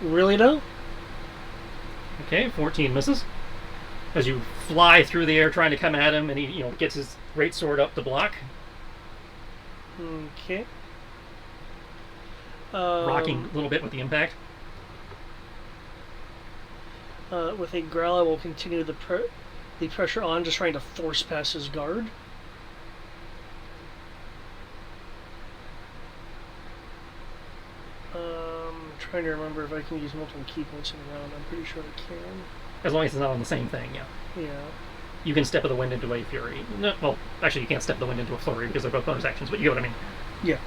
Really though? Okay, 14 misses. As you fly through the air trying to come at him, and he gets his great sword up to block, Okay. rocking a little bit with the impact. With a growl, I will continue the pressure on, just trying to force past his guard. Trying to remember if I can use multiple key points in a round. I'm pretty sure I can. As long as it's not on the same thing, yeah. Yeah. You can step of the wind into a fury. No, well, actually, you can't step of the wind into a flurry because they're both bonus actions, but you get what I mean. Yeah.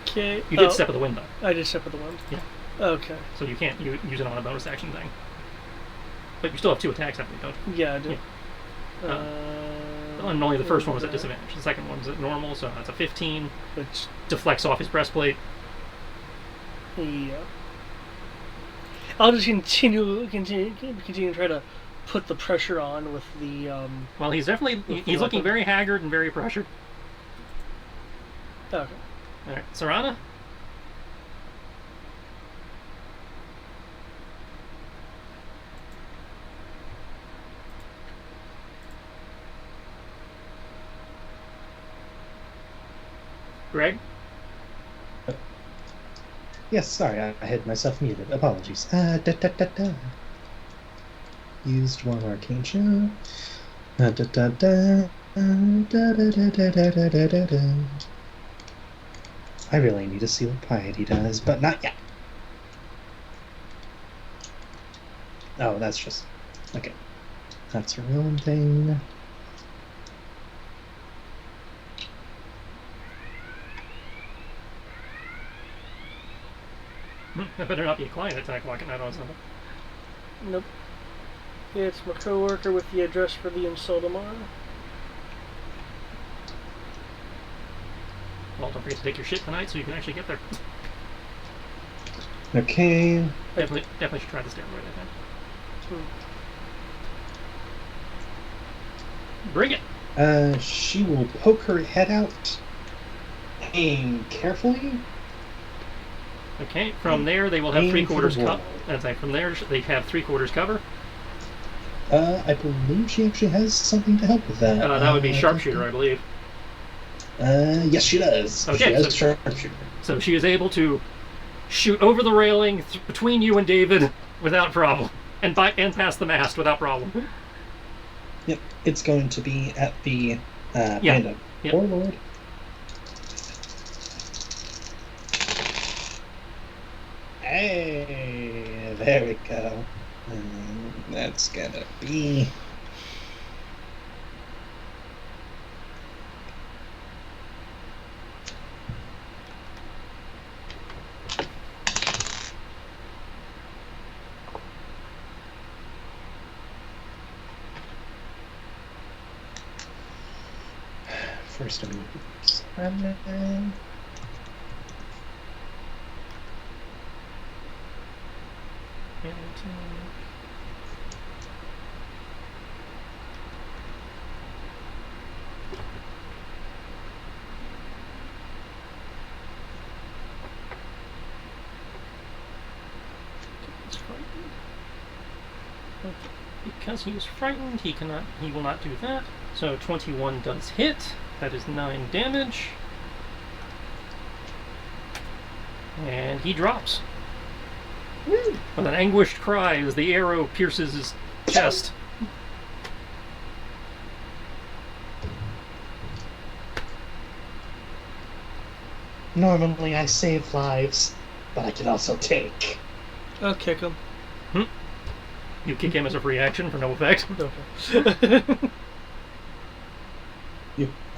Okay. You did step of the wind, though. I did step of the wind. Yeah. Okay. So you can't use it on a bonus action thing. But you still have 2 attacks, haven't you, don't you? Yeah, I do. Yeah. And only the first one was at disadvantage. The second one's at normal, so that's a 15. Which, Deflects off his breastplate. yeah. I'll just continue to try to put the pressure on with the. Well, he's definitely he's looking very haggard and very pressured. Okay. All right, Sarana. Greg. Yes, sorry, I had myself muted. Apologies. Used one arcane shot. I really need to see what piety does, but not yet. Oh, that's just... Okay. That's a real thing. That better not be a client attack walking out on something. Nope. It's my coworker with the address for the insult tomorrow. Well, don't forget to take your shit tonight so you can actually get there. Okay. Definitely should try the steroid, I think. Bring it! She will poke her head out. Aim carefully. Okay, from there they will have 3/4 cover. That's right, from there they have 3/4 cover. I believe she actually has something to help with that. That would be sharpshooter, I believe. Yes, she does. Okay, she has sharpshooter. So she is able to shoot over the railing between you and David without problem, and past the mast without problem. Yep, it's going to be at the Yep. Warlord. Hey, there we go. That's gonna be... First I'm gonna do Because he is frightened, he will not do that. So 21 does hit. That is 9 damage. And he drops. With an anguished cry as the arrow pierces his chest. Normally I save lives, but I can also take. I'll kick him. You kick him as a free action for no effect. Okay.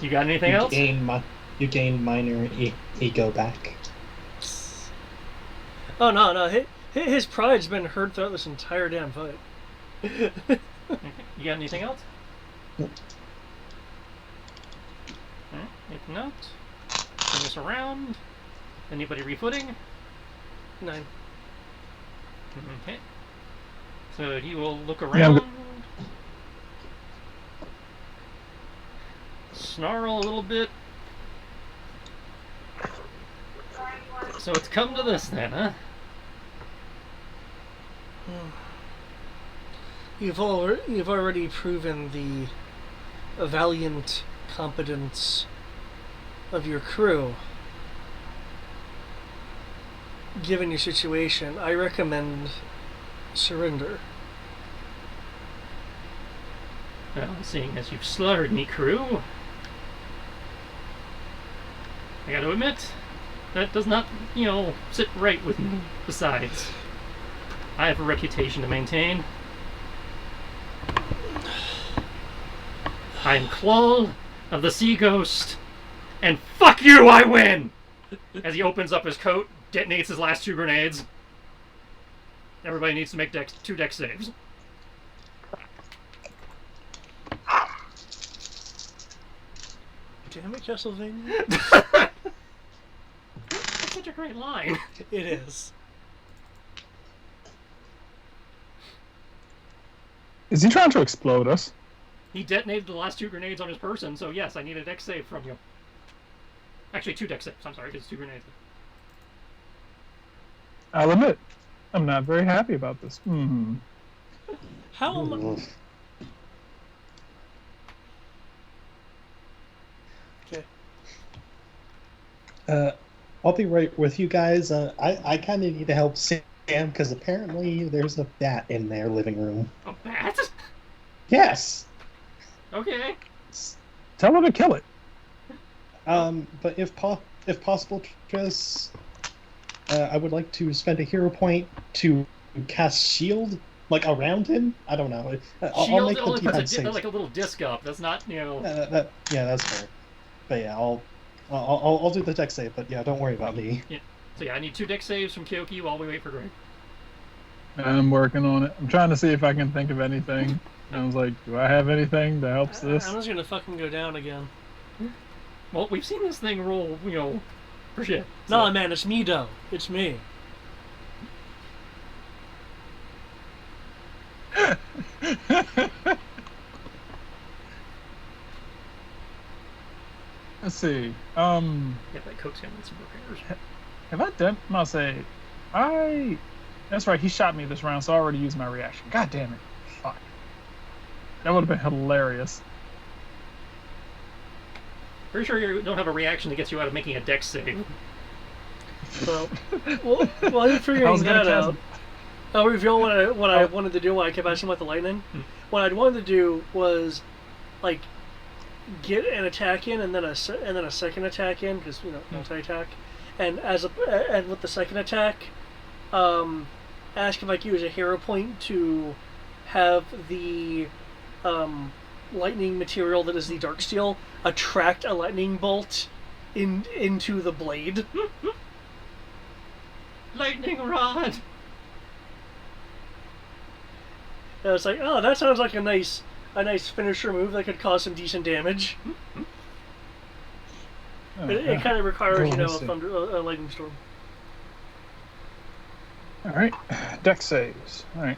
You got anything else? You gain minor ego back. Oh no! His pride's been hurt throughout this entire damn fight. Okay. You got anything else? Nope. If not, turn this around. Anybody refooting? 9. Okay. So he will look around. Snarl a little bit. So it's come to this then, huh? You've already proven the valiant competence of your crew. Given your situation, I recommend surrender. Well, seeing as you've slaughtered me, crew, I gotta admit, that does not, sit right with me. Besides, I have a reputation to maintain. I am Claw of the Sea Ghost, and fuck you, I win! As he opens up his coat, detonates his last 2 grenades. Everybody needs to make 2 dex saves. Damn it, Castlevania. That's such a great line. It is. Is he trying to explode us? He detonated the last 2 grenades on his person, so yes, I need a dex save from you. Actually, 2 dex saves. I'm sorry, it's 2 grenades. I'll admit, I'm not very happy about this. How am I... Okay. I'll be right with you guys. I kind of need to help Sam because apparently there's a bat in their living room. A bat? Yes. Okay. Tell her to kill it. But if possible, Tris, I would like to spend a hero point to cast shield, like around him. I don't know. Shield I'll make the only puts D10 like a little disc up. That's not, you know. Yeah, that's fair. But yeah, I'll do the deck save. But yeah, don't worry about me. Yeah. So yeah, I need 2 dex saves from Kyoki while we wait for Greg. I'm working on it. I'm trying to see if I can think of anything. I was like, do I have anything that helps this? I'm just gonna fucking go down again. Well, we've seen this thing roll, you know, for shit. So. No, man, it's me, though. It's me. Let's see. Yeah, that coax him with some repairs. Have I done? I'll say, That's right. He shot me this round, so I already used my reaction. God damn it! Fuck. That would have been hilarious. Pretty sure you don't have a reaction that gets you out of making a dex save. So, well, I'm figuring that out. I'll reveal what I wanted to do when I kept asking about the lightning. What I'd wanted to do was, like, get an attack in and then a second attack in, because, you know, multi-attack. And and with the second attack, ask if I could use a hero point to have the lightning material that is the dark steel attract a lightning bolt into the blade. Lightning rod. And I was like, oh, that sounds like a nice finisher move that could cause some decent damage. It kind of requires, you know, a lightning storm. All right, deck saves. All right,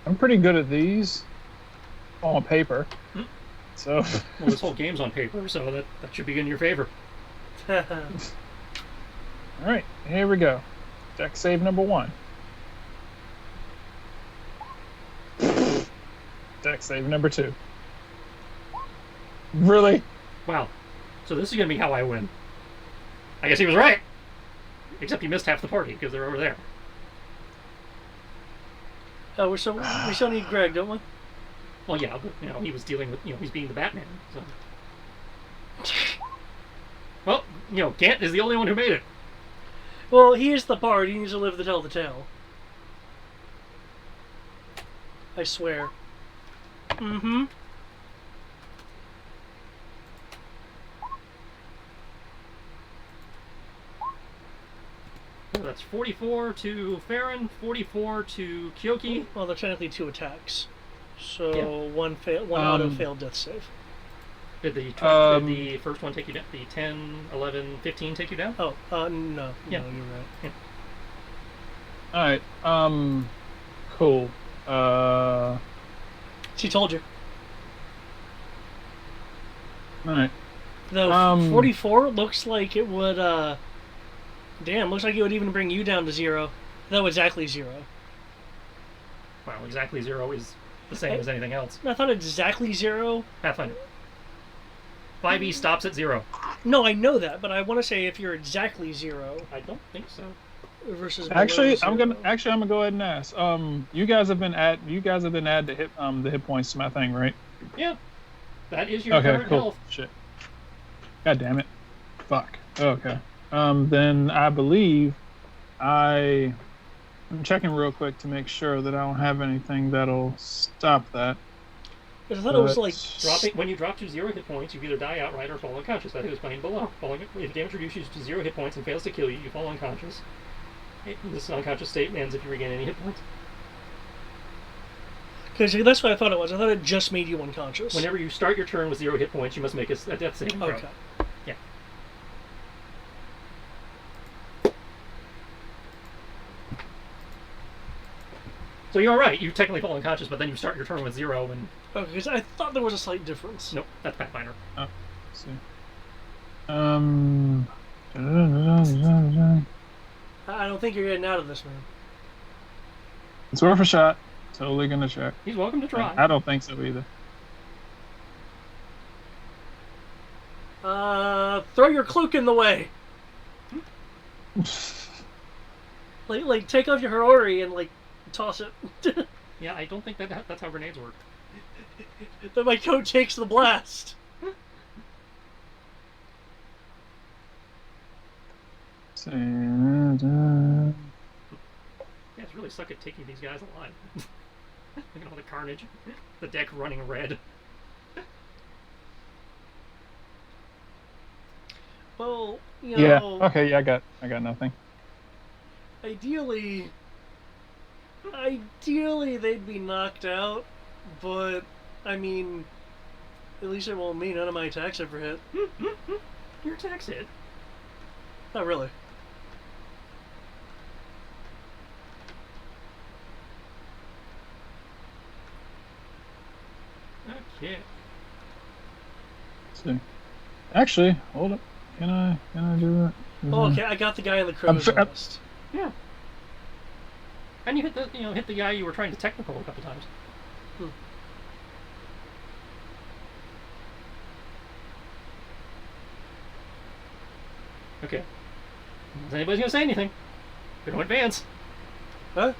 I'm pretty good at these on paper. So well, this whole game's on paper, so that should be in your favor. All right, here we go. Deck save number 1. Deck save number 2. Really? Wow. So this is gonna be how I win. I guess he was right. Except he missed half the party because they're over there. Oh, we still need Greg, don't we? Well, yeah, but you know he was dealing with, you know, he's being the Batman. So. Well, you know, Gant is the only one who made it. Well, he is the bard. He needs to live to tell the tale. I swear. Mm-hmm. So that's 44 to Farron, 44 to Kyoki. Well, they're technically 2 attacks. So Yeah. one auto-failed death save. Did the first one take you down? The 10, 11, 15 take you down? Oh, no. Yeah. No, you're right. Yeah. All right. Cool. She told you. All right. The 44 looks like it would, damn, looks like it would even bring you down to 0. No, exactly 0. Well, exactly 0 is the same as anything else. I thought exactly 0. Pathfinder. 5e stops at 0. No, I know that, but I want to say if you're exactly 0. I don't think so. Versus Actually, below I'm 0. gonna go ahead and ask. You guys have been add the hit points to my thing, right? Yeah. That is your Okay, current cool. health. Shit. God damn it. Fuck. Okay. Then I believe I'm checking real quick to make sure that I don't have anything that'll stop that. I thought it was like when you drop to 0 hit points, you either die outright or fall unconscious. That is playing below. If damage reduces to 0 hit points and fails to kill you, you fall unconscious. This unconscious state ends if you regain any hit points. Because that's what I thought it was. I thought it just made you unconscious. Whenever you start your turn with 0 hit points, you must make a death saving throw. Okay. So you're right. You technically fall unconscious, but then you start your turn with 0 and... Okay, because I thought there was a slight difference. Nope, that's Pathfinder. Oh, let's see. I don't think you're getting out of this, man. It's worth a shot. Totally gonna check. He's welcome to try. I don't think so either. Throw your cloak in the way. like take off your Harori and like toss it. Yeah, I don't think that's how grenades work. Then my coat takes the blast. Yeah, it's really suck at taking these guys alive. Look at all the carnage. The deck running red. Well, you Yeah. know. Okay. Yeah. I got nothing. Ideally, they'd be knocked out, but I mean, at least it won't mean none of my attacks ever hit. Your attacks hit. Not really. Okay. Let's see. Actually, hold up. Can I do that? Oh, okay, I got the guy in the crow's nest. Yeah. And you hit the guy you were trying to technical a couple times. Okay. Is anybody gonna say anything? We don't advance. Huh?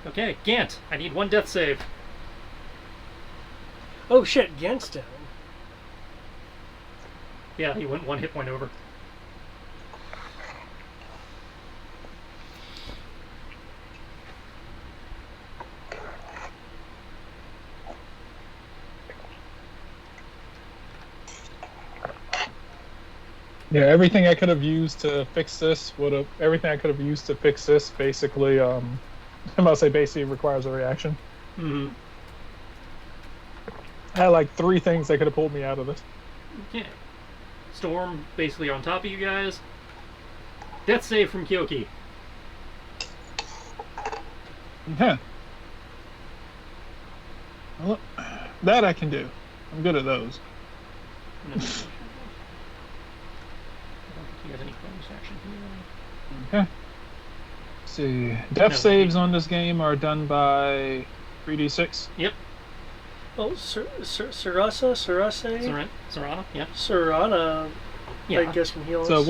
Okay, Gant, I need 1 death save. Oh shit, Gant's down. Yeah, he went 1 hit point over. Yeah, everything I could have used to fix this basically, I'm gonna say basically requires a reaction. Mm-hmm. I had like 3 things that could have pulled me out of this. Okay. Storm basically on top of you guys. Death save from Kyoki. Yeah. Well, that I can do. I'm good at those. No. I don't think he has any bonus action here. Okay. Let's see. Death saves on this game are done by 3d6. Yep. Oh, Sarasa? Sarana, yeah. Sarana, Yeah. I guess can heal us. So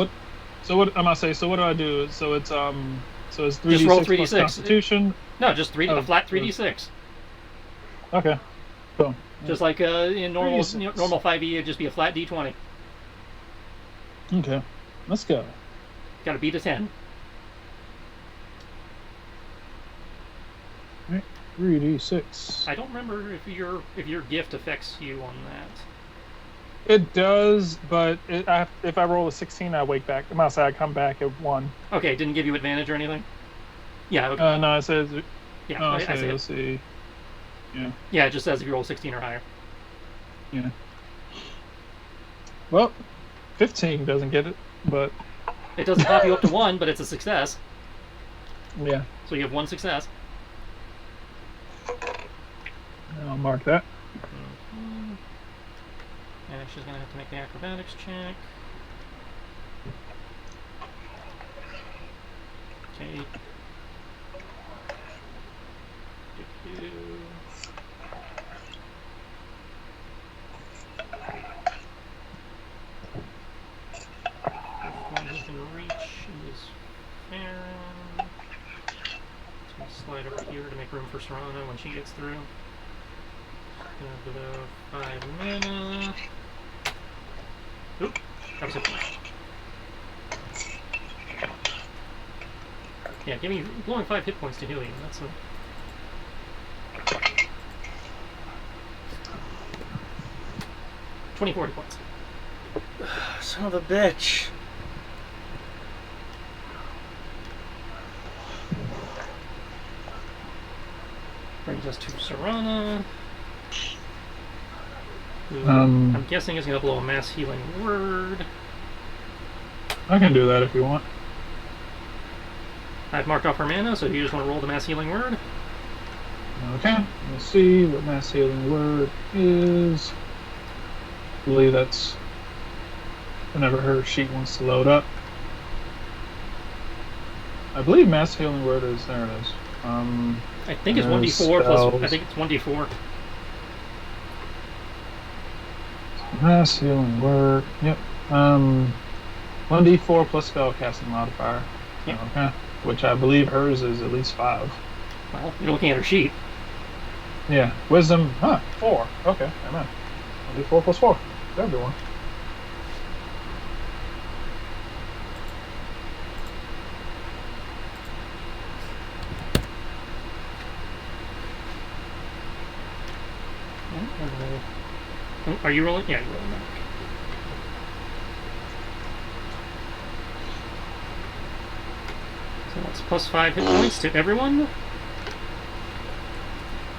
what I'm gonna say, so what do I do? So it's 3d6 Just roll 3d6. plus Constitution. No, just a flat 3d6. Okay. Cool. Just like in normal 3d6. normal 5e, it'd just be a flat d20. Okay. Let's go. Got to beat a 10. 3d6. I don't remember if your gift affects you on that. It does, but if I roll a 16, I wake back. I'm gonna say I come back at 1. Okay, didn't give you advantage or anything? Yeah. Okay. No, it says. Yeah, Oh, I see let's see. Yeah. Yeah, it just says if you roll 16 or higher. Yeah. Well, 15 doesn't get it, but It doesn't pop you up to 1, but it's a success. yeah. So you have 1 success. I'll mark that. Mm-hmm. And she's going to have to make the acrobatics check. Okay. One within reach is Farron. It's going to slide over here to make room for Serana when she gets through. Gonna 5 mana. Oop, that was a point. Yeah, give me blowing 5 hit points to heal you. That's a 24 hit points. Son of a bitch. Brings us to Serana. Who I'm guessing is going to blow a mass healing word. I can do that if you want. I've marked off her mana, so you just want to roll the mass healing word. Okay, let's see what mass healing word is. I believe that's whenever her sheet wants to load up. I believe mass healing word is there. It is. I think it's 1d4 plus. I think it's 1d4. Mass healing word. Yep. 1d4 plus spell casting modifier. Yep. Okay. Which I believe hers is at least 5. Well, you're looking at her sheet. Yeah. Wisdom. 4. Okay. Amen. 1d4 plus 4. For everyone. Are you rolling? Yeah, you're rolling that. So that's plus 5 hit points to everyone.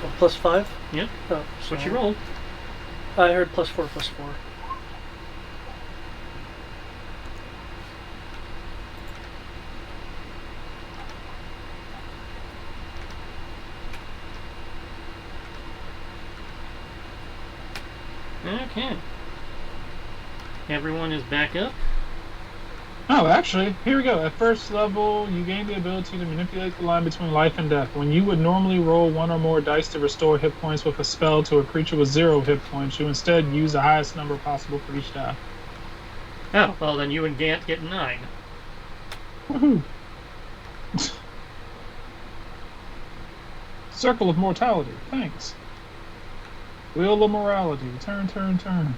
Oh, plus 5? Yep. Oh, That's what you rolled. I heard plus 4, plus 4. Okay. Everyone is back up. Oh, actually, here we go. At first level, you gain the ability to manipulate the line between life and death. When you would normally roll 1 or more dice to restore hit points with a spell to a creature with 0 hit points, you instead use the highest number possible for each die. Oh, well then you and Gant get 9. Woohoo! Circle of Mortality, thanks. Wheel of Morality, turn, turn, turn.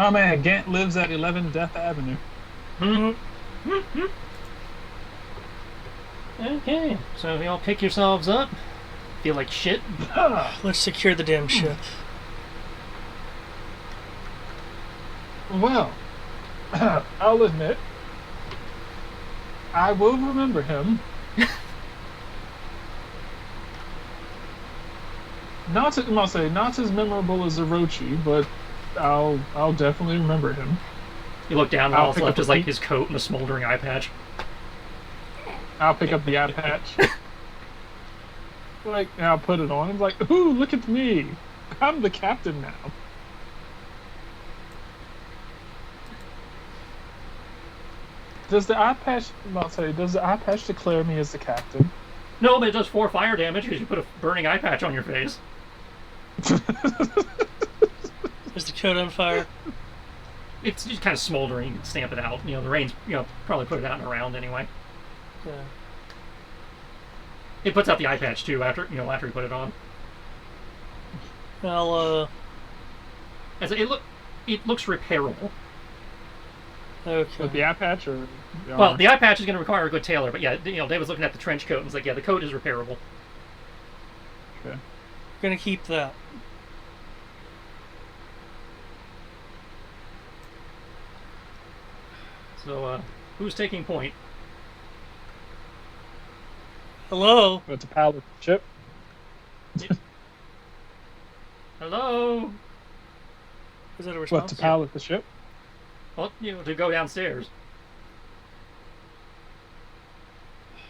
Oh man, Gant lives at 11 Death Avenue. Okay, so you all pick yourselves up. Feel like shit. Let's secure the damn ship. Well, I'll admit, I will remember him. Not as memorable as Orochi, but I'll definitely remember him. You look down and all that's left is like his coat and a smoldering eye patch. I'll pick up the eye patch. And I'll put it on. I'm like, ooh, look at me. I'm the captain now. Does the eye patch declare me as the captain? No, but it does 4 fire damage because you put a burning eye patch on your face. Is the coat on fire? It's just kind of smoldering. You can stamp it out. You know, the rain's, probably put it out in a round anyway. Yeah. It puts out the eye patch too after you put it on. Well, it looks repairable. Okay. With the eye patch or? Well, the eye patch is going to require a good tailor, but yeah, Dave was looking at the trench coat and was like, yeah, the coat is repairable. Okay. Gonna keep that. So, who's taking point? Hello? It's a pilot ship. Hello? Is that a response? What, to pilot the ship? Well, to go downstairs.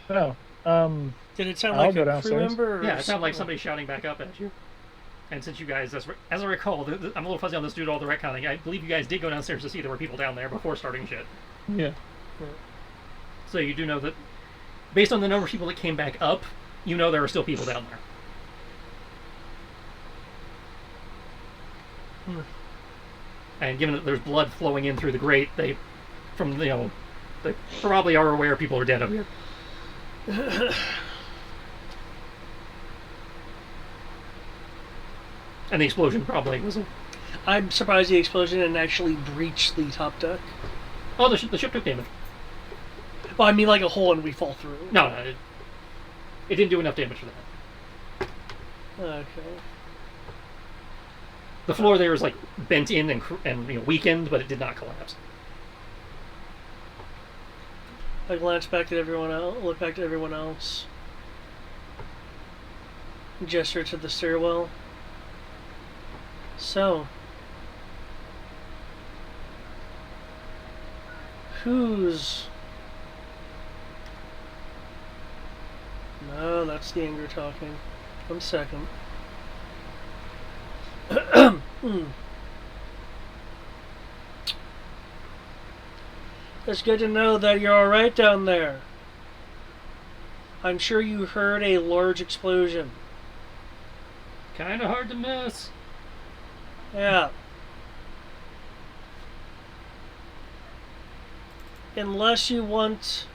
No. Did it sound I'll like go a downstairs. crew member? Or Yeah, it sounded like somebody shouting back up at you. And since you guys, as I recall, I'm a little fuzzy on this due to all the retconning. I believe you guys did go downstairs to see there were people down there before starting shit. Yeah. So you do know that, based on the number of people that came back up, you know there are still people down there. And given that there's blood flowing in through the grate, they probably are aware people are dead up here. And the explosion probably was. I'm surprised the explosion didn't actually breach the top deck. Oh, the ship took damage. Well, I mean like a hole and we fall through. No, it didn't do enough damage for that. Okay. The floor there is like bent in and weakened, but it did not collapse. I glance back at everyone else. Look back to everyone else. Gesture to the stairwell. So, Who's... No, that's the anger talking. 1 second. It's good to know that you're alright down there. I'm sure you heard a large explosion. Kinda hard to miss. Yeah. Unless you want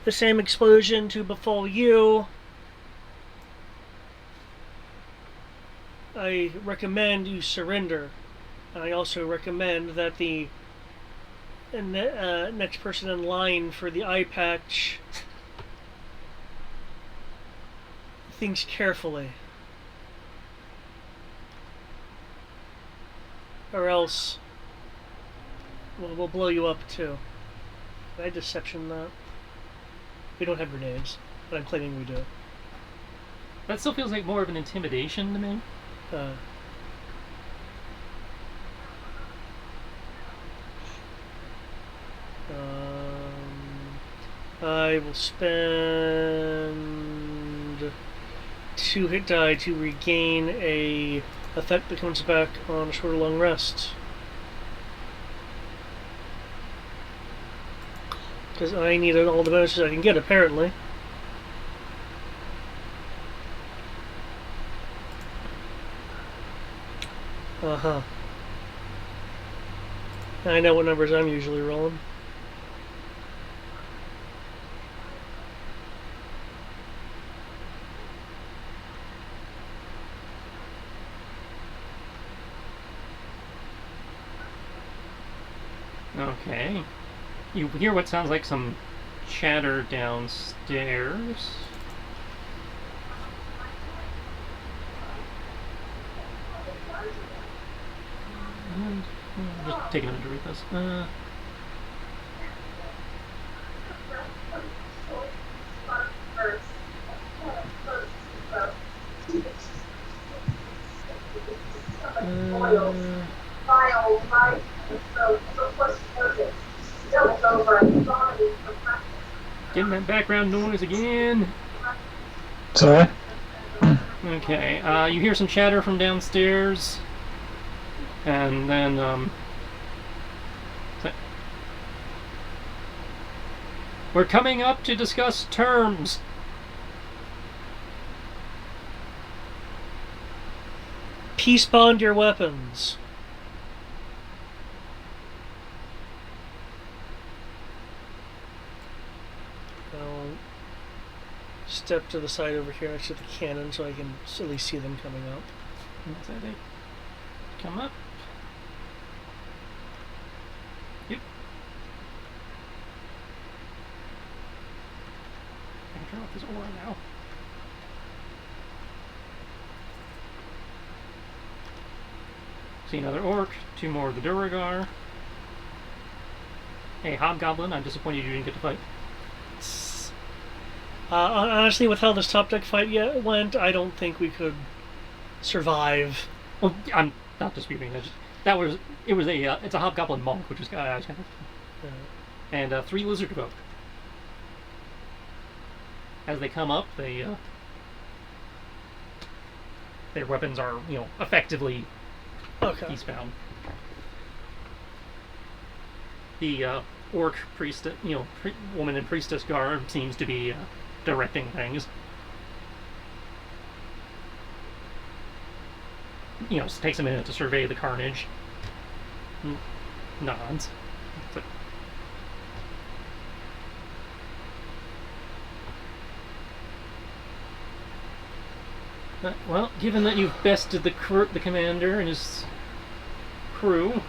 the same explosion to befall you, I recommend you surrender. I also recommend that the next person in line for the eye patch thinks carefully. Or else we'll blow you up too. Did I deception that? We don't have grenades, but I'm claiming we do. That still feels like more of an intimidation to me. I will spend 2 hit die to regain a effect that comes back on a short or long rest. Because I needed all the bonuses I can get, apparently. Uh-huh. I know what numbers I'm usually rolling. Okay. You hear what sounds like some chatter downstairs. And, just take a minute to read this. Getting that background noise again. Sorry? Okay, you hear some chatter from downstairs. And then, we're coming up to discuss terms. Peace bond your weapons. I'll step to the side over here next to the cannon so I can at least see them coming up. So they come up. Yep. I can turn off this aura now. See another orc, 2 more of the Duragar. Hey, Hobgoblin, I'm disappointed you didn't get to fight. Honestly, with how this top deck fight went, I don't think we could survive. Well, I'm not disputing that. It's a Hobgoblin monk, which is kind of. And 3 Lizard Folk. As they come up, their weapons are, effectively eastbound. The orc priest, woman in priestess garb seems to be directing things. Takes a minute to survey the carnage. Nods. Well, given that you've bested the commander and his crew,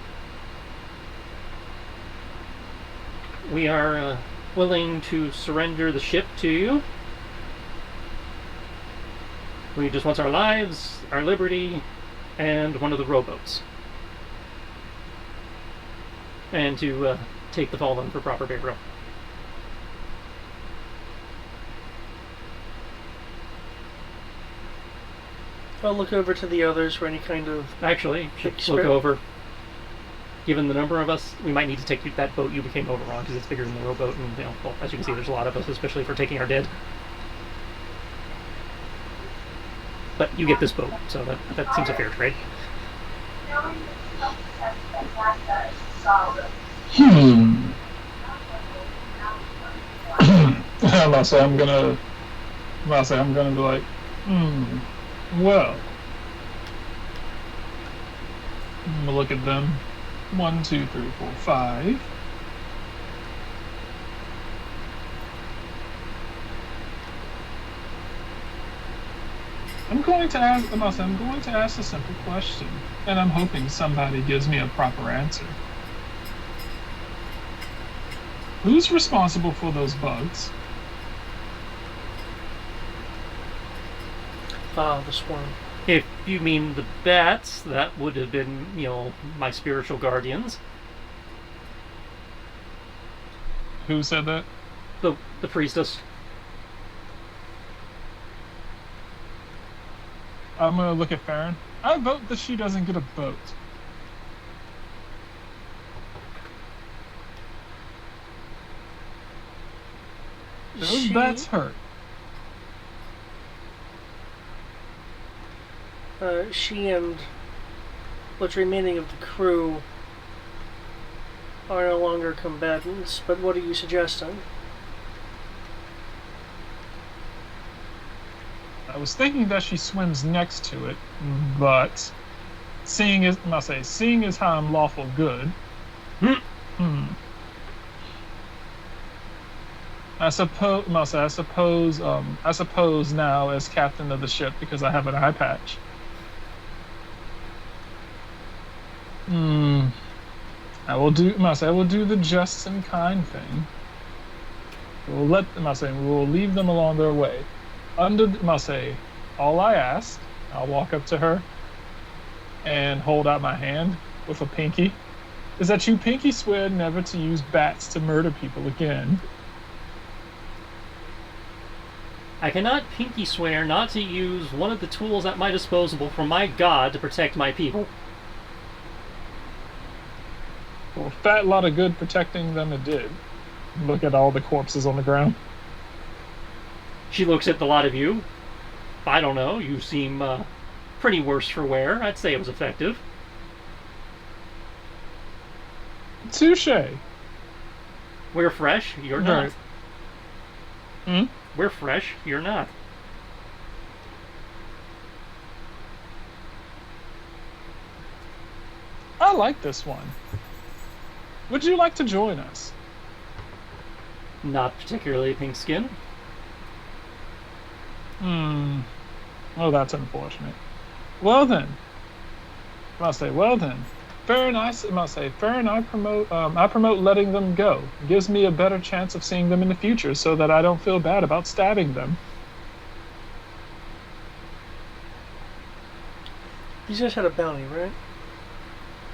we are willing to surrender the ship to you. We just want our lives, our liberty, and one of the rowboats. And to take the fallen for proper burial. I'll look over to the others for any kind of... Actually, look over. Given the number of us, we might need to take that boat you became over on, because it's bigger than the rowboat, and, well, as you can see, there's a lot of us, especially for taking our dead. But you get this boat, so that seems a fair trade. I'm gonna be like, well. I'm gonna look at them. 1, 2, 3, 4, 5. I'm going to ask a simple question, and I'm hoping somebody gives me a proper answer. Who's responsible for those bugs? The swarm. If you mean the bats, that would have been, my spiritual guardians. Who said that? The priestess. I'm gonna look at Farron. I vote that she doesn't get a boat. Those bats hurt. She and what's remaining of the crew are no longer combatants, but what are you suggesting? I was thinking that she swims next to it, but seeing as how I'm lawful good, I suppose now as captain of the ship, because I have an eye patch. I will do the just and kind thing. We will leave them along their way. All I ask, I'll walk up to her and hold out my hand with a pinky, is that you pinky swear never to use bats to murder people again. I cannot pinky swear not to use one of the tools at my disposal from my god to protect my people. Well, a fat lot of good protecting them it did. Look at all the corpses on the ground. She looks at the lot of you. I don't know, you seem pretty worse for wear. I'd say it was effective. Touche. We're fresh, you're not. Right. We're fresh, you're not. I like this one. Would you like to join us? Not particularly pink skin. Oh, that's unfortunate. Well then. Fair and I promote letting them go. It gives me a better chance of seeing them in the future so that I don't feel bad about stabbing them. These guys had a bounty, right?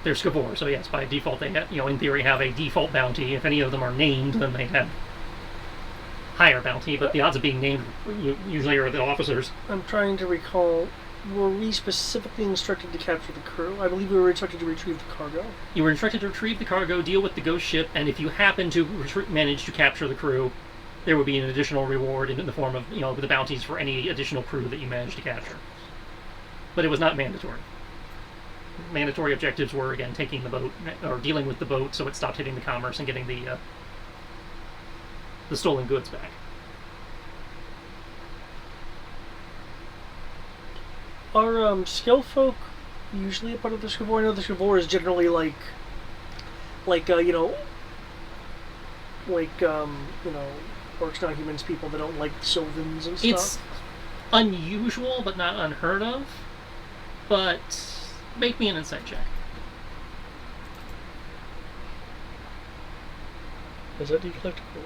They're Skavor, so yes, by default they in theory have a default bounty. If any of them are named, then they have higher bounty, but the odds of being named usually are the officers. I'm trying to recall, were we specifically instructed to capture the crew? I believe we were instructed to retrieve the cargo. You were instructed to retrieve the cargo, deal with the ghost ship, and if you happen to manage to capture the crew, there would be an additional reward in the form of, the bounties for any additional crew that you managed to capture. But it was not mandatory. Mandatory objectives were, again, taking the boat, or dealing with the boat so it stopped hitting the commerce and getting the stolen goods back. Are skill folk usually a part of the Skavor? I know the Skavor is generally orcs, not humans, people that don't like Sylvans and stuff. It's unusual, but not unheard of. But make me an insight check. Is that deflect? Cool.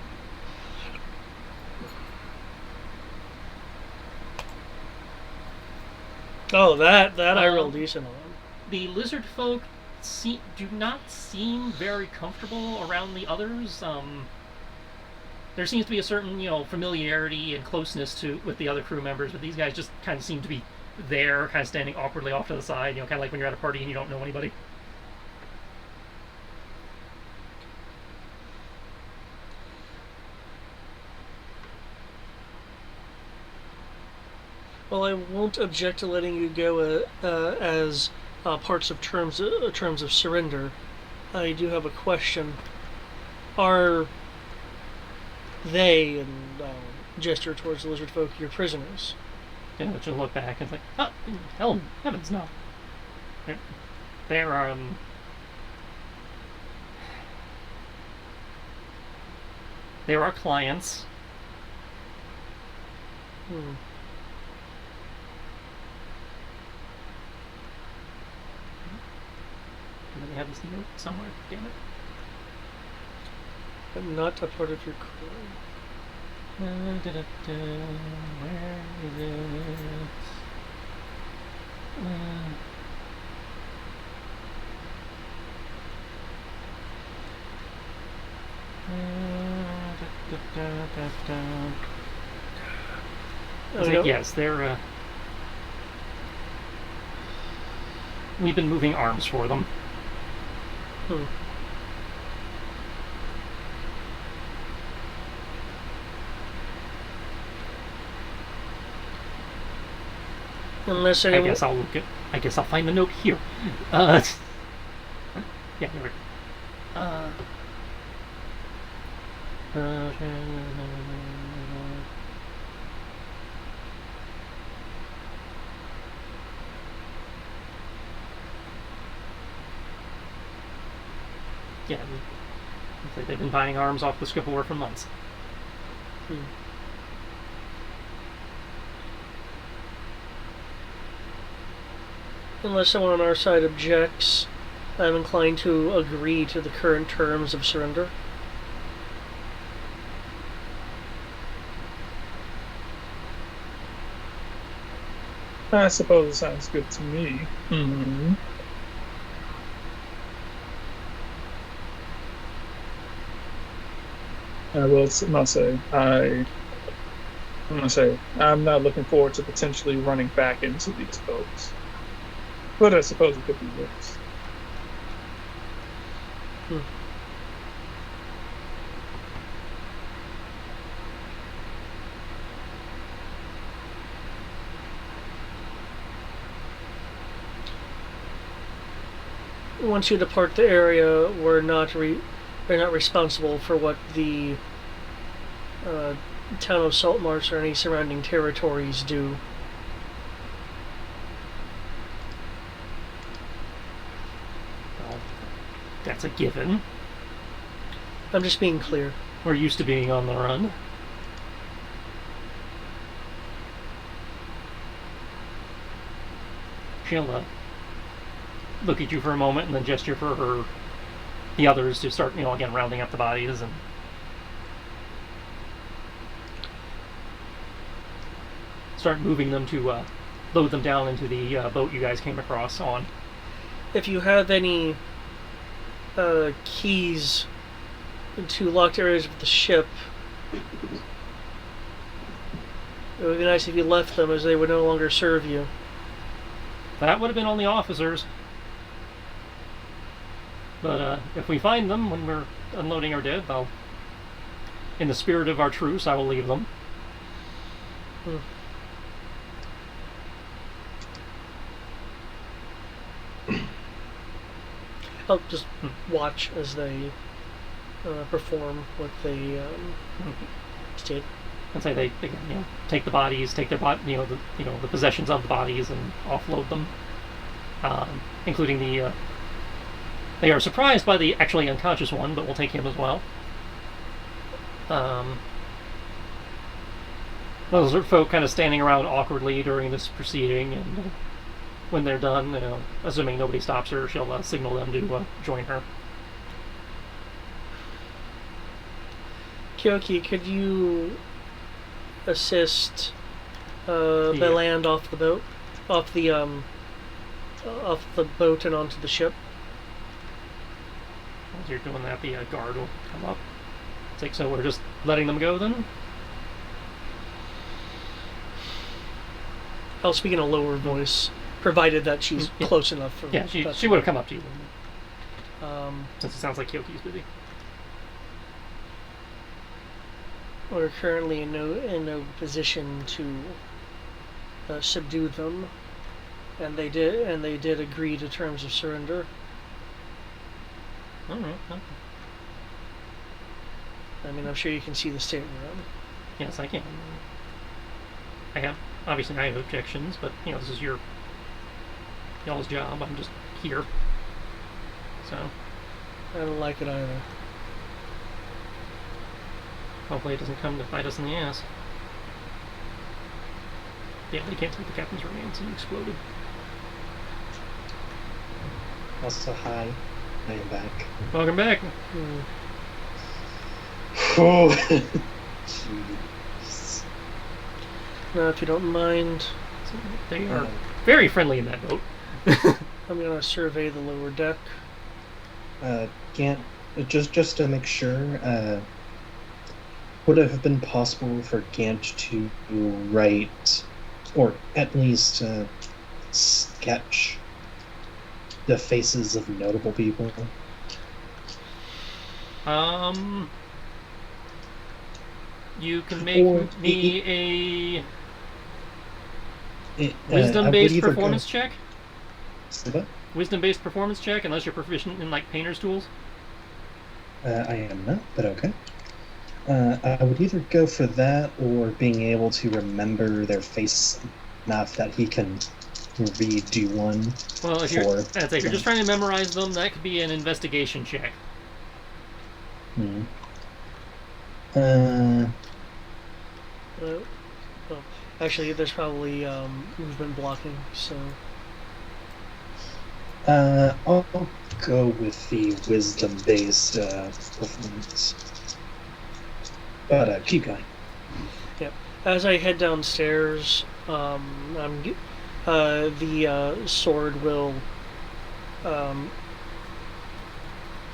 Oh, that I rolled decent on. The lizard folk do not seem very comfortable around the others. There seems to be a certain, familiarity and closeness with the other crew members, but these guys just kind of seem to be there, kind of standing awkwardly off to the side, kind of like when you're at a party and you don't know anybody. Well, I won't object to letting you go as parts of terms of surrender. I do have a question. Are they, and gesture towards the lizard folk, your prisoners? You know, she'll look back and it's like, oh, hell, heavens, no. They're our clients. Hmm. Do they have this note somewhere? Damn it. But not a part of your crew. Where is it? Yes, they're. We've been moving arms for them. Hmm. Unless anyone... I guess I'll find the note here. Yeah, here we go. Yeah, looks like they've been buying arms off the Skipper for months. Hmm. Unless someone on our side objects, I'm inclined to agree to the current terms of surrender. I suppose it sounds good to me. Mm-hmm. I must say, I'm not looking forward to potentially running back into these folks. But I suppose it could be worse. Hmm. Once you depart the area, we're not responsible for what the town of Saltmarsh or any surrounding territories do. Well, that's a given. I'm just being clear. We're used to being on the run. She'll look at you for a moment and then gesture for the others to start, again rounding up the bodies and start moving them to load them down into the boat you guys came across on. If you have any keys to locked areas of the ship, it would be nice if you left them, as they would no longer serve you. That would have been on the officers. But if we find them when we're unloading our dead, in the spirit of our truce, I will leave them. Hmm. I'll just watch as they perform what they did. And say they take the bodies, take their the possessions of the bodies, and offload them, including the. They are surprised by the actually unconscious one, but we'll take him as well. Those are folk kind of standing around awkwardly during this proceeding, and when they're done, assuming nobody stops her, she'll signal them to join her. Kyoki, could you assist the land off the boat, off the boat and onto the ship? As you're doing that, the guard will come up. So we're just letting them go then? I'll speak in a lower voice, provided that she's close enough for. Yeah, she would have come up to you. Since it sounds like Kyoki's busy. We're currently in no position to subdued them, and they did agree to terms of surrender. All right. Okay. I mean, I'm sure you can see the statement room. Yes, I can. I have objections, but this is y'all's job. I'm just here. So I don't like it either. hopefully it doesn't come to bite us in the ass. Yeah, they can't take the captain's remains and exploded. Also, hi. I am back. Welcome back. Oh. Jeez. Now, if you don't mind, They are very friendly in that boat. I'm gonna survey the lower deck. Gant, just to make sure, would it have been possible for Gant to write, or at least sketch, the faces of notable people? You can make me a wisdom-based performance check. What? Wisdom-based performance check, unless you're proficient in like painter's tools. I am not, but okay. I would either go for that or being able to remember their face enough that he can redo one. Well, if you're just trying to memorize them, that could be an investigation check. Actually, there's probably movement blocking, so. I'll go with the wisdom-based performance. But keep going. Yep. As I head downstairs, the sword will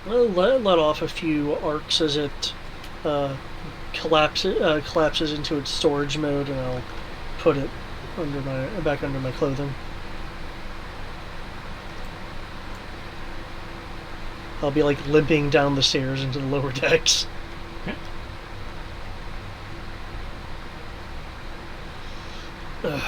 let off a few arcs as it collapses into its storage mode, and I'll put it back under my clothing. I'll be like limping down the stairs into the lower decks. Okay,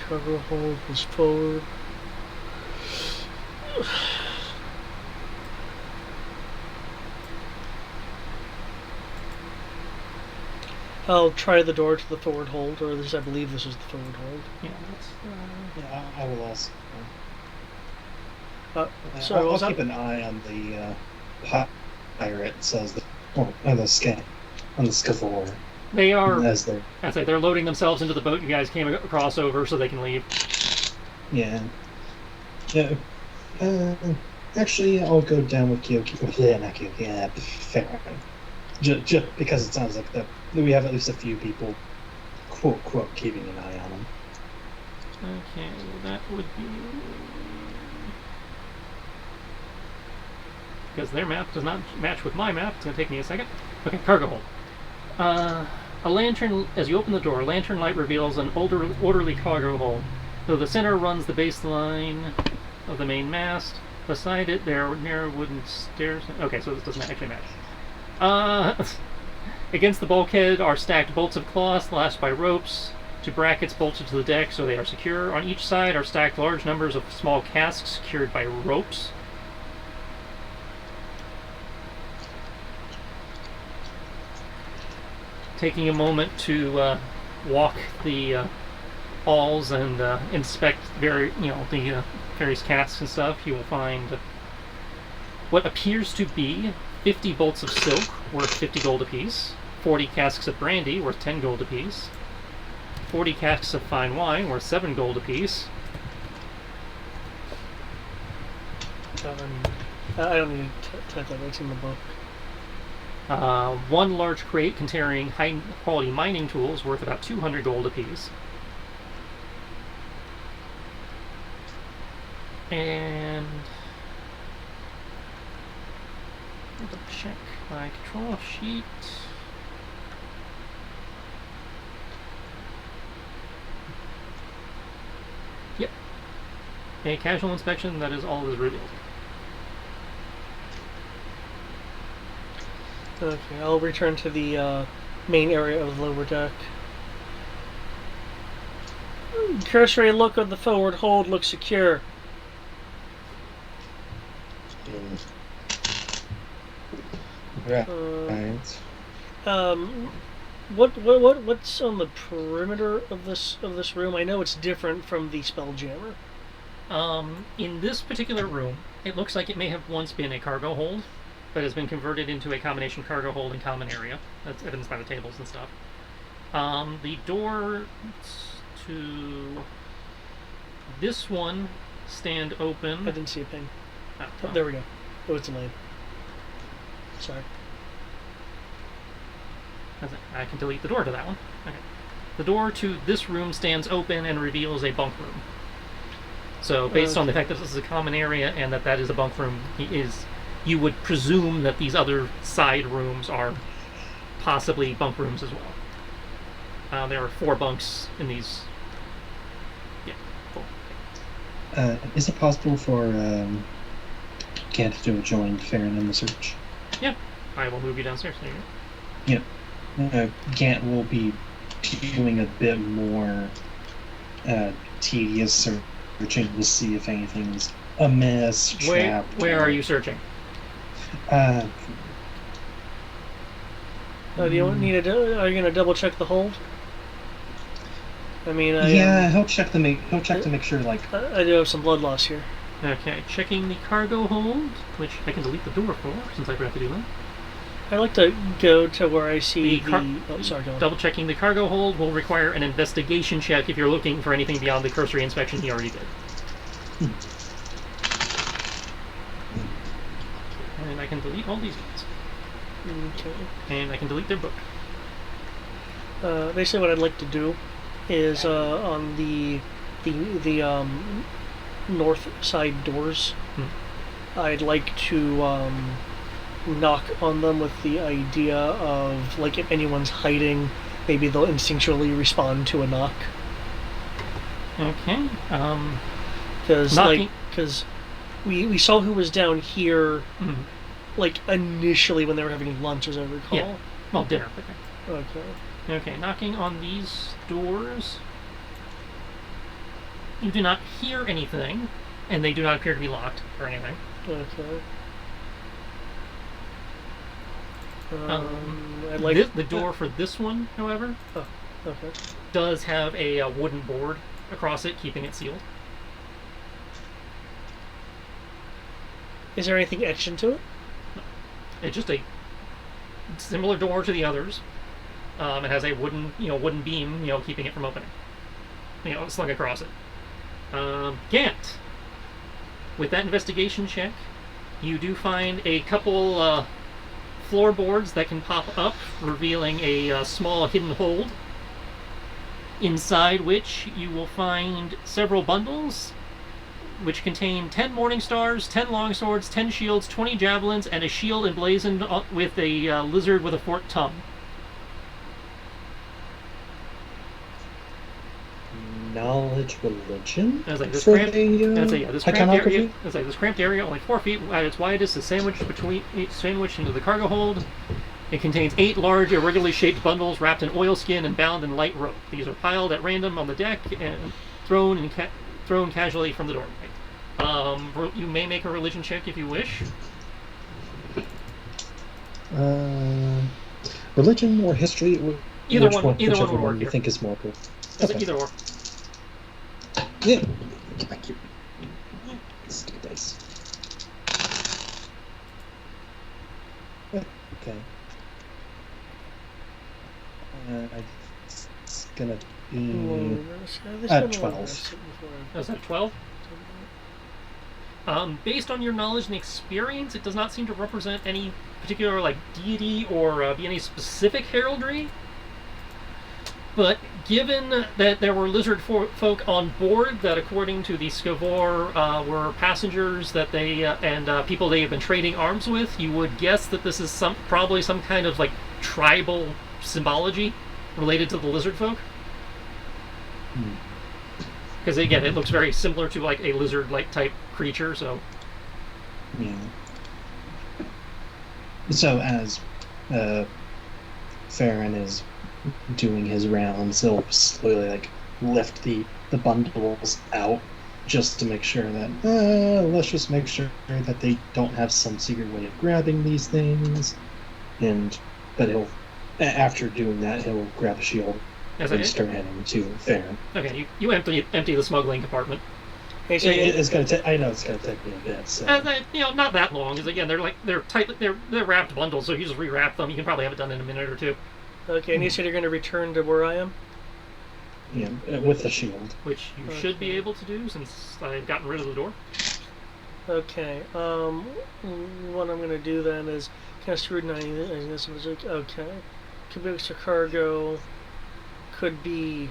cargo hold was forward. I'll try the door to the forward hold, or at least I believe this is the forward hold. Yeah, that's. Yeah, I will also. So I'll keep an eye on the pirates as on the Scavor. They are. As they're. I say they're loading themselves into the boat you guys came across over, so they can leave. Yeah. Yeah. Actually, I'll go down with Kyoki. Yeah, not Kyoki. Yeah, fair. Just because it sounds like we have at least a few people, quote, keeping an eye on them. Okay, well that would be... Because their map does not match with my map. It's going to take me a second. Okay, cargo hold. A lantern, as you open the door, lantern light reveals an orderly cargo hold. Though the center runs the baseline of the main mast. Beside it, there are narrow wooden stairs. Okay, so this doesn't actually match. Against the bulkhead are stacked bolts of cloth lashed by ropes to brackets bolted to the deck so they are secure. On each side are stacked large numbers of small casks secured by ropes. Taking a moment to walk the halls and inspect the various casks and stuff, you will find what appears to be 50 bolts of silk, worth 50 gold apiece, 40 casks of brandy, worth 10 gold apiece, 40 casks of fine wine, worth 7 gold apiece. I don't need to type that, it's in the book. One large crate containing high-quality mining tools, worth about 200 gold apiece. And... double check my control sheet. Yep. A casual inspection, that is all that is revealed. Okay, I'll return to the main area of the lower deck. Cursory look of the forward hold looks secure. Right. What's on the perimeter of this room? I know it's different from the Spelljammer. In this particular room, it looks like it may have once been a cargo hold, but has been converted into a combination cargo hold and common area. That's evidenced by the tables and stuff. The door to this one stand open. I didn't see a ping. Oh, Oh, there we go. Oh, it's delayed. Sorry. I can delete the door to that one. Okay. The door to this room stands open and reveals a bunk room. So, based on the fact that this is a common area and that is a bunk room, you would presume that these other side rooms are possibly bunk rooms as well. There are 4 bunks in these. Yeah, 4. Is it possible for Gant to join Farron in the search? Yeah, I will move you downstairs. There you go. Yeah. Gant will be doing a bit more tedious searching to see if anything's amiss, trapped. Where are you searching? Do you need are you gonna double check the hold? I mean, he'll check to make sure. Like, I do have some blood loss here. Okay, checking the cargo hold, which I can delete the door for, since I forgot to do that. I'd like to go to where I see oh, sorry, go on. Double checking the cargo hold will require an investigation check if you're looking for anything beyond the cursory inspection he already did. And I can delete all these ones. Okay. And I can delete their book. Basically, what I'd like to do is on the north side doors, I'd like to knock on them with the idea of, like, if anyone's hiding, maybe they'll instinctually respond to a knock. Okay. Because we saw who was down here, like, initially when they were having lunch, as I recall. Yeah. Well, dinner. Okay. Okay, knocking on these doors. You do not hear anything, and they do not appear to be locked or anything. Okay. I'd like the door for this one, however, okay, does have a wooden board across it, keeping it sealed. Is there anything etched into it? No. It's just a similar door to the others. It has a wooden beam, keeping it from opening. Slung across it. Gant. With that investigation check, you do find a couple floorboards that can pop up, revealing a small hidden hold, inside which you will find several bundles, which contain 10 morning stars, 10 longswords, 10 shields, 20 javelins, and a shield emblazoned with a lizard with a forked tongue. Knowledge religion? It's like this for cramped, this cramped area, only 4 feet at its widest, is sandwiched into the cargo hold. It contains 8 large, irregularly shaped bundles wrapped in oilskin and bound in light rope. These are piled at random on the deck and thrown casually from the doorway. You may make a religion check if you wish. Religion or history? Either one would work. You think is more cool? Okay. Either or. Yeah. Get back here. Stupid dice. Okay. It's gonna be 12. Is that 12? Based on your knowledge and experience, it does not seem to represent any particular deity or be any specific heraldry. But given that there were lizard folk on board that, according to the Skavor, were passengers that they and people they have been trading arms with, you would guess that this is probably some kind of tribal symbology related to the lizard folk. Because again, it looks very similar to a lizard-like type creature. So yeah. So as Farron is doing his rounds, he'll slowly like lift the bundles out just to make sure that let's just make sure that they don't have some secret way of grabbing these things. But he'll, after doing that, he'll grab a shield and start heading to Farron. Okay, you empty the smuggling compartment. Hey, so It's gonna take. I know it's gonna take me a bit. So. Not that long. Because again, they're wrapped bundles, so you just rewrap them. You can probably have it done in a minute or two. Okay, and you said you're going to return to where I am? Yeah, with the shield. Which you should be able to do since I've gotten rid of the door. Okay, what I'm going to do then is cast scrutinize this. Okay. Could be extra cargo. Could be...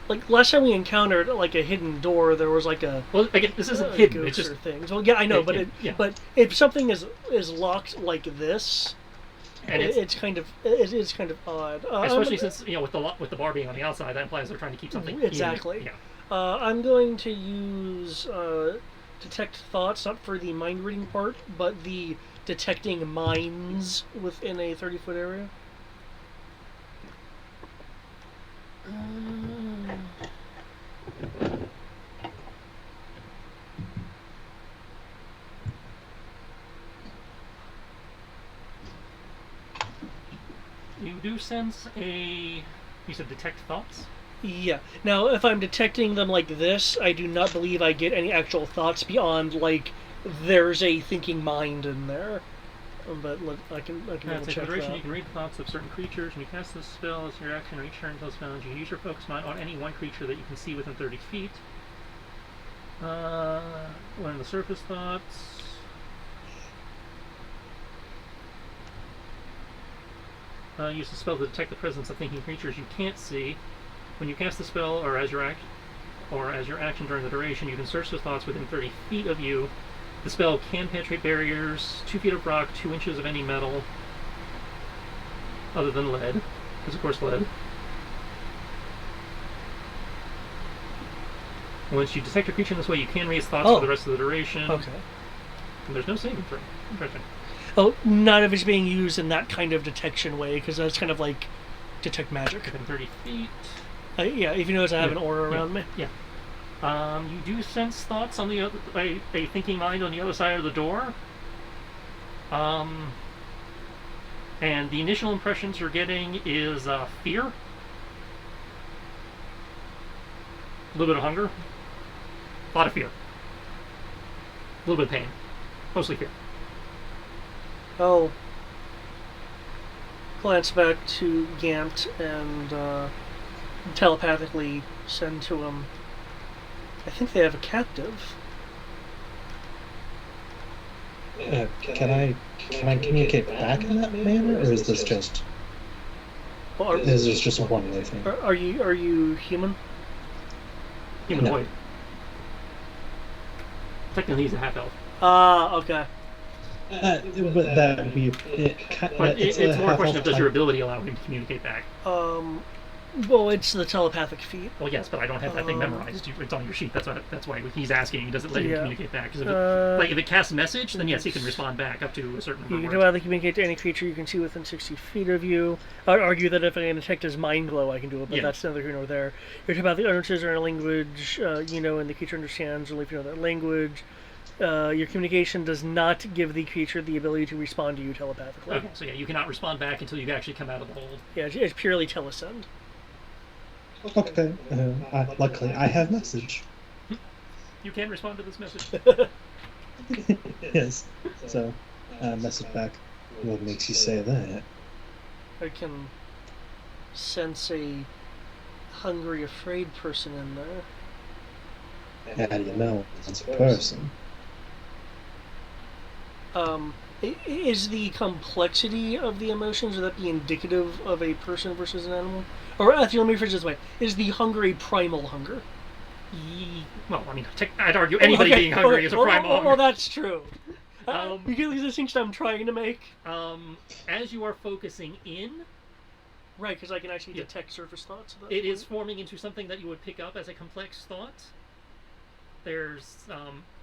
Like, last time we encountered, like, a hidden door, there was, like, a... Well, again, this isn't hidden, it's just... things. Well, yeah, I know, but but if something is locked like this... And it's kind of odd, especially since with the bar being on the outside, that implies they're trying to keep something exactly. in. Yeah. I'm going to use detect thoughts, not for the mind reading part, but the detecting minds within a 30-foot area. You do sense a... You said detect thoughts? Yeah. Now, if I'm detecting them like this, I do not believe I get any actual thoughts beyond, like, there's a thinking mind in there. But look, I can double check that. You can read the thoughts of certain creatures. When you cast this spell as your action or each turn until it's found, you use your focus mind on any one creature that you can see within 30 feet. Learn the surface thoughts. Use the spell to detect the presence of thinking creatures you can't see. When you cast the spell, or as your action during the duration, you can search the thoughts within 30 feet of you. The spell can penetrate barriers, 2 feet of rock, 2 inches of any metal, other than lead, because of course lead. Once you detect a creature in this way, you can raise thoughts for the rest of the duration. Okay. And there's no saving throw. Interesting. Oh, none of it's being used in that kind of detection way, because that's kind of like detect magic. Within 30 feet. Yeah, if you notice, I have an aura around me. Yeah. You do sense thoughts on the other, a thinking mind on the other side of the door. And the initial impressions you're getting is fear, a little bit of hunger, a lot of fear, a little bit of pain, mostly fear. I'll glance back to Gant and telepathically send to him. I think they have a captive. Can I communicate back in that manner, or is this just? Is this just a one-way thing? Are you human? Humanoid. No. Technically, he's a half elf. Ah, okay. But that would be. It's more a question of does your ability allow him to communicate back? Well, it's the telepathic feat. Well, yes, but I don't have that thing memorized. It's on your sheet. That's why he's asking. Does it let him communicate back? Because if it casts message, then yes, he can respond back up to a certain number. You can either communicate to any creature you can see within 60 feet of you. I'd argue that if I can detect his mind glow, I can do it, but that's neither here nor there. You're talking about the utterances are in a language, and the creature understands only if you know that language. Your communication does not give the creature the ability to respond to you telepathically. Okay, so you cannot respond back until you've actually come out of the hold. Yeah, it's purely telesend. Okay. Luckily, I have message. You can respond to this message. Yes. So, message back. What makes you say that? I can sense a hungry, afraid person in there. How do you know it's a person? Is the complexity of the emotions, would that be indicative of a person versus an animal? Or actually, let me phrase it this way: is the hunger a primal hunger? Well, I mean, I'd argue anybody being hungry is a primal hunger. Well, that's true. You get the distinction I'm trying to make. As you are focusing in, right? Because I can actually detect surface thoughts. It is forming into something that you would pick up as a complex thought. There's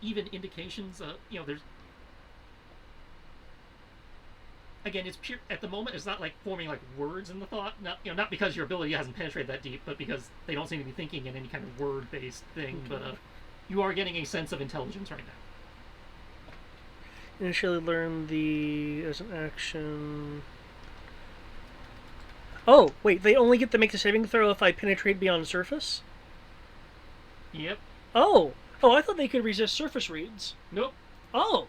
even indications. There's again, it's pure at the moment. It's not like forming like words in the thought. Not because your ability hasn't penetrated that deep, but because they don't seem to be thinking in any kind of word-based thing. Okay. But you are getting a sense of intelligence right now. Initially learn the as an action. Oh, wait, they only get to make the saving throw if I penetrate beyond surface? Yep. Oh! Oh, I thought they could resist surface reads. Nope. Oh!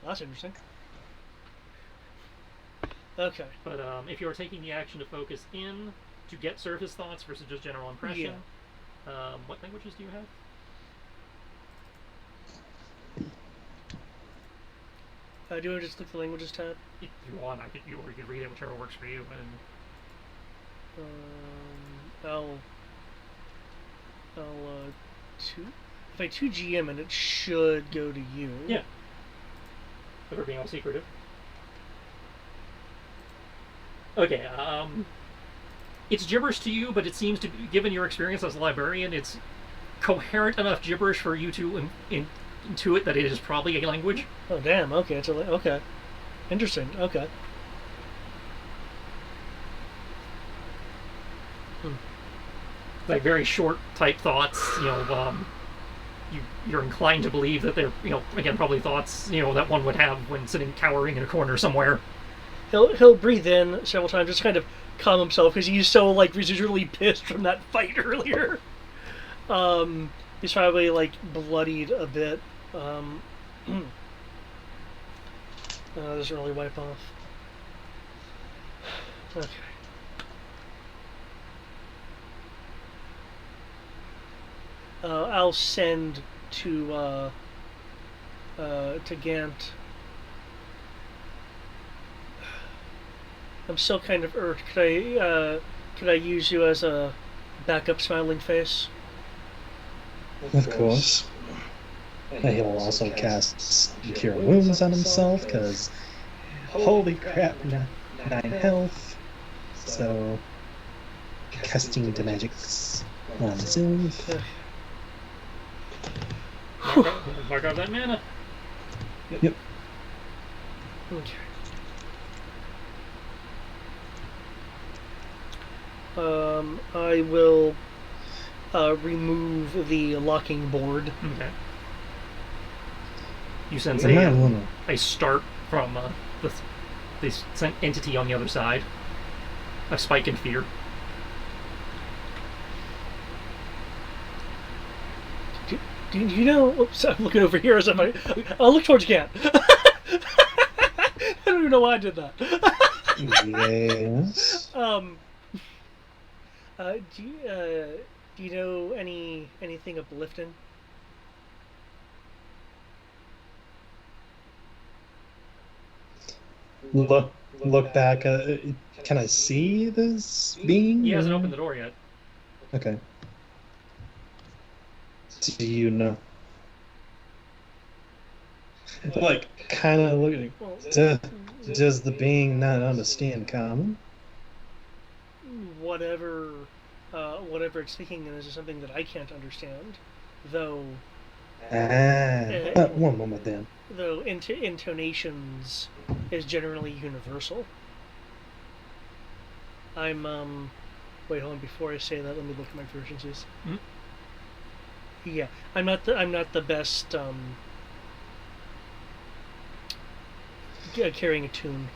That's interesting. Okay. But if you're taking the action to focus in to get surface thoughts versus just general impression, what languages do you have? Do I just click the languages tab? If you want, you could read it, whichever works for you. And I'll if I 2GM and it should go to you. Yeah. If we're being all secretive. Okay, it's gibberish to you, but it seems to be, given your experience as a librarian, it's coherent enough gibberish for you to intuit that it is probably a language. Oh, damn, okay, okay. Interesting, okay. Like very short type thoughts, you're inclined to believe that they're, again, probably thoughts, that one would have when sitting cowering in a corner somewhere. He'll breathe in several times, just kind of calm himself because he's so like residually pissed from that fight earlier. He's probably like bloodied a bit. Doesn't really wipe off. Okay. I'll send to Gant. I'm still kind of irked. Could I use you as a backup smiling face? Of course. He will also cast Cure Wounds on himself, because holy crap, 9 health. So, casting the magics on himself. Mark out that mana. Yep. Okay. I will remove the locking board. Okay. You sense a start from this entity on the other side. A spike in fear. Do you know? Oops, I'm looking over here as if I'll look towards Cat. I don't even know why I did that. Yes. Do you know anything uplifting? Look back. Can I see this being? He hasn't opened the door yet. Okay. Do you know? Like, kind of looking. Does the being not understand common? Whatever it's speaking is something that I can't understand, though. One moment then. Though intonations is generally universal. Wait, hold on. Before I say that, let me look at my versions. Mm-hmm. Yeah, I'm not the best carrying a tune.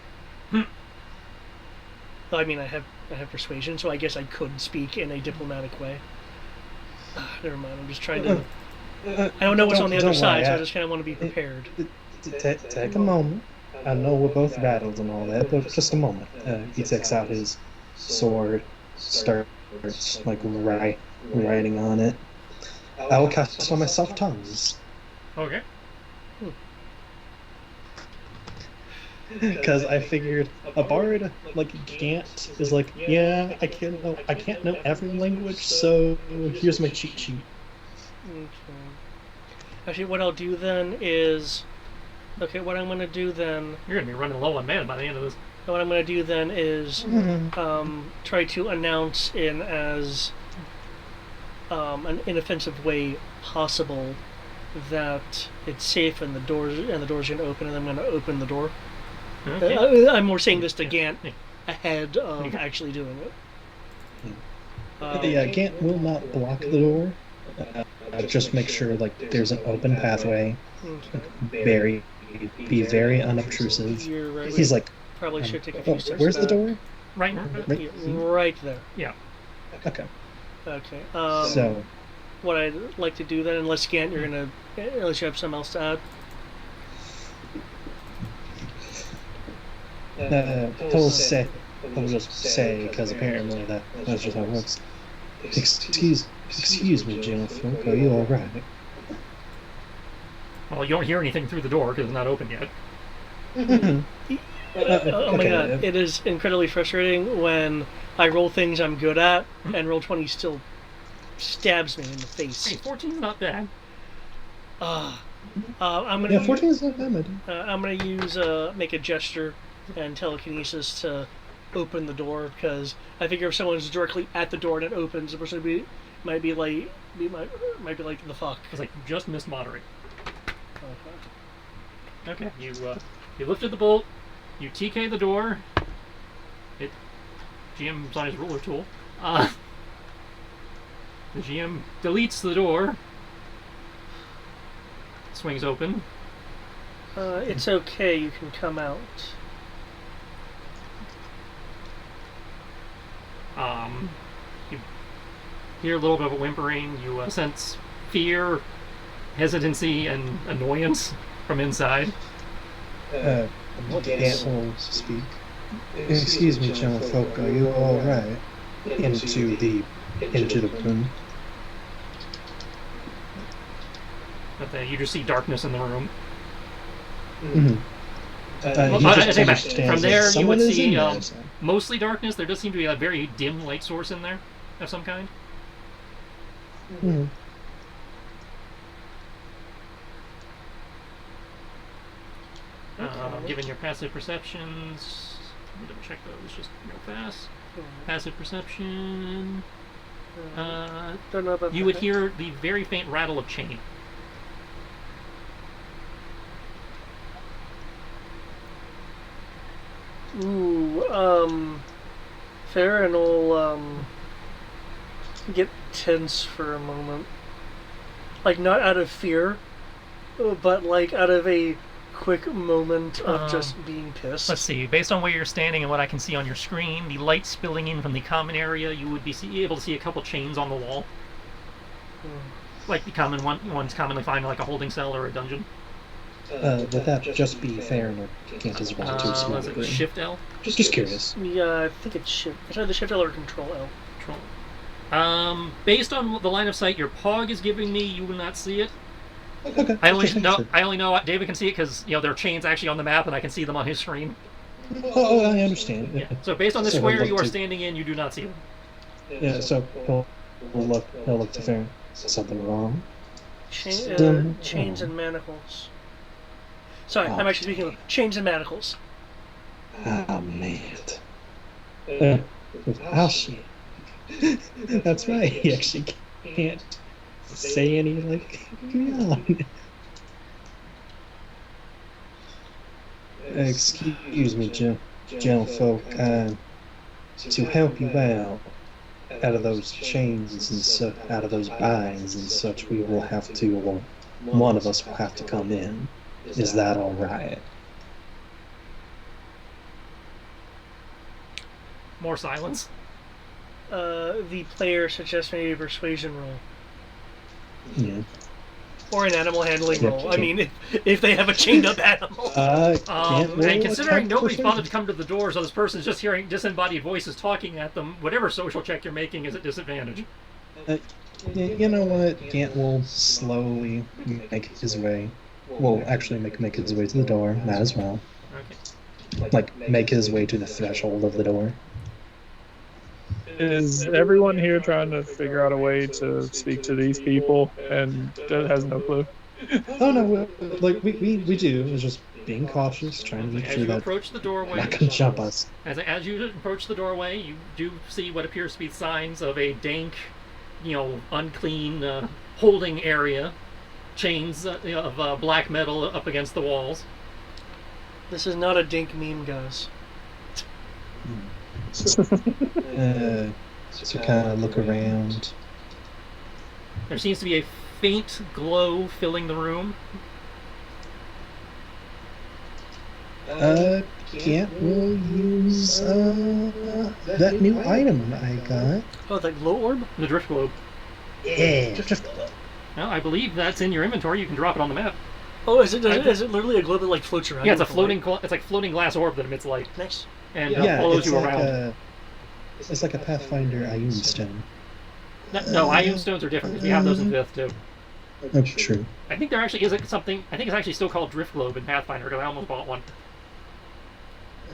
I mean, I have persuasion, so I guess I could speak in a diplomatic way. Never mind. I'm just trying to. I don't know what's on the other side, so I just kind of want to be prepared. Take a moment. I know we're both rattled and all that, but just a moment. He takes out his sword, starts like writing on it. I will cast on myself tongues. Okay. Because I figured a bard like Gant is like, yeah, I can't know every language, so here's my cheat sheet. Okay. Actually, what I'll do then is, what I'm going to do then. You're going to be running low on mana by the end of this. What I'm going to do then is try to announce in as an inoffensive way possible that it's safe and the doors are gonna open, and I'm gonna open the door. Okay. I'm more saying this to Gant ahead of actually doing it. Yeah, Gant will not block the door. Just make sure like there's an open pathway. Okay. Be very unobtrusive. You're right. He's like, Probably should take a few steps where's the back. door? Right. Right. Right there. Yeah. Okay. Okay. So, What I'd like to do then, unless Gant, unless you have something else to add. he'll just say, because apparently that's just how it works. Excuse me, gentlefolk, are you all right? Well, you don't hear anything through the door because it's not open yet. Oh my god, it is incredibly frustrating when I roll things I'm good at, and roll 20 still stabs me in the face. Hey, 14's not bad. I'm gonna Yeah, 14 is not bad. I'm gonna use make a gesture and telekinesis to open the door, because I figure if someone's directly at the door and it opens, the person might be like the fuck. It's like just missed moderate. Okay. Okay. You lifted the bolt. You TK the door. GM's on his ruler tool. The GM deletes the door. Swings open. It's okay. You can come out. You hear a little bit of a whimpering. You sense fear, hesitancy, and annoyance from inside. Gant will speak. Excuse me, gentlefolk, are you all right? Into the room. But you just see darkness in the room. Mm-hmm. I take back. From there, you would see there, mostly darkness. There does seem to be a very dim light source in there of some kind. Mm-hmm. Given your passive perceptions, let me double check those just real fast. Passive perception. Don't know about You would hear the very faint rattle of chain. Ooh, Farron will get tense for a moment. Like, not out of fear, but like out of a quick moment of just being pissed. Let's see. Based on where you're standing and what I can see on your screen, the light spilling in from the common area, you would be able to see a couple chains on the wall. Like the common ones commonly find like a holding cell or a dungeon. Would that just be fair or can't as well too small? Was it Shift L? Just curious. Yeah, I think it's Shift. It's either Shift L or Control L. Control. Based on the line of sight your Pog is giving me, you will not see it. Okay. I only know David can see it because there are chains actually on the map and I can see them on his screen. Oh, I understand. Yeah. So based on the So square you are standing in, you do not see them. Yeah. So he'll look to Farron. Something wrong? Chains and manacles. Sorry, I'm actually speaking of chains and manacles. Oh man. Oh shit. That's right. He actually can't say any beyond. Excuse me, gentlefolk. To help you out of those chains and out of those binds and such, we will have to. One of us will have to come in. Is that all right? More silence. The player suggests maybe a persuasion roll. Yeah. Or an animal handling roll. I mean, if they have a chained up animal. And considering nobody's bothered to come to the door, so this person's just hearing disembodied voices talking at them, whatever social check you're making is at disadvantage. You know what? Gant will slowly make his way. Well, actually make his way to the door. Might as well. Okay. Like, make his way to the threshold of the door. Is everyone here trying to figure out a way to speak to these people and has no clue? Oh no, we do. It's just being cautious, trying to make As sure you that approach the doorway, not gonna jump us. As you approach the doorway, you do see what appears to be signs of a dank, unclean holding area chains of black metal up against the walls. This is not a dink meme, guys. So kind of look around. There seems to be a faint glow filling the room. Yeah, we'll use that new item I got. Oh, that glow orb? The drift globe. Yeah, just Well, I believe that's in your inventory. You can drop it on the map. Oh, is it literally a globe that like floats around? Yeah, it's a floating. It's like floating glass orb that emits light. Nice. And yeah, follows it's you like around. It's like a Pathfinder Ioun stone. No, Ioun stones are different because we have those in 5th too. That's true. I think there actually is something. I think it's actually still called drift globe in Pathfinder because I almost bought one.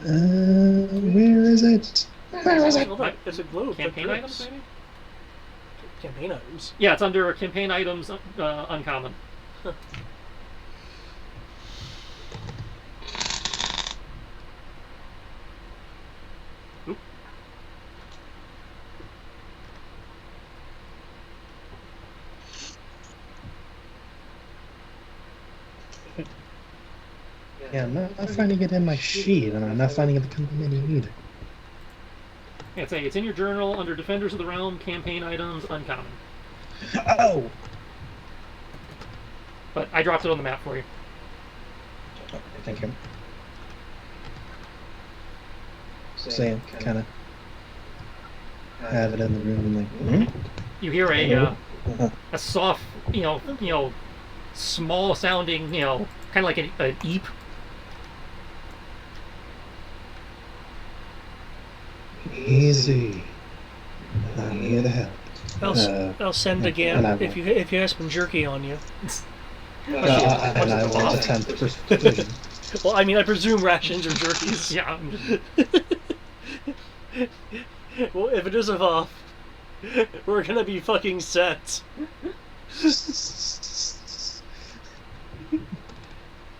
Where is it? Where is it? Hold on, it's a globe. Campaign items, maybe? Campaign items. Yeah, it's under campaign items, uncommon. Huh. Oop. Yeah, I'm not finding it in my sheet, and I'm not finding it in the company menu either. Yeah, it's in your journal under Defenders of the Realm, campaign items, uncommon. Oh! But I dropped it on the map for you. Thank you. Same, kind of have it in the room, like, You hear a soft, small sounding, kind of like an eep. Easy. I'm here to help. I'll send again if you have some jerky on you. And I won't attempt persuasion. Well, I mean, I presume rations or jerkies. Yeah. Well, if it isn't off, we're gonna be fucking set.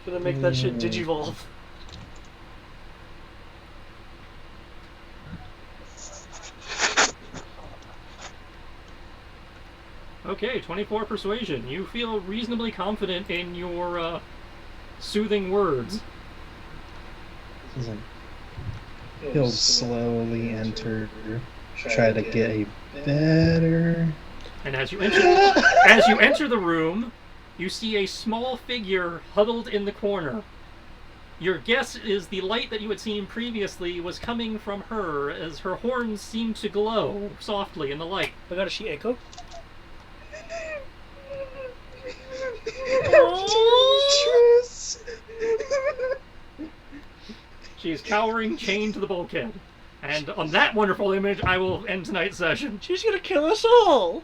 Gonna make that shit digivolve. Okay, 24 persuasion. You feel reasonably confident in your soothing words. He'll slowly enter, try to get a better. And as you enter the room, you see a small figure huddled in the corner. Your guess is the light that you had seen previously was coming from her, as her horns seemed to glow softly in the light. I got a she echo. She is cowering, chained to the bulkhead. And on that wonderful image, I will end tonight's session. She's gonna kill us all!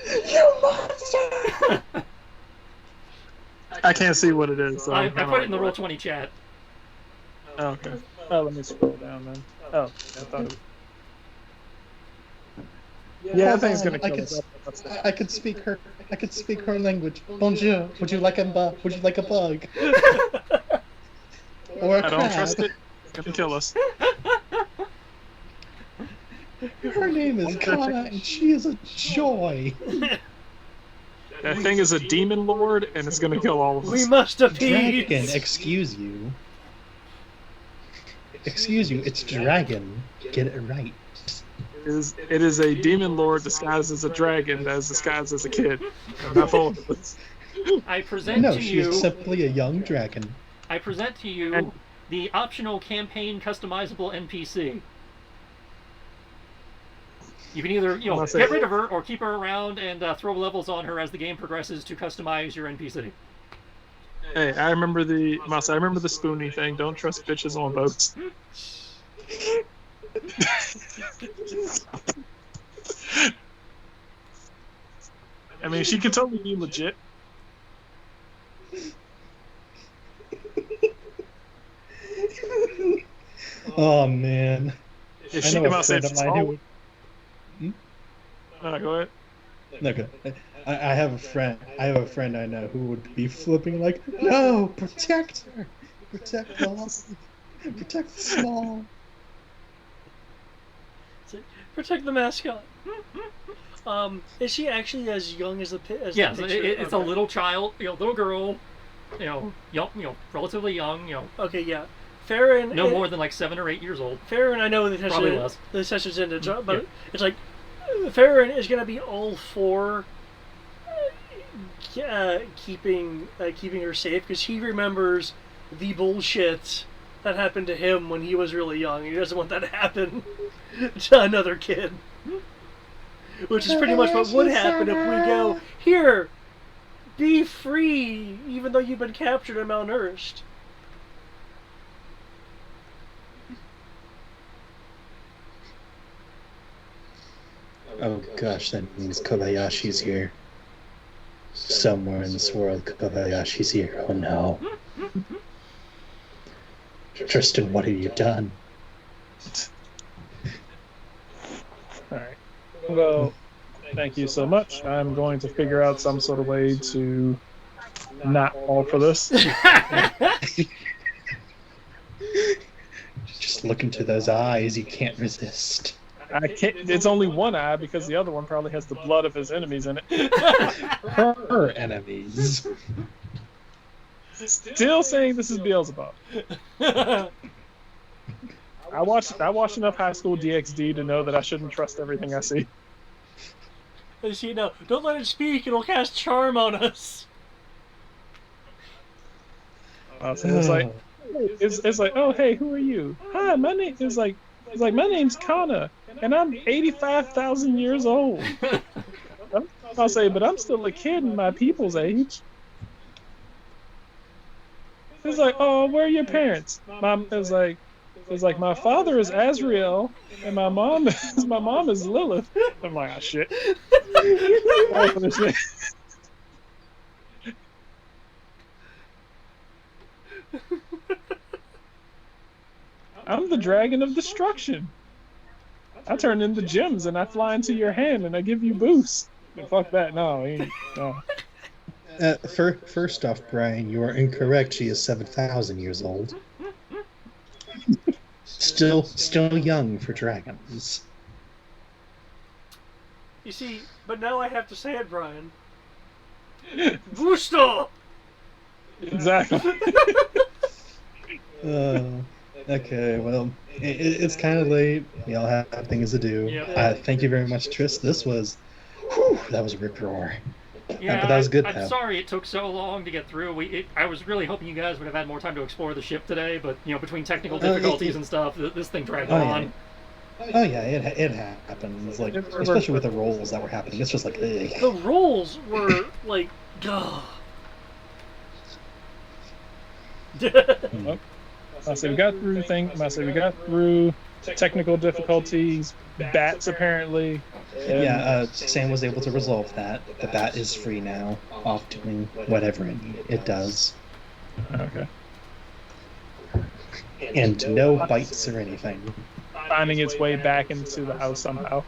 You monster! I can't see what it is. So I put it in the Roll20 chat. Oh, okay. Oh, let me scroll down then. Oh, I thought it. Yeah, I think it's gonna kill us. I could speak her. I could speak her language. Bonjour. Would you like a bug? Would you like a bug? Or a I don't crab? trust it. It's gonna kill us. Her name is Kana, and she is a joy. That thing is a demon lord, and it's gonna kill all of us. We must Dragon, appease! excuse you. Excuse you, it's dragon. Get it right. It is a demon lord disguised as a dragon that is disguised as a kid. I'm not following this. I present No, to she's you. simply a young dragon. I present to you the optional campaign customizable NPC. You can either, get rid of her or keep her around and throw levels on her as the game progresses to customize your NPC. Hey, I remember the spoony thing. Don't trust bitches on boats. I mean, she could totally be legit. Oh man. If I she know came a out saying friend of she's mine who small, would. no, go ahead. No, good. I have a friend. I have a friend I know who would be flipping like, no, protect her, protect the small. Protect the mascot. Is she actually as young as the Yes, the picture? it's a little child, little girl, young, relatively young, Okay, yeah. Farron. no more than like 7 or 8 years old. Farron, I know Probably less. the session's ended, but it's like Farron is gonna be all for keeping her safe because he remembers the bullshit that happened to him when he was really young. He doesn't want that to happen to another kid. Which is pretty much what would happen if we go, here, be free, even though you've been captured and malnourished. Oh gosh, that means Kobayashi's here. Somewhere in this world, Kobayashi's here. Oh no. Tristan, what have you done? Alright. Well, thank you so much. I'm going to figure out some sort of way to not fall for this. Just look into those eyes, you can't resist. I can't. It's only one eye because the other one probably has the blood of his enemies in it. Her enemies. Still saying this is Beelzebub. I watched enough High School DxD to know that I shouldn't trust everything I see. You know, don't let it speak; it'll cast charm on us. So it's like, oh hey, who are you? Hi, my name is like my name's Kana, and I'm 85,000 years old. I'll say, but I'm still a kid in my people's age. It's like, oh, where are your parents? It's like my father is Azrael, and my mom is Lilith. I'm like, oh shit. I'm the dragon of destruction. I turn into gems and I fly into your hand and I give you boosts. But fuck that, no. First off, Brian, you are incorrect. She is 7,000 years old. Still young for dragons. You see, but now I have to say it, Brian. Booster! Exactly. Okay, well, it's kind of late. We all have things to do. Yep. Thank you very much, Tris. That was a rip roar. Yeah, but that was good. I'm sorry it took so long to get through. I was really hoping you guys would have had more time to explore the ship today, but between technical difficulties and stuff, this thing dragged on. Oh yeah, it happens. Like, especially with the rolls that were happening, it's just like, ugh. The rolls were like, ugh. I say we got through technical difficulties, bats apparently. Yeah, Sam was able to resolve that. The bat is free now, off doing whatever it does. Okay. And no bites or anything. Finding its way back into the house somehow.